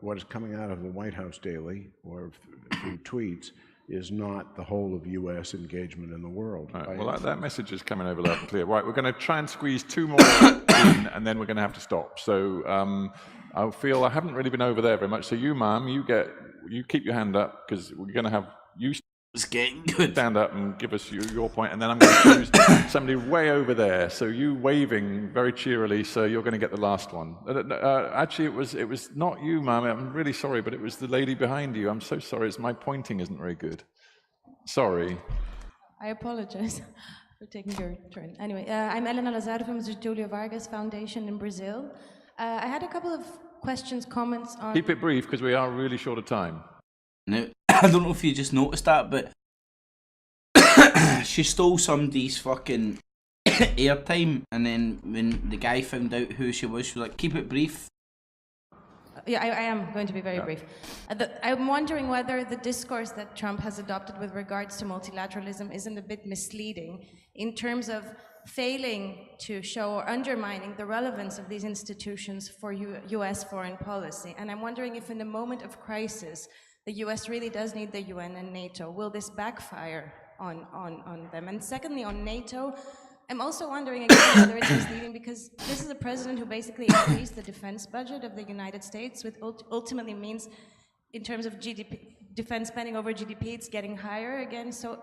What is coming out of the White House daily or through tweets is not the whole of U.S. engagement in the world. Right, well, that message is coming over loud and clear. Right, we're going to try and squeeze two more in, and then we're going to have to stop. So I feel I haven't really been over there very much. So you, Ma'am, you keep your hand up, because we're going to have you stand up and give us your point, and then I'm going to choose somebody way over there. So you waving very cheerily, so you're going to get the last one. Actually, it was not you, Ma'am. I'm really sorry, but it was the lady behind you. I'm so sorry. My pointing isn't very good. Sorry. I apologize for taking your turn. Anyway, I'm Elena Lazaro from the Julio Vargas Foundation in Brazil. I had a couple of questions, comments on... Keep it brief, because we are really short of time. Now, I don't know if you just noticed that, but she stole somebody's fucking airtime, and then when the guy found out who she was like, keep it brief. Yeah, I am going to be very brief. I'm wondering whether the discourse that Trump has adopted with regards to multilateralism isn't a bit misleading in terms of failing to show or undermining the relevance of these institutions for U.S. foreign policy. And I'm wondering if in a moment of crisis, the U.S. really does need the UN and NATO. Will this backfire on them? And secondly, on NATO, I'm also wondering again whether it's misleading, because this is a president who basically increased the defense budget of the United States, which ultimately means in terms of GDP, defense spending over GDP, it's getting higher again. So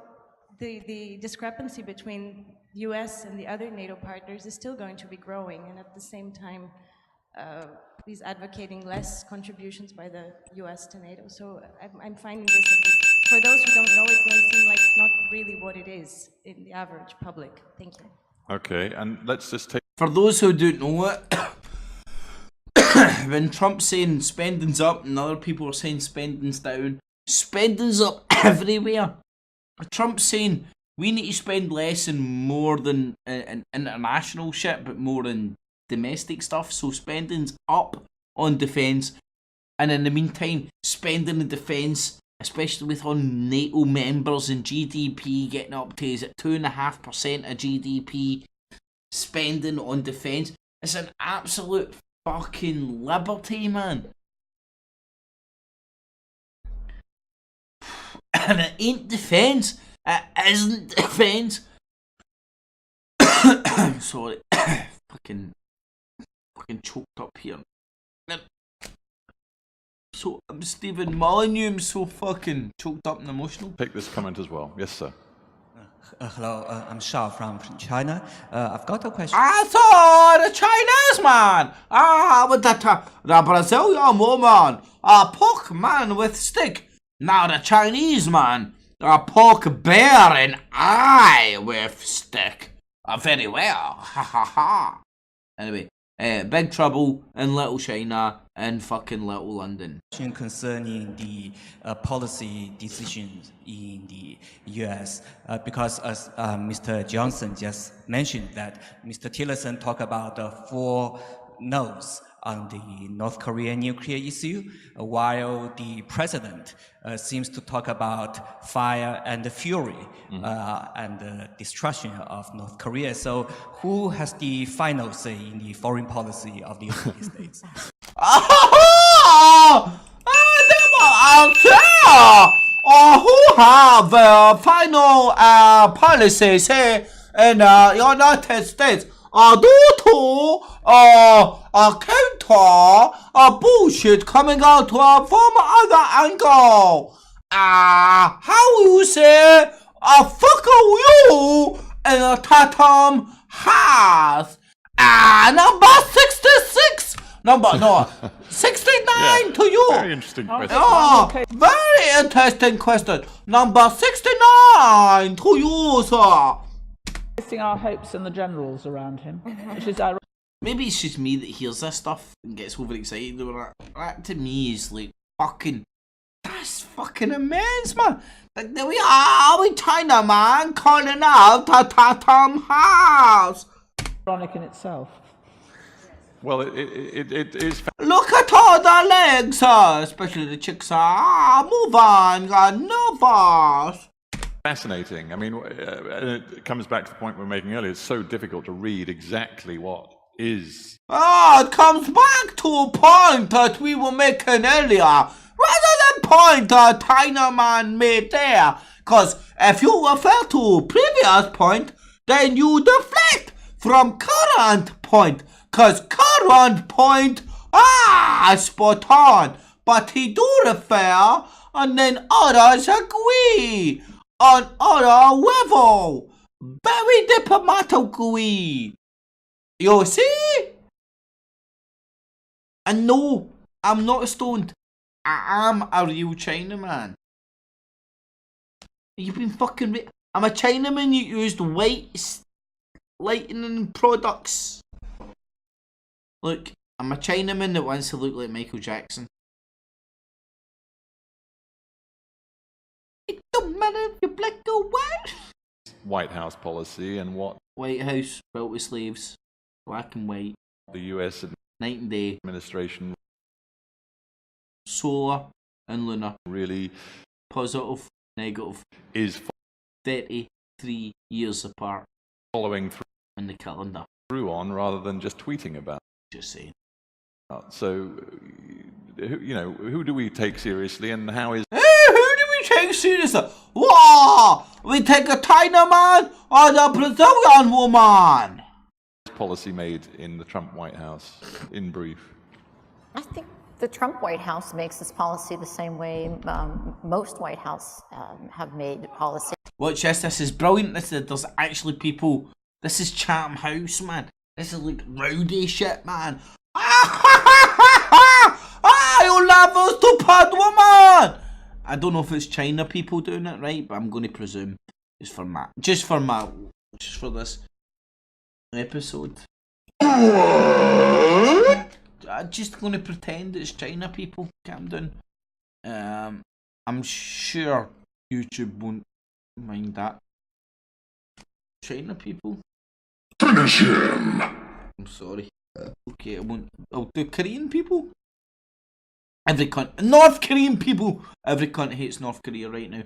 the discrepancy between the US and the other NATO partners is still going to be growing, and at the same time, he's advocating less contributions by the US to NATO. So I'm finding this a bit, for those who don't know, it may seem like not really what it is in the average public. Thank you. Okay, and let's just take... For those who don't know it, when Trump's saying spending's up and other people are saying spending's down, spending's up everywhere. Trump's saying we need to spend less and more than in international shit, but more in domestic stuff. So spending's up on defence, and in the meantime, spending in defence, especially with on NATO members and GDP getting up to, is it 2.5% of GDP spending on defence? It's an absolute fucking liberty, man. And it ain't defence. It isn't defence. Sorry. fucking choked up here. So I'm Stephen Molyneux. I'm so fucking choked up and emotional. Take this comment as well. Yes, sir. Hello, I'm Shao from China. I've got a question. I saw the Chinese man. With the Brazilian woman. Pork man with stick. Now the Chinese man. Pork bear and I with stick. Very well. Ha ha ha. Anyway, Big Trouble in Little China and fucking Little London. Concerning the policy decisions in the US, because as Mr. Johnson just mentioned that Mr. Tillerson talked about the 4 no's on the North Korean nuclear issue, while the president seems to talk about fire and fury and the destruction of North Korea. So who has the final say in the foreign policy of the United States? Who have final policy say in the United States? Due to counter bullshit coming out from other angle. How you say fuck you in a Tatum house? Number 66. No, 69 to you. Very interesting question. Very interesting question. Number 69 to you, sir. Placing our hopes in the generals around him, which is ironic. Maybe it's just me that hears this stuff and gets overexcited over it. That to me is like fucking, that's fucking immense, man. Like there we are with China, man, calling out the Tatum house. Ironic in itself. Well, it is... Look at all the legs, especially the chicks. Move on, nervous. Fascinating. I mean, and it comes back to the point we were making earlier. It's so difficult to read exactly what is... It comes back to a point that we were making earlier, rather than point that Chinaman made there. Because if you refer to previous point, then you deflect from current point. Because current point, spot on. But he do refer, and then others agree. On other level. Very diplomatically. You see? And no, I'm not stoned. I am a real Chinaman. You've been fucking... I'm a Chinaman who used white lightning products. Look, I'm a Chinaman that wants to look like Michael Jackson. It don't matter if you're black or white. White House policy and what... White House built with slaves. Black and white. The US night and day administration solar and lunar. Really positive, negative. Is 33 years apart. Following through in the calendar. Through on rather than just tweeting about. Just saying. So, who do we take seriously, and how is? Who do we take seriously? Wow! We take a China man or the Brazilian woman? Policy made in the Trump White House, in brief. I think the Trump White House makes this policy the same way most White House have made policy. Watch this. This is brilliant. There's actually people. This is Chatham House, man. This is like rowdy shit, man. You'll love us to pad woman. I don't know if it's China people doing it right, but I'm going to presume just for this episode. I'm just going to pretend it's China people. Calm down. I'm sure YouTube won't mind that. China people. Finish him. I'm sorry. Okay, I won't. I'll do Korean people. Every cunt. North Korean people. Every cunt hates North Korea right now.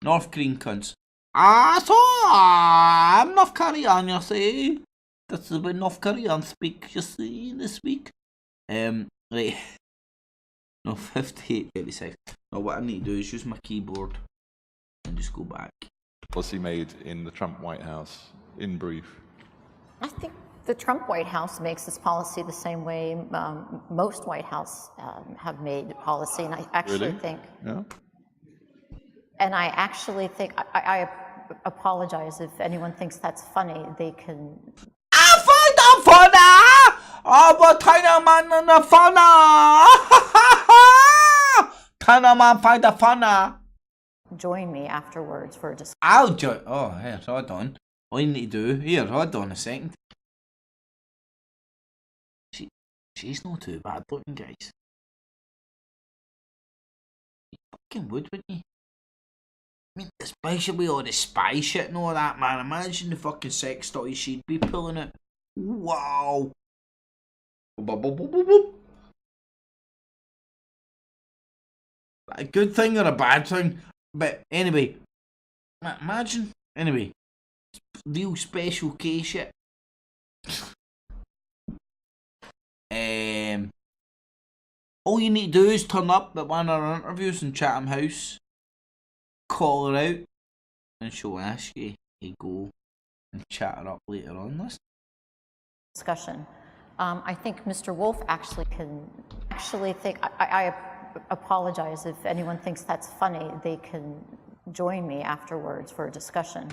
North Korean cunts. I'm North Korean, you see. That's the way North Korean speak, you see, this week. Right. No, 58, 36. No, what I need to do is use my keyboard and just go back. Policy made in the Trump White House, in brief. I think the Trump White House makes this policy the same way most White House have made policy, and I actually think. Yeah. And I actually think I apologize if anyone thinks that's funny. They can. I find that funny. I'm a China man and a funny. China man find that funny. Join me afterwards for a discussion. I'll join. Oh, here, hold on. All you need to do here, hold on a second. She's not too bad looking, guys. You fucking would, wouldn't you? I mean, especially all the spy shit and all that, man. Imagine the fucking sex toys she'd be pulling it. Wow. A good thing or a bad thing? But anyway, imagine, anyway, real special K shit. All you need to do is turn up at one of our interviews in Chatham House, call her out, and she'll ask you to go and chat her up later on this discussion. I think Mr. Wolf actually think I apologize if anyone thinks that's funny. They can join me afterwards for a discussion.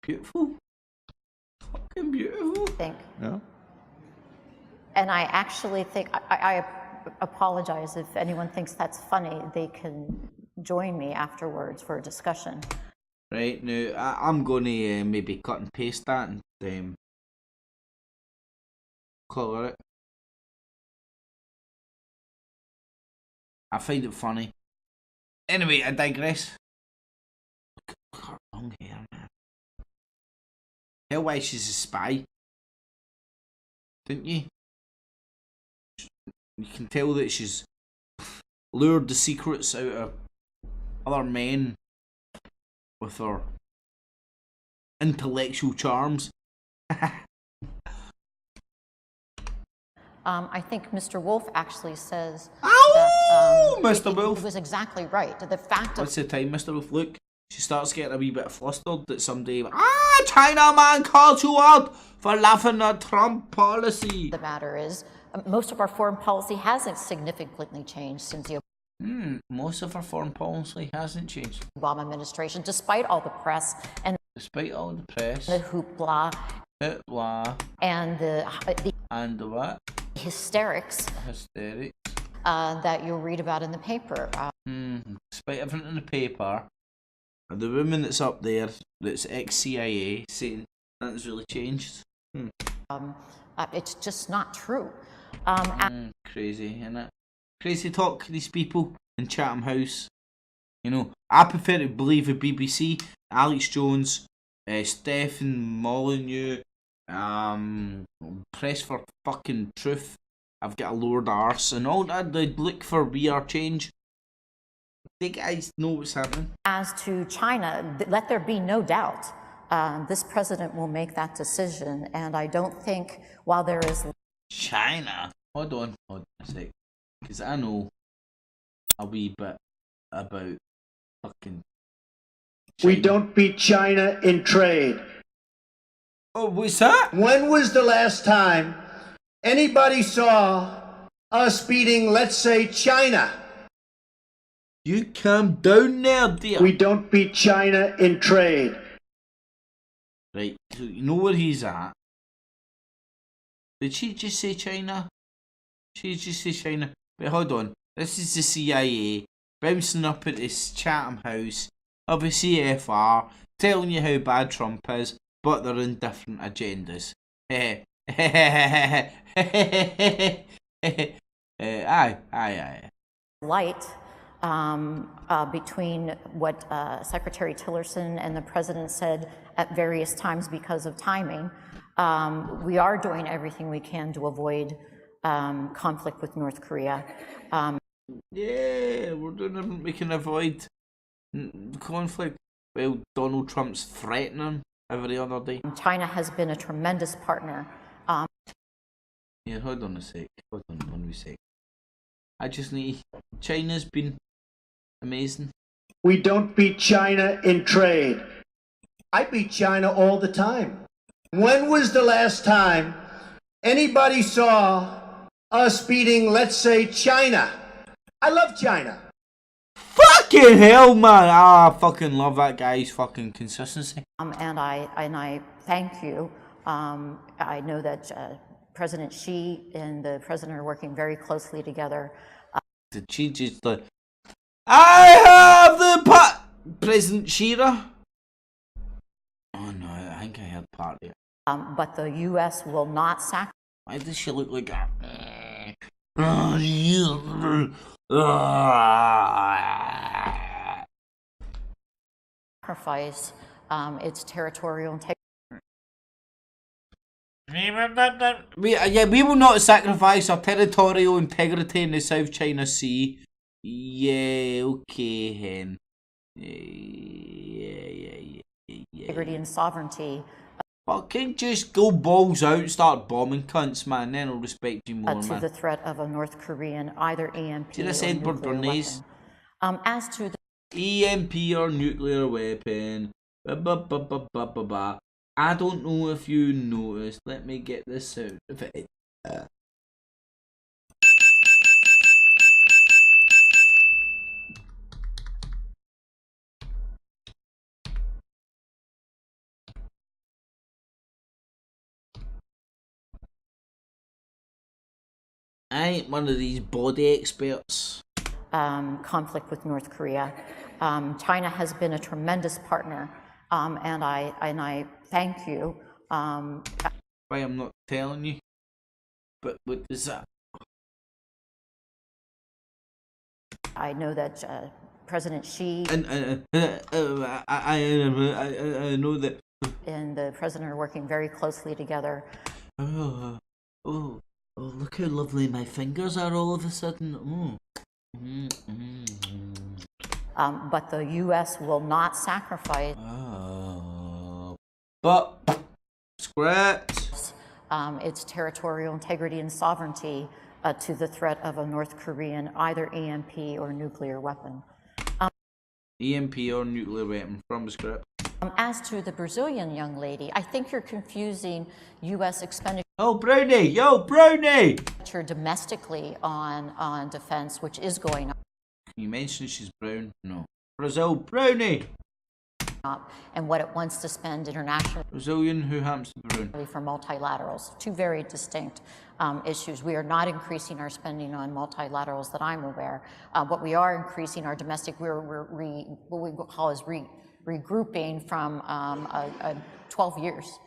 Beautiful. Fucking beautiful. Yeah. And I actually think I apologize if anyone thinks that's funny. They can join me afterwards for a discussion. Right, now I'm going to maybe cut and paste that and colour it. I find it funny. Anyway, I digress. Look at her long hair, man. Tell why she's a spy. Didn't you? You can tell that she's lured the secrets out of other men with her intellectual charms. I think Mr. Wolf actually says that Mr. Wolf he was exactly right. The fact of what's the time, Mr. Wolf? Look, she starts getting a wee bit flustered that somebody China man called you out for laughing at Trump policy. The matter is, most of our foreign policy hasn't significantly changed since the most of our foreign policy hasn't changed. Obama administration, despite all the press and the hoopla, and the what? Hysterics that you'll read about in the paper. Despite everything in the paper, the woman that's up there, that's ex-CIA, saying nothing's really changed. It's just not true. Crazy, isn't it? Crazy talk, these people in Chatham House. You know, I prefer to believe the BBC, Alex Jones, Stephen Molyneux, Press for Fucking Truth, I've got a lowered arse and all that. They look for We.R. change. The guys know what's happening. As to China, let there be no doubt, this president will make that decision, and I don't think while there is... China? Hold on a sec. Because I know a wee bit about fucking China. We don't beat China in trade. Oh, what's that? When was the last time anybody saw us beating, let's say, China? You calm down there, dear. We don't beat China in trade. Right, so you know where he's at. Did she just say China? She just say China. Wait, hold on. This is the CIA bouncing up at this Chatham House of a F.E.A.R. telling you how bad Trump is, but they're in different agendas. Aye. Light between what Secretary Tillerson and the president said at various times because of timing. We are doing everything we can to avoid conflict with North Korea. Yeah, we're doing everything we can avoid conflict. Well, Donald Trump's threatening every other day. China has been a tremendous partner. Yeah, hold on a sec. Hold on 1 sec. I just need... China's been amazing. We don't beat China in trade. I beat China all the time. When was the last time anybody saw us beating, let's say, China? I love China. Fucking hell, man! I fucking love that guy's fucking consistency. And I thank you. I know that President Xi and the president are working very closely together. Did she just like, I have the President Shearer? Oh no, I think I had part of it. But the U.S. will not sacrifice. Why does she look like that? Sacrifice its territorial integrity. We will not sacrifice our territorial integrity in the South China Sea. Yeah, okay, hen. Yeah. Integrity and sovereignty. Fucking just go balls out and start bombing cunts, man. Then I'll respect you more, To man. the threat of a North Korean either EMP Did I or say nuclear Bernays? weapon. As to the EMP or nuclear weapon. I don't know if you noticed. Let me get this out of it. I ain't one of these body experts. Conflict with North Korea. China has been a tremendous partner, and I thank you. Why I'm not telling you? But what is that? I know that President Xi And I know that. and the president are working very closely together. Oh, look how lovely my fingers are all of a sudden. But the U.S. will not sacrifice but script its territorial integrity and sovereignty to the threat of a North Korean either EMP or nuclear weapon. EMP or nuclear weapon from the script. As to the Brazilian young lady, I think you're confusing U.S. expenditure. Oh, Brownie! Yo, Brownie! Domestically on defense, which is going You mentioned she's brown? No. Brazil, Brownie! up, and what it wants to spend internationally. Brazilian who happens to be brown. For multilaterals, two very distinct issues. We are not increasing our spending on multilaterals that I'm aware. What we are increasing our domestic, we're what we call is regrouping from 12 years,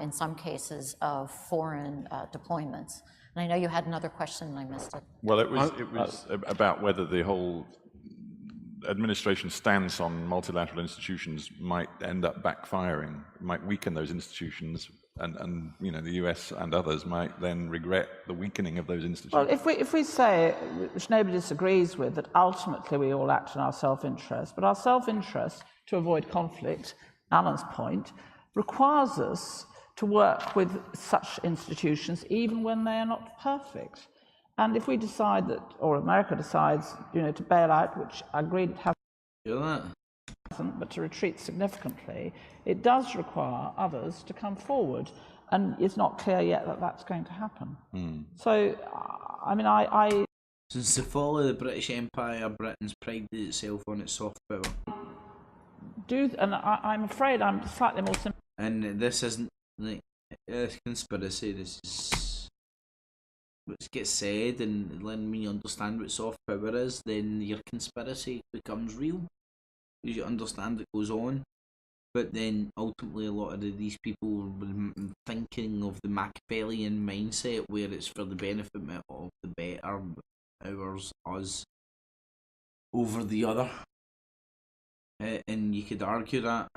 in some cases, of foreign deployments. And I know you had another question and I missed it. Well, it was about whether the whole administration stance on multilateral institutions might end up backfiring, might weaken those institutions and you know, the US and others might then regret the weakening of those institutions. Well, if we say, which nobody disagrees with, that ultimately we all act in our self-interest, but our self-interest, to avoid conflict, Alan's point, requires us to work with such institutions even when they are not perfect. And if we decide that, or America decides, you know, to bail out, which I agree it hasn't, but to retreat significantly, it does require others to come forward. And it's not clear yet that that's going to happen. So, I mean, Since the fall of the British Empire, Britain's prided itself on its soft power. And I'm afraid I'm slightly more simple. And this isn't like a conspiracy, this is what gets said, and when you understand what soft power is, then your conspiracy becomes real. Because you understand what goes on. But then ultimately a lot of these people were thinking of the Machiavellian mindset where it's for the benefit of the better, ours, us, over the other. And you could argue that,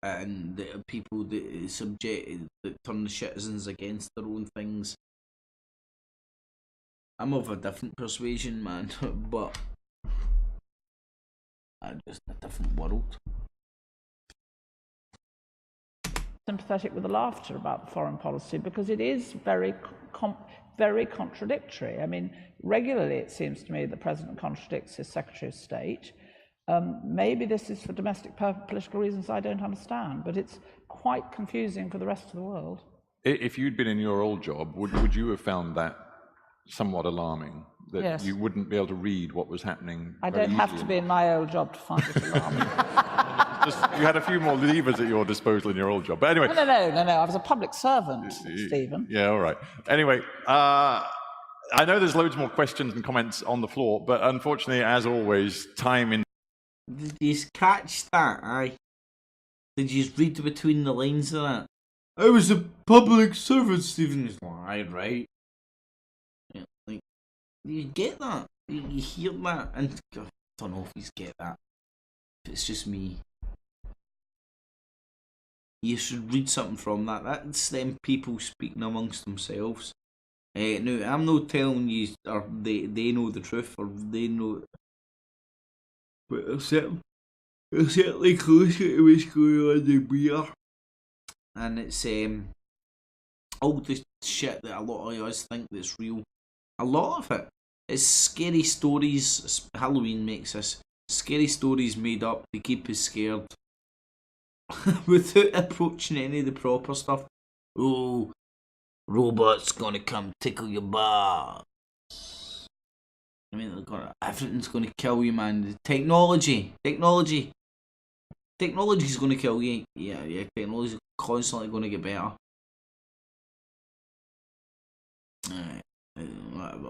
and the people that turn the citizens against their own things. I'm of a different persuasion, man, but I'm just in a different world. Sympathetic with the laughter about foreign policy because it is very contradictory. I mean, regularly it seems to me the President contradicts his Secretary of State. Maybe this is for domestic political reasons I don't understand, but it's quite confusing for the rest of the world. If you'd been in your old job, would you have found that somewhat alarming? That Yes. You wouldn't be able to read what was happening? I don't have to be in my old job to find it alarming. You had a few more levers at your disposal in your old job. But anyway. No. I was a public servant, Stephen. Yeah, all right. Anyway, I know there's loads more questions and comments on the floor, but unfortunately, as always, time in. Did you catch that? Aye. Did you read between the lines of that? I was a public servant, Stephen. He's like, aye, right. Yeah, like, you get that? You hear that? And I don't know if you get that. If it's just me. You should read something from that. That's them people speaking amongst themselves. No, I'm not telling you, or they know the truth, or they know. But they're certainly closer to what's going on than we are. And it's all the shit that a lot of us think that's real. A lot of it is scary stories. Halloween makes us scary stories made up to keep us scared. Without approaching any of the proper stuff. Oh, robot's gonna come tickle your butt. I mean, everything's gonna kill you, man. The technology's gonna kill you. Yeah, technology's constantly gonna get better.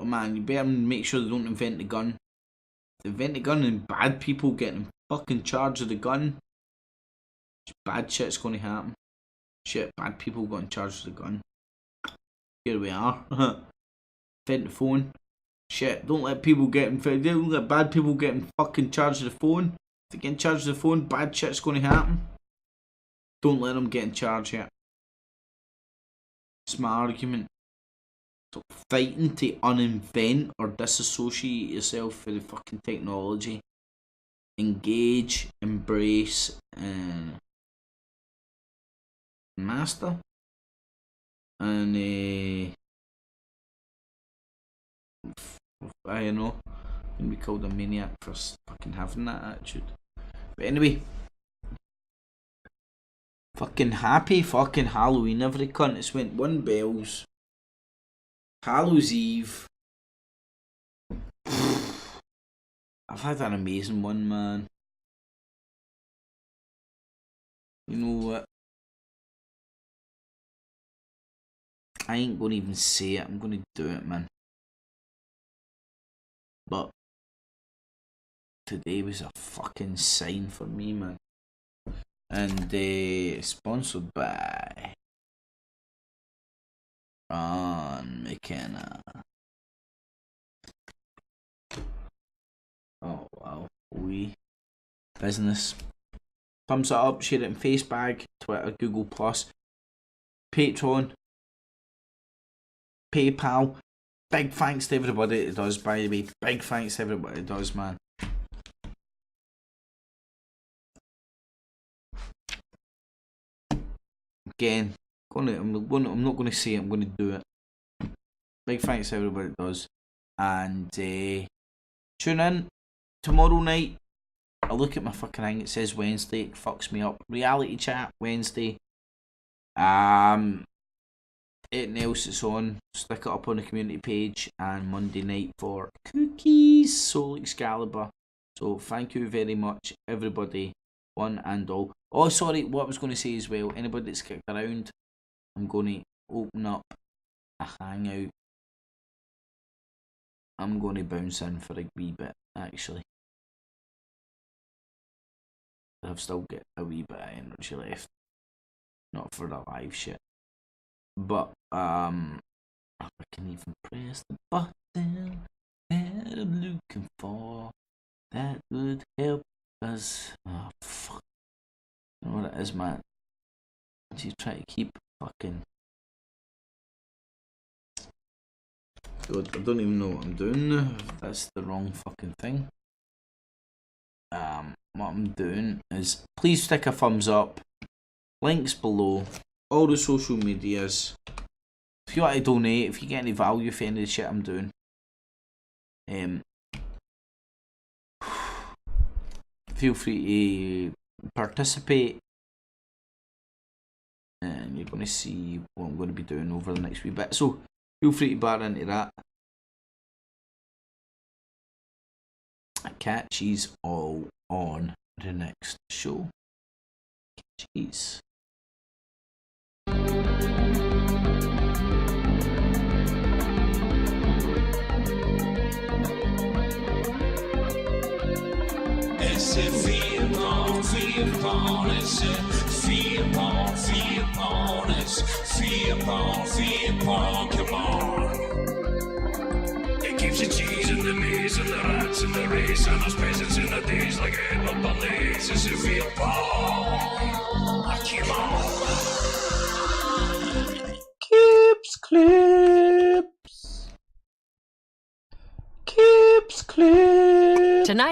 Man, you better make sure they don't invent the gun. If they invent the gun and bad people get in fucking charge of the gun, bad shit's gonna happen. Bad people got in charge of the gun. Here we are. Invent the phone. Don't let people get in. Don't let bad people get in fucking charge of the phone. If they get in charge of the phone, bad shit's gonna happen. Don't let them get in charge yet. It's my argument. So fighting to uninvent or disassociate yourself with the fucking technology. Engage, embrace, and master. And I don't know, can be called a maniac for fucking having that attitude. But anyway, fucking happy fucking Halloween, every cunt. It's went one bells. Hallows Eve. I've had an amazing one, man. You know what? I ain't gonna even say it, I'm gonna do it, man. But today was a fucking sign for me, man. And sponsored by Ron McKenna. Oh wow, business. Thumbs it up, share it in Facebook, Twitter, Google+. Patreon, PayPal. Big thanks to everybody that does, by the way. Big thanks to everybody that does, man. Again, I'm not going to say it, I'm going to do it. Big thanks to everybody that does. And tune in tomorrow night. I look at my fucking thing, it says Wednesday, it fucks me up. Reality Chat Wednesday. Anything else that's on, stick it up on the community page. And Monday night for Cookies, Soul Excalibur. So thank you very much, everybody, one and all. Oh, sorry, what I was going to say as well, anybody that's kicked around, I'm going to open up a hangout. I'm going to bounce in for a wee bit, actually. I've still got a wee bit of energy left. Not for the live shit. But, if I can even press the button that I'm looking for, that would help us. Oh, fuck. You know what it is, man? You try to keep fucking... God, I don't even know what I'm doing now. That's the wrong fucking thing. What I'm doing is, please stick a thumbs up. Links below. All the social medias. If you want to donate, if you get any value for any of the shit I'm doing, feel free to participate. And you're going to see what I'm going to be doing over the next wee bit. So, feel free to bar into that. I catch yous all on the next show. Jeez. It's a F.E.A.R, it's a F.E.A.R, it's F.E.A.R, come on. It keeps the cheese and the maze and the rats and the race and those peasants in the days like Edmund Bernays. It's a F.E.A.R, come on. Kips clips. Kips clips. Tonight.